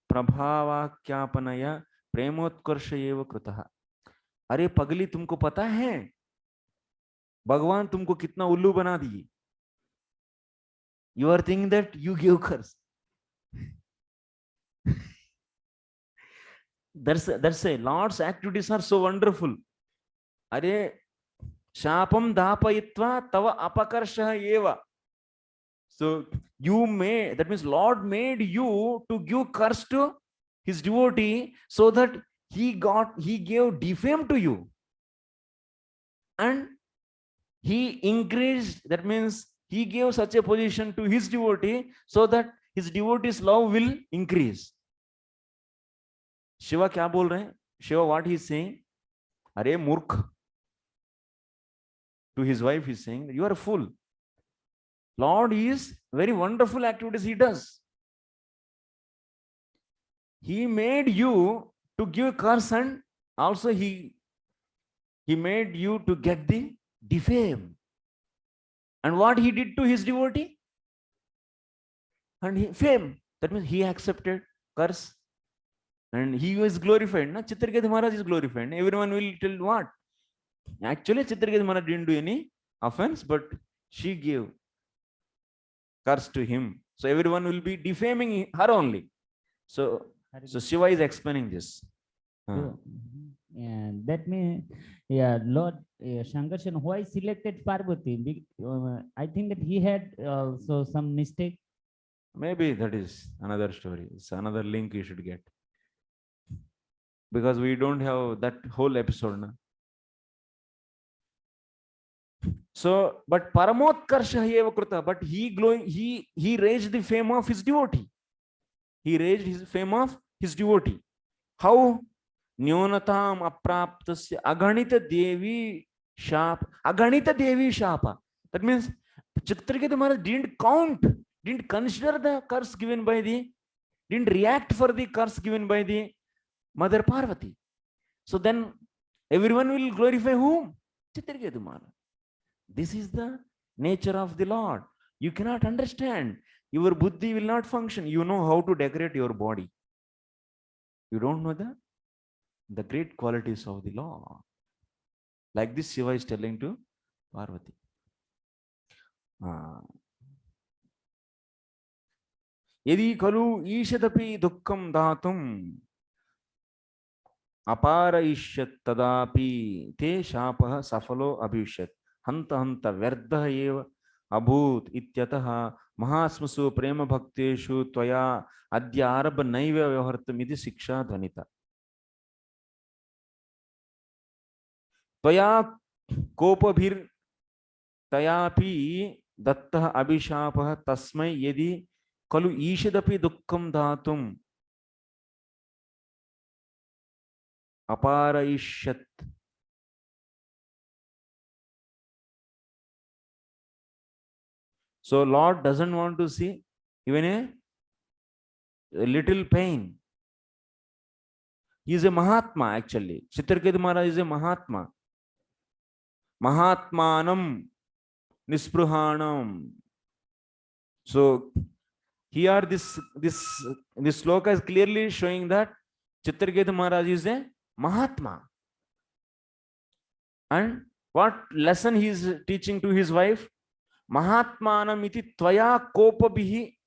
प्रभावाख्यापनया प्रेमोत्कर्ष एव कृतः. अरे पगली, तुमको पता है भगवान तुमको कितना उल्लू बना दिए? You are thinking that you give curse. That's a Lord's activities are so wonderful. Are shapam dapayitva tava apakarsha eva. So you made, that means Lord made you to give curse to his devotee so that he gave defame to you. And he increased, that means he gave such a position to his devotee so that his devotee's love will increase. Shiva क्या बोल रहे हैं? Shiva, what he is saying? अरे मूर्ख. To his wife he is saying, you are a fool. Lord is very wonderful activities he does. He made you to give curse, and also he made you to get the defame. And what he did to his devotee? And fame. That means he accepted curse and he was glorified. Na? Chitraketu Maharaj is glorified. Everyone will tell what? Actually, Chitraketu Maharaj didn't do any offense, but she gave curse to him. So everyone will be defaming her only. So Shiva is explaining this. And that means, yeah, Lord Shankarshan, why selected Parvati? I think that he had so some mistake. Maybe that is another story. It's another link you should get. Because we don't have that whole episode. Na? So, but Paramotkarsha eva krita, but he raised the fame of his devotee. He raised his fame of his devotee. How? Nyunatam apraptasya aganita devi shapa. Aganita devi shapa. That means Chitraketu Maharaj didn't count, didn't consider the curse given by didn't react for the curse given by the Mother Parvati. So then everyone will glorify whom? Chitraketu Maharaj. This is the nature of the Lord. You cannot understand. Your buddhi will not function. You know how to decorate your body. You don't know the great qualities of the Lord. Like this Shiva is telling to Parvati. Yadi kalu ishadapi dukkam datum aparaishyat tadapi te shapah safalo abhishyat hanta hanta vyardha eva abhut ityatah mahasmasu prema bhakteshu tvaya adya arabha naiva vyavahartam iti siksha dhanita. त्वया कोपभिर तयापि दत्तः अभिशापः तस्मै यदि kalu ishadapi dukkam dhatum aparayishyat. So Lord doesn't want to see even a little pain. He is a Mahatma actually. Chitraketu Maharaj is a Mahatma. Mahatmanam Nispruhanam. So here this sloka is clearly showing that Chitraketu Maharaj is a Mahatma. And what lesson he is teaching to his wife? Mahatmanam iti tvaya kopabhihi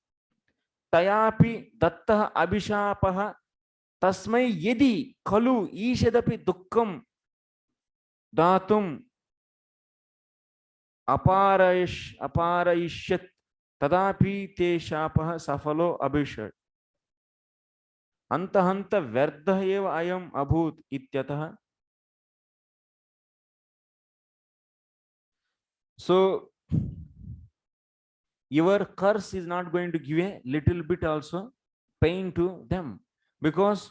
tayapi dattah abhishapah tasmai yedi khalu ishadapi dukkam datum aparayishyat tadapi te shapah safalo abhishat antahanta vyardha eva ayam abhut ityatah. So your curse is not going to give a little bit also pain to them, because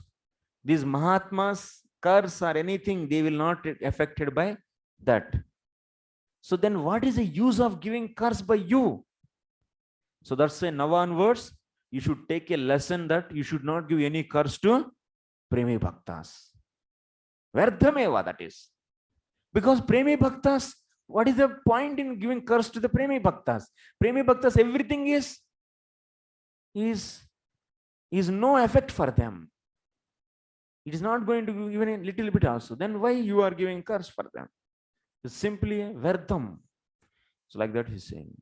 these Mahatmas curse or anything, they will not get affected by that. So then what is the use of giving curse by you? So that's why now onwards you should take a lesson that you should not give any curse to Premi Bhaktas. Vardhameva, that is. Because Premi Bhaktas, what is the point in giving curse to the Premi Bhaktas? Premi Bhaktas, everything is no effect for them. It is not going to give even a little bit also. Then why you are giving curse for them? It's simply a verdham. So like that he's saying.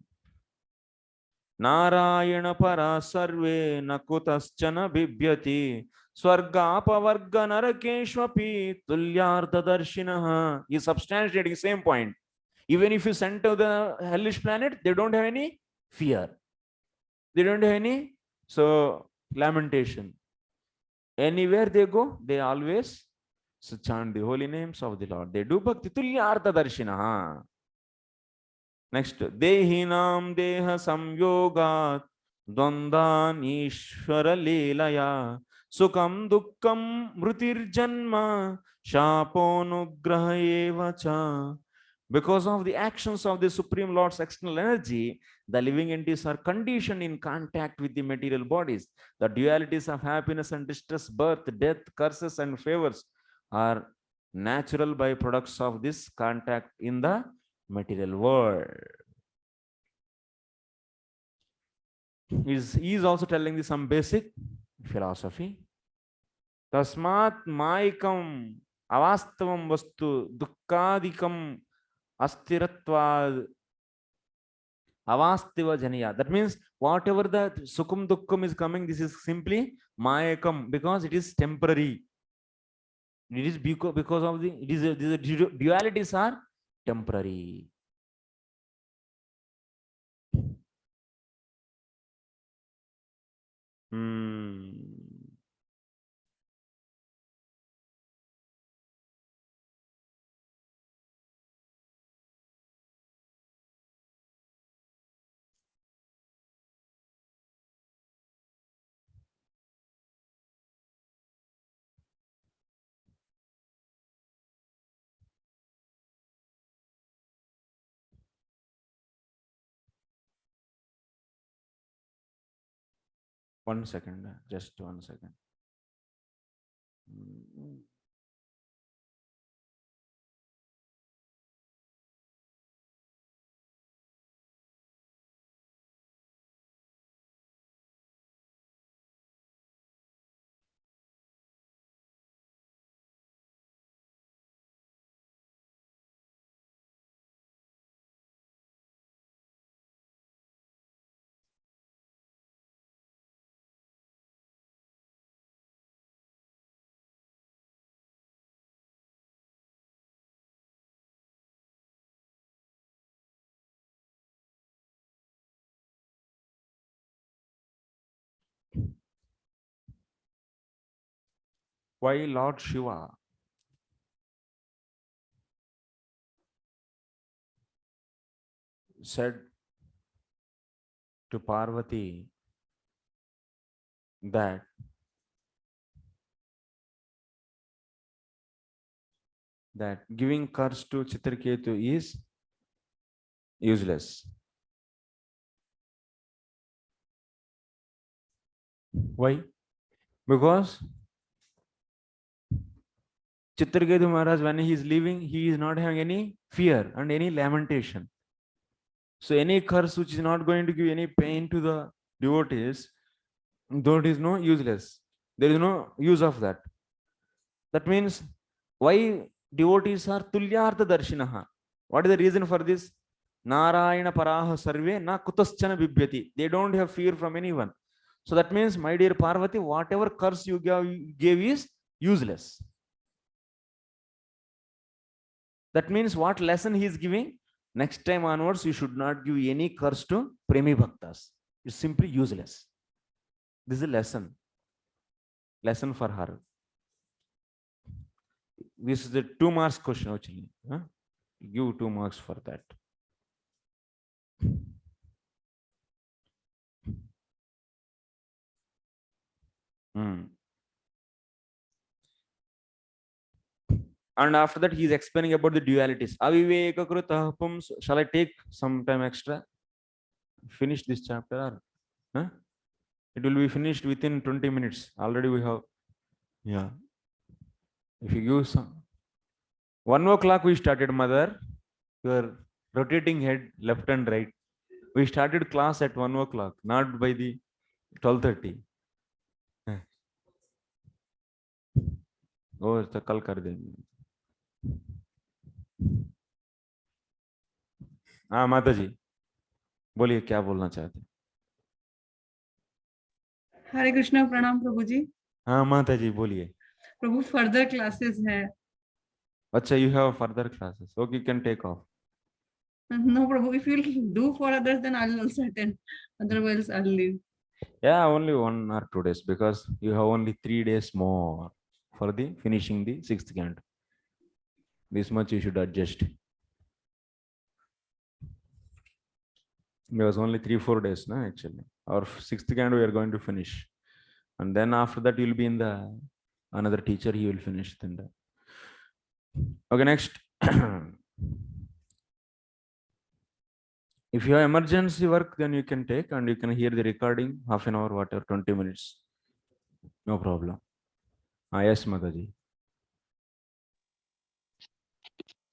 Narayana para sarve nakutaschana bibhyati swargapavarga narakeshvapi tulyartha darshinaha. He's substantiating same point. Even if you send to the hellish planet, they don't have any fear. They don't have any lamentation. Anywhere they go, they always chant the holy names of the Lord. They do bhakti tulyartha darshinaha. Next, dehinam deha samyogat dvandan ishvara leelaya sukam dukkam mrutir janma shaponugraha eva cha. Because of the actions of the Supreme Lord's external energy, the living entities are conditioned in contact with the material bodies. The dualities of happiness and distress, birth, death, curses, and favors are natural byproducts of this contact in the material world. He is also telling some basic philosophy. Tasmat maikam avastavam vastu dukkadikam astiratvad avastiva janiya. That means whatever the sukham dukkham is coming, this is simply mayakam, because it is temporary. It is because of the dualities are temporary. One second, just 1 second. Why Lord Shiva said to Parvati that giving curse to Chitraketu is useless. Why? Because Chitraketu Maharaj, when he is leaving, he is not having any fear and any lamentation. So any curse which is not going to give any pain to the devotees, though it is no useless. There is no use of that. That means why devotees are tulyartha darshinaha. What is the reason for this? Narayana paraha sarve na kutaschana bibhyati. They don't have fear from anyone. So that means, my dear Parvati, whatever curse you gave is useless. That means what lesson he is giving? Next time onwards, you should not give any curse to Premi Bhaktas. It's simply useless. This is a lesson. Lesson for her. This is the 2 marks question actually. Huh? Give 2 marks for that. And after that, he is explaining about the dualities. Avivekakrutah pums. Shall I take some time extra? Finish this chapter? Huh? It will be finished within 20 minutes. Already we have. Yeah. If you give some. 1 o'clock we started, mother. You are rotating head left and right. We started class at 1 o'clock, not by the 12:30. Oh, तो कल कर देंगे. हाँ माता जी, बोलिए क्या बोलना चाहते हैं? हरे कृष्णा, प्रणाम प्रभु जी. हाँ माता जी बोलिए. प्रभु फर्दर क्लासेस है. अच्छा, you have further classes. Okay, you can take off. No, Prabhu, if you'll do for others, then I'll also attend. Otherwise, I'll leave. Yeah, only 1 or 2 days, because you have only 3 days more for the finishing the 6th canto. This much you should adjust. There was only 3-4 days, no, actually. Our 6th canto we are going to finish, and then after that you will be in the another teacher. He will finish then. Okay, next. If you have emergency work, then you can take, and you can hear the recording half an hour, whatever, 20 minutes. No problem. Yes, Mataji.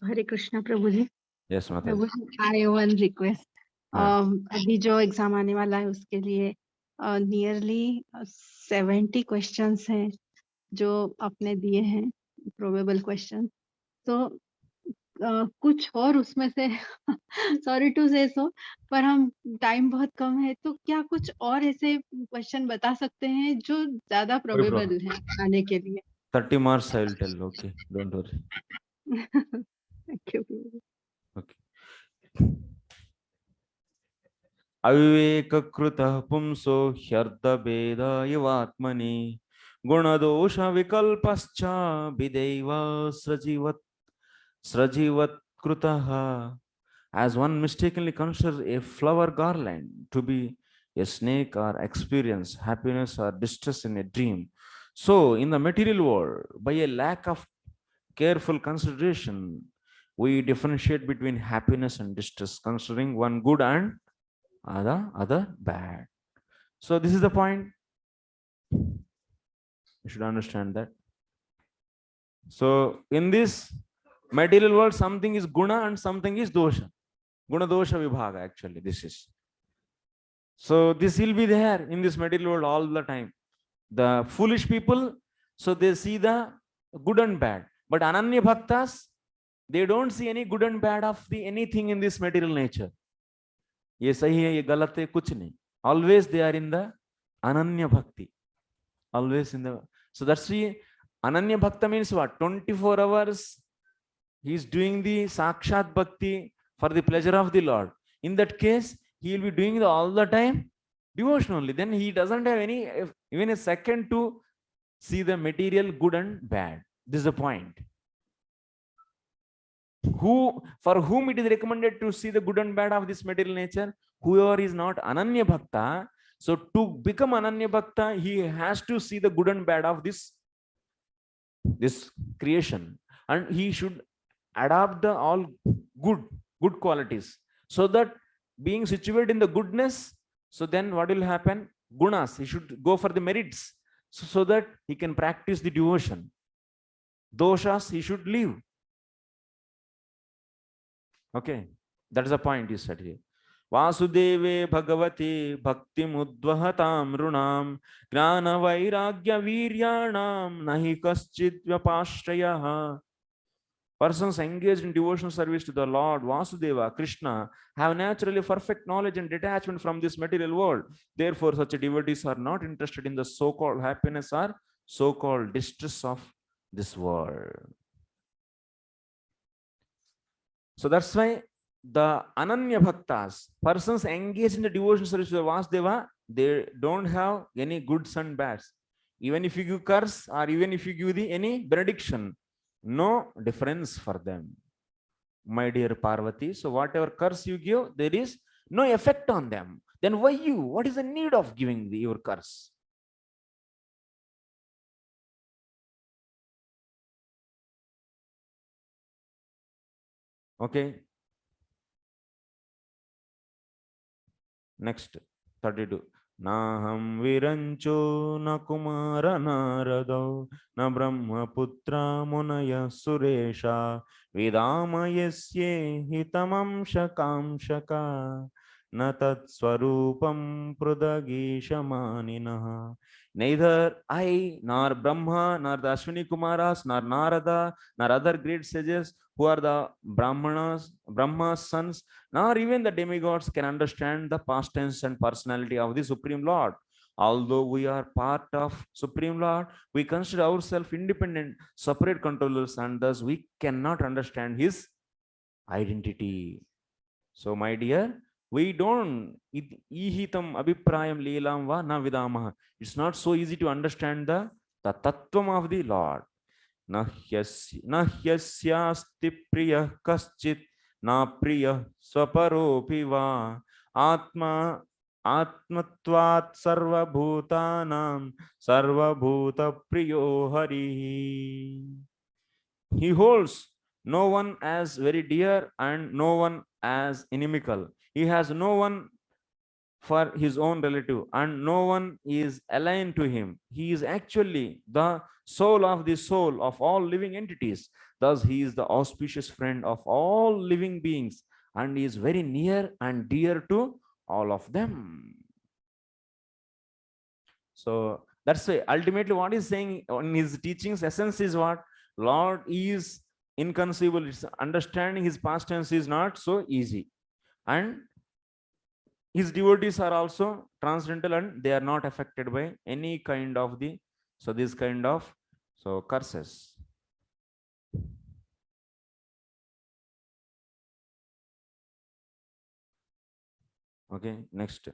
Hare Krishna Prabhu ji. Yes, Mataji. Prabhu ji, I have one request. अभी जो exam आने वाला है उसके लिए nearly 70 questions हैं जो आपने दिए हैं, प्रोबेबल क्वेश्चन. तो कुछ और उसमें से सॉरी टू से सो, पर हम टाइम बहुत कम है, तो क्या कुछ और ऐसे क्वेश्चन बता सकते हैं जो ज्यादा प्रोबेबल है आने के लिए? 30 marks I will tell. Okay, don't worry. Thank you. Okay. अविवेककृतः पुंसो ह्यर्थभेदा इवात्मनि गुणदोष विकल्पश्च विदैव सृजीवत् कृतः. As one mistakenly considers a flower garland to be a snake, or experience happiness or distress in a dream, so in the material world, by a lack of careful consideration, we differentiate between happiness and distress, considering one good and other bad. So this is the point. You should understand that. So in this material world, something is guna and something is dosha. Guna dosha vibhaga, actually this is. So this will be there in this material world all the time. The foolish people, so they see the good and bad. But Ananya Bhaktas, they don't see any good and bad of the anything in this material nature. ये सही है, ये गलत है, कुछ नहीं. Always they are in the Ananya Bhakti. Always in the. So that's why Ananya Bhakta means what? 24 hours he is doing the Sakshat Bhakti for the pleasure of the Lord. In that case, he will be doing all the time devotion only. Then he doesn't have any, even a second to see the material good and bad. This is the point. For whom it is recommended to see the good and bad of this material nature? Whoever is not Ananya Bhakta, So to become Ananya Bhakta, he has to see the good and bad of this creation, and he should adopt the all good qualities, so that being situated in the goodness, so then what will happen? Gunas, he should go for the merits, so that he can practice the devotion. Doshas he should leave. Okay, that is the point he said here. Vasudeve Bhagavati Bhakti Mudvahatam Runam Gnana Vairagya Viryanam Nahi Kaschit Vyapashrayah. Persons engaged in devotional service to the Lord Vasudeva, Krishna, have naturally perfect knowledge and detachment from this material world. Therefore, such devotees are not interested in the so-called happiness or so-called distress of this world. So that's why the Ananya Bhaktas, persons engaged in the devotional service to the Vasudeva, they don't have any goods and bads. Even if you give curse or even if you give any benediction, no difference for them, my dear Parvati. So whatever curse you give, there is no effect on them. Then why you? What is the need of giving your curse? Okay. Next, 32. Naham virancho na kumara narado na brahmaputra munaya suresha vidamayasye hitamam shakam shaka na tat swarupam prudagishamaninaha. Neither I, nor Brahma, nor the Ashwini Kumaras, nor Narada, nor other great sages who are the Brahma's sons, nor even the demigods can understand the past tense and personality of the Supreme Lord. Although we are part of Supreme Lord, we consider ourselves independent, separate controllers, and thus we cannot understand his identity. So, my dear, we don't ihitam abhiprayam leelam va na vidamaha. It's not so easy to understand the tattvam of the Lord. Nahyasyaasti priyah kaschit na priyah swaparopi va atma atmatvat sarvabhutanam sarvabhuta priyo hari. He holds no one as very dear and no one as inimical. He has no one for his own relative and no one is aligned to him. He is actually the soul of the soul of all living entities. Thus, he is the auspicious friend of all living beings and is very near and dear to all of them. So that's why ultimately what he's saying in his teachings, essence is what? Lord is inconceivable. It's understanding his past tense is not so easy. And his devotees are also transcendental and they are not affected by any kind of this kind of curses. Okay, next.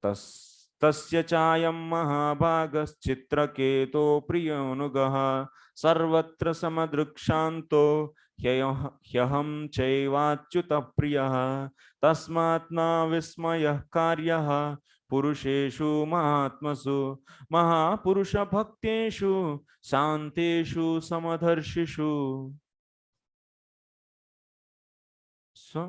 Tasya chayam mahabhagaschitraketo priyonugaha sarvatra samadrukshanto hyaham chaivachyuta priyaha tasmat na vismayah karyah purusheshu mahatmasu mahapurusha bhakteshu santeshu samadharshishu. So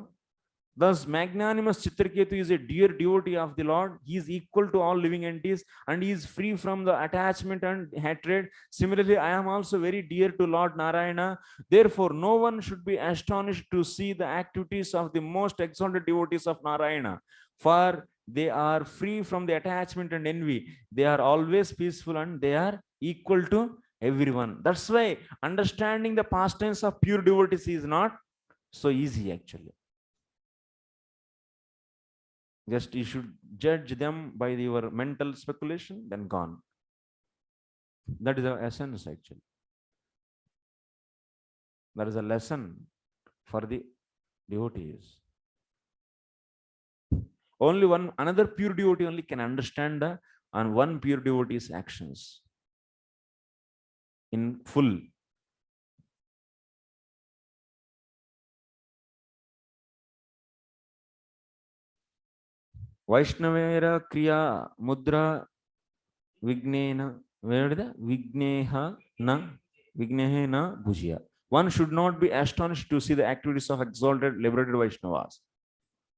thus, magnanimous Chitraketu is a dear devotee of the Lord. He is equal to all living entities and he is free from the attachment and hatred. Similarly, I am also very dear to Lord Narayana. Therefore, no one should be astonished to see the activities of the most exalted devotees of Narayana. For they are free from the attachment and envy. They are always peaceful and they are equal to everyone. That's why understanding the past tense of pure devotees is not so easy actually. Just you should judge them by your mental speculation, then gone. That is the essence actually. That is a lesson for the devotees. Only another pure devotee only can understand and one pure devotee's actions in full. Vaishnavera kriya mudra vignena, where is the vigneha na bhujya. One should not be astonished to see the activities of exalted, liberated Vaishnavas.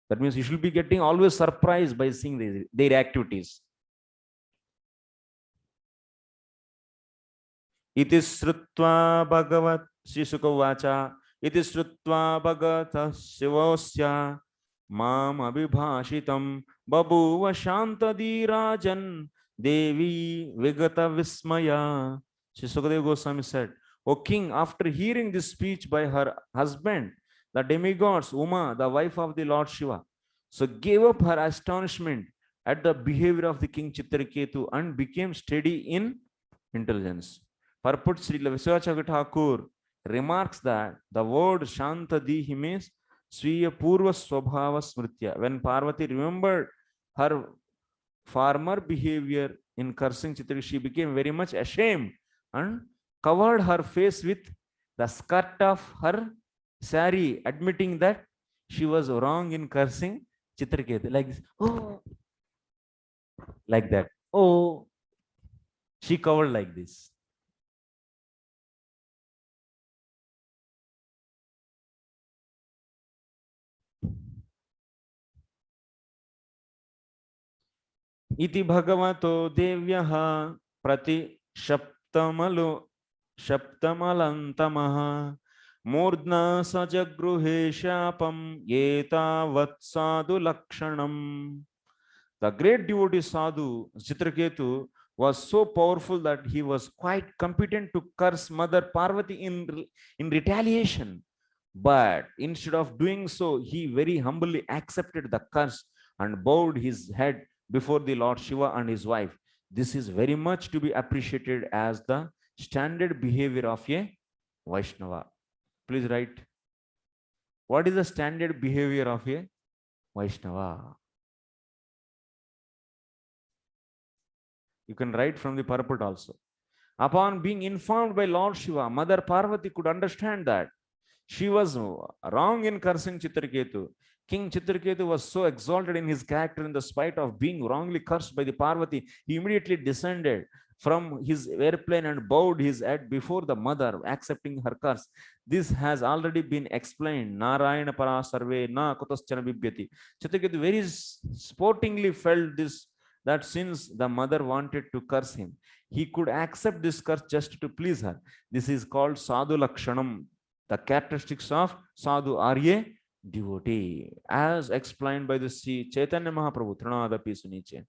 That means you should be getting always surprised by seeing their activities. Iti srutva bhagavat Sri Sukha vacha iti srutva bhagata shivasya mam abhibhashitam babuva shantadi rajan devi vigata vismaya. Sri Sukadeva Goswami said, O king, after hearing this speech by her husband, the demigods Uma, the wife of the Lord Shiva, so gave up her astonishment at the behavior of the king Chitraketu and became steady in intelligence. Purport Sri Visvachakra Thakur remarks that the word Shantadi means Swiya Purva Swabhava Smritya. When Parvati remembered her former behavior in cursing Chitrake, she became very much ashamed and covered her face with the skirt of her sari, admitting that she was wrong in cursing Chitraketu. Like this, oh, like that. Oh, she covered like this. इति भगवतो देव्यः प्रति सप्तमलन्तमः मूर्ध्ना सजगृहे शापं एतावत् साधु लक्षणम्. The great devotee Sadhu Chitraketu was so powerful that he was quite competent to curse Mother Parvati in retaliation. But instead of doing so, he very humbly accepted the curse and bowed his head before the Lord Shiva and his wife. This is very much to be appreciated as the standard behavior of a Vaishnava. Please write. What is the standard behavior of a Vaishnava? You can write from the purport also. Upon being informed by Lord Shiva, Mother Parvati could understand that she was wrong in cursing Chitraketu. King Chitraketu was so exalted in his character in the spite of being wrongly cursed by the Parvati, he immediately descended from his airplane and bowed his head before the mother, accepting her curse. This has already been explained. Narayana para sarve na kutaschana bibhyati. Chitraketu very sportingly felt this, that since the mother wanted to curse him, he could accept this curse just to please her. This is called sadhu lakshanam. The characteristics of sadhu are a devotee, as explained by the Sri Chaitanya Mahaprabhu. Trinadapi suniche,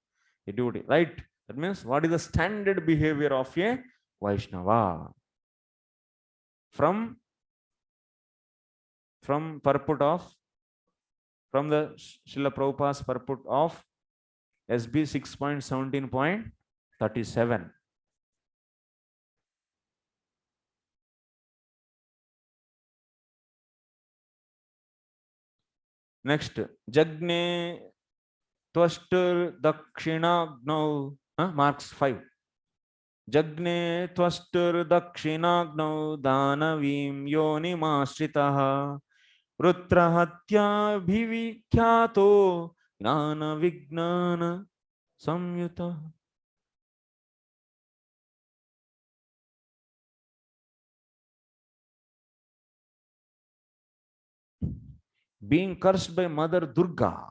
a devotee, right? That means what is the standard behavior of a Vaishnava? From purport of, from the Srila Prabhupada's purport of SB 6.17.37. Next, Jagne Twastur Dakshinagno, marks 5. Jagne Twastur Dakshinagno Danavim Yonimashritaha Rutrahatya Bhivikyato Gnana Vignana Samyuta. Being cursed by Mother Durga,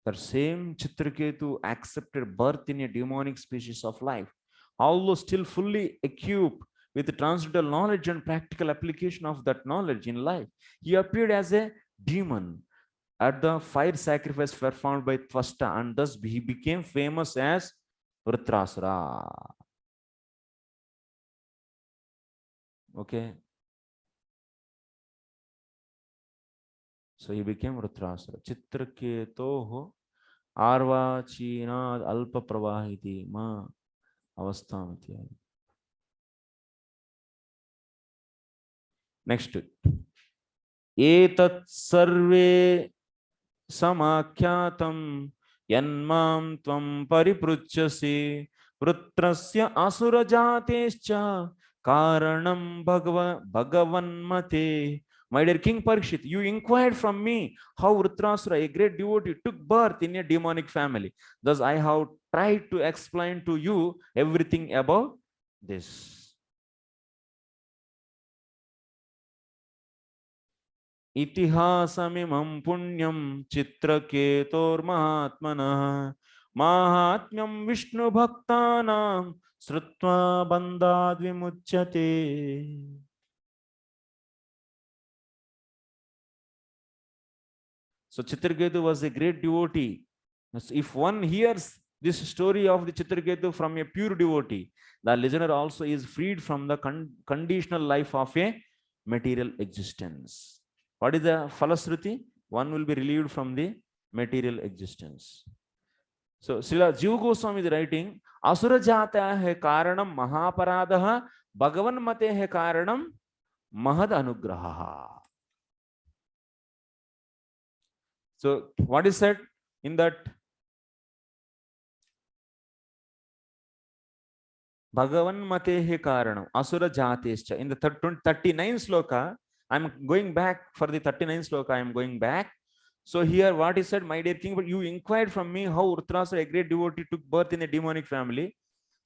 the same Chitraketu accepted birth in a demonic species of life. Although still fully equipped with transcendental knowledge and practical application of that knowledge in life, he appeared as a demon at the fire sacrifice performed by Twasta, and thus he became famous as Vritrasura. Okay. So he became Vritrasura. Chitraketoho Arvachina Alpa Pravahiti Ma Avasthamati. Next. Etat sarve samakyatam yanmam tvam paripruchasi Vritrasya asura jatescha karanam bhagavan mate My dear King Parikshit, you inquired from me how Vritrasura, a great devotee, took birth in a demonic family. Thus I have tried to explain to you everything about this. Itihasamimam punyam chitraketormahatmanah mahatmyam Vishnu bhaktanam srutva bandhad vimuchyate. So Chitraketu was a great devotee. If one hears this story of the Chitraketu from a pure devotee, the listener also is freed from the conditional life of a material existence. What is the Falasruti? One will be relieved from the material existence. So Srila Jiva Goswami is writing, Asura jata hai karanam mahaparadaha, Bhagavan mate hai karanam mahad anugraha. So what is said in that Bhagavan matehe karanam asura jatescha, in the 39 sloka, I'm going back for the 39 sloka, I'm going back. So here what is said, my dear king, but you inquired from me how Vritrasura, a great devotee, took birth in a demonic family.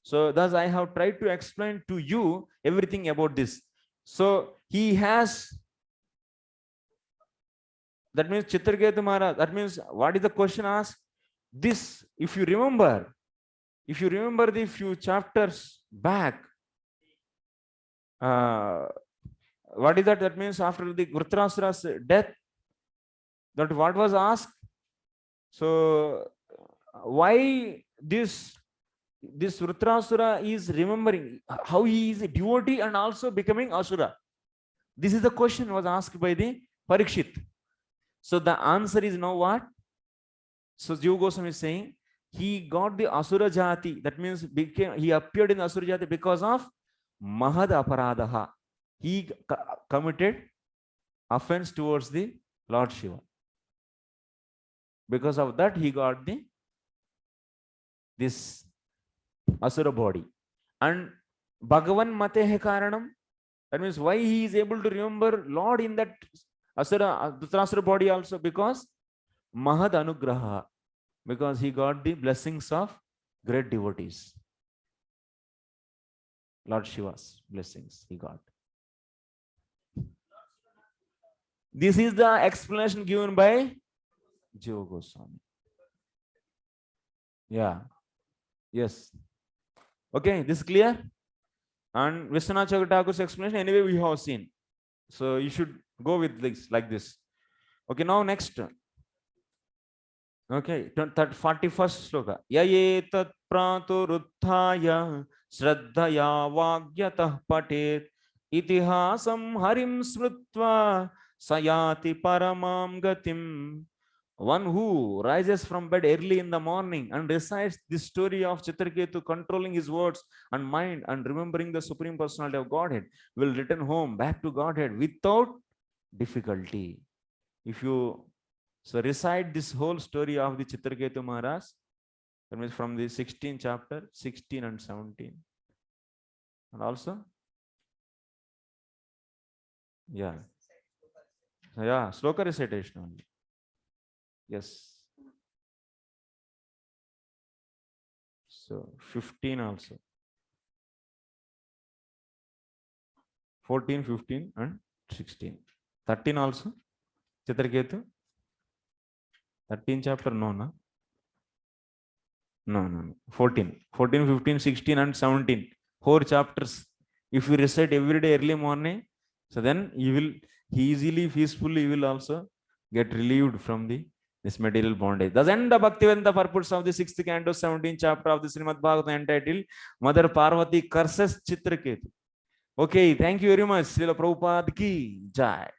So thus I have tried to explain to you everything about this. So he has, that means Chitraketu Maharaj, that means what is the question asked? This, if you remember the few chapters back, what is that? That means after the Vritrasura's death, that what was asked? So why this Vritrasura is remembering how he is a devotee and also becoming Asura? This is the question was asked by the Parikshit. So the answer is now what? So Jiva Goswami is saying, he got the Asura Jati, that means he appeared in Asura Jati because of Mahad Aparadaha. He committed offense towards the Lord Shiva. Because of that, he got this Asura body. And Bhagavan Matehe Karanam, that means why he is able to remember Lord in that Asura body also, because Mahad Anugraha, because he got the blessings of great devotees. Lord Shiva's blessings he got. This is the explanation given by Jiva Goswami. Yeah. Yes. Okay, this is clear? And Vishwanath Chakravarti's explanation, anyway, we have seen. So you should go with this, like this. Okay, now next. Okay, 41st sloka. Yayetat praturuthaya shraddhaya vagyatah patet itihasam harim smrutva sayati paramam gatim. One who rises from bed early in the morning and recites this story of Chitraketu controlling his words and mind and remembering the Supreme Personality of Godhead will return home back to Godhead without difficulty. If you recite this whole story of the Chitraketu Maharaj, that means from the 16th chapter, 16 and 17. And also, yeah, sloka recitation only. Yes. So 15 also. 14, 15 and 16. 13 also. Chitraketu. 13 chapter, no. 14, 15, 16 and 17. 4 chapters. If you recite every day early morning, so then you will easily, peacefully, you will also get relieved from this material bondage. Thus end the Bhaktivedanta purports of the 6th canto, 17th chapter of the Srimad Bhagavatam entitled Mother Parvati Curses Chitraketu. Okay, thank you very much. Srila Prabhupada ki Jai.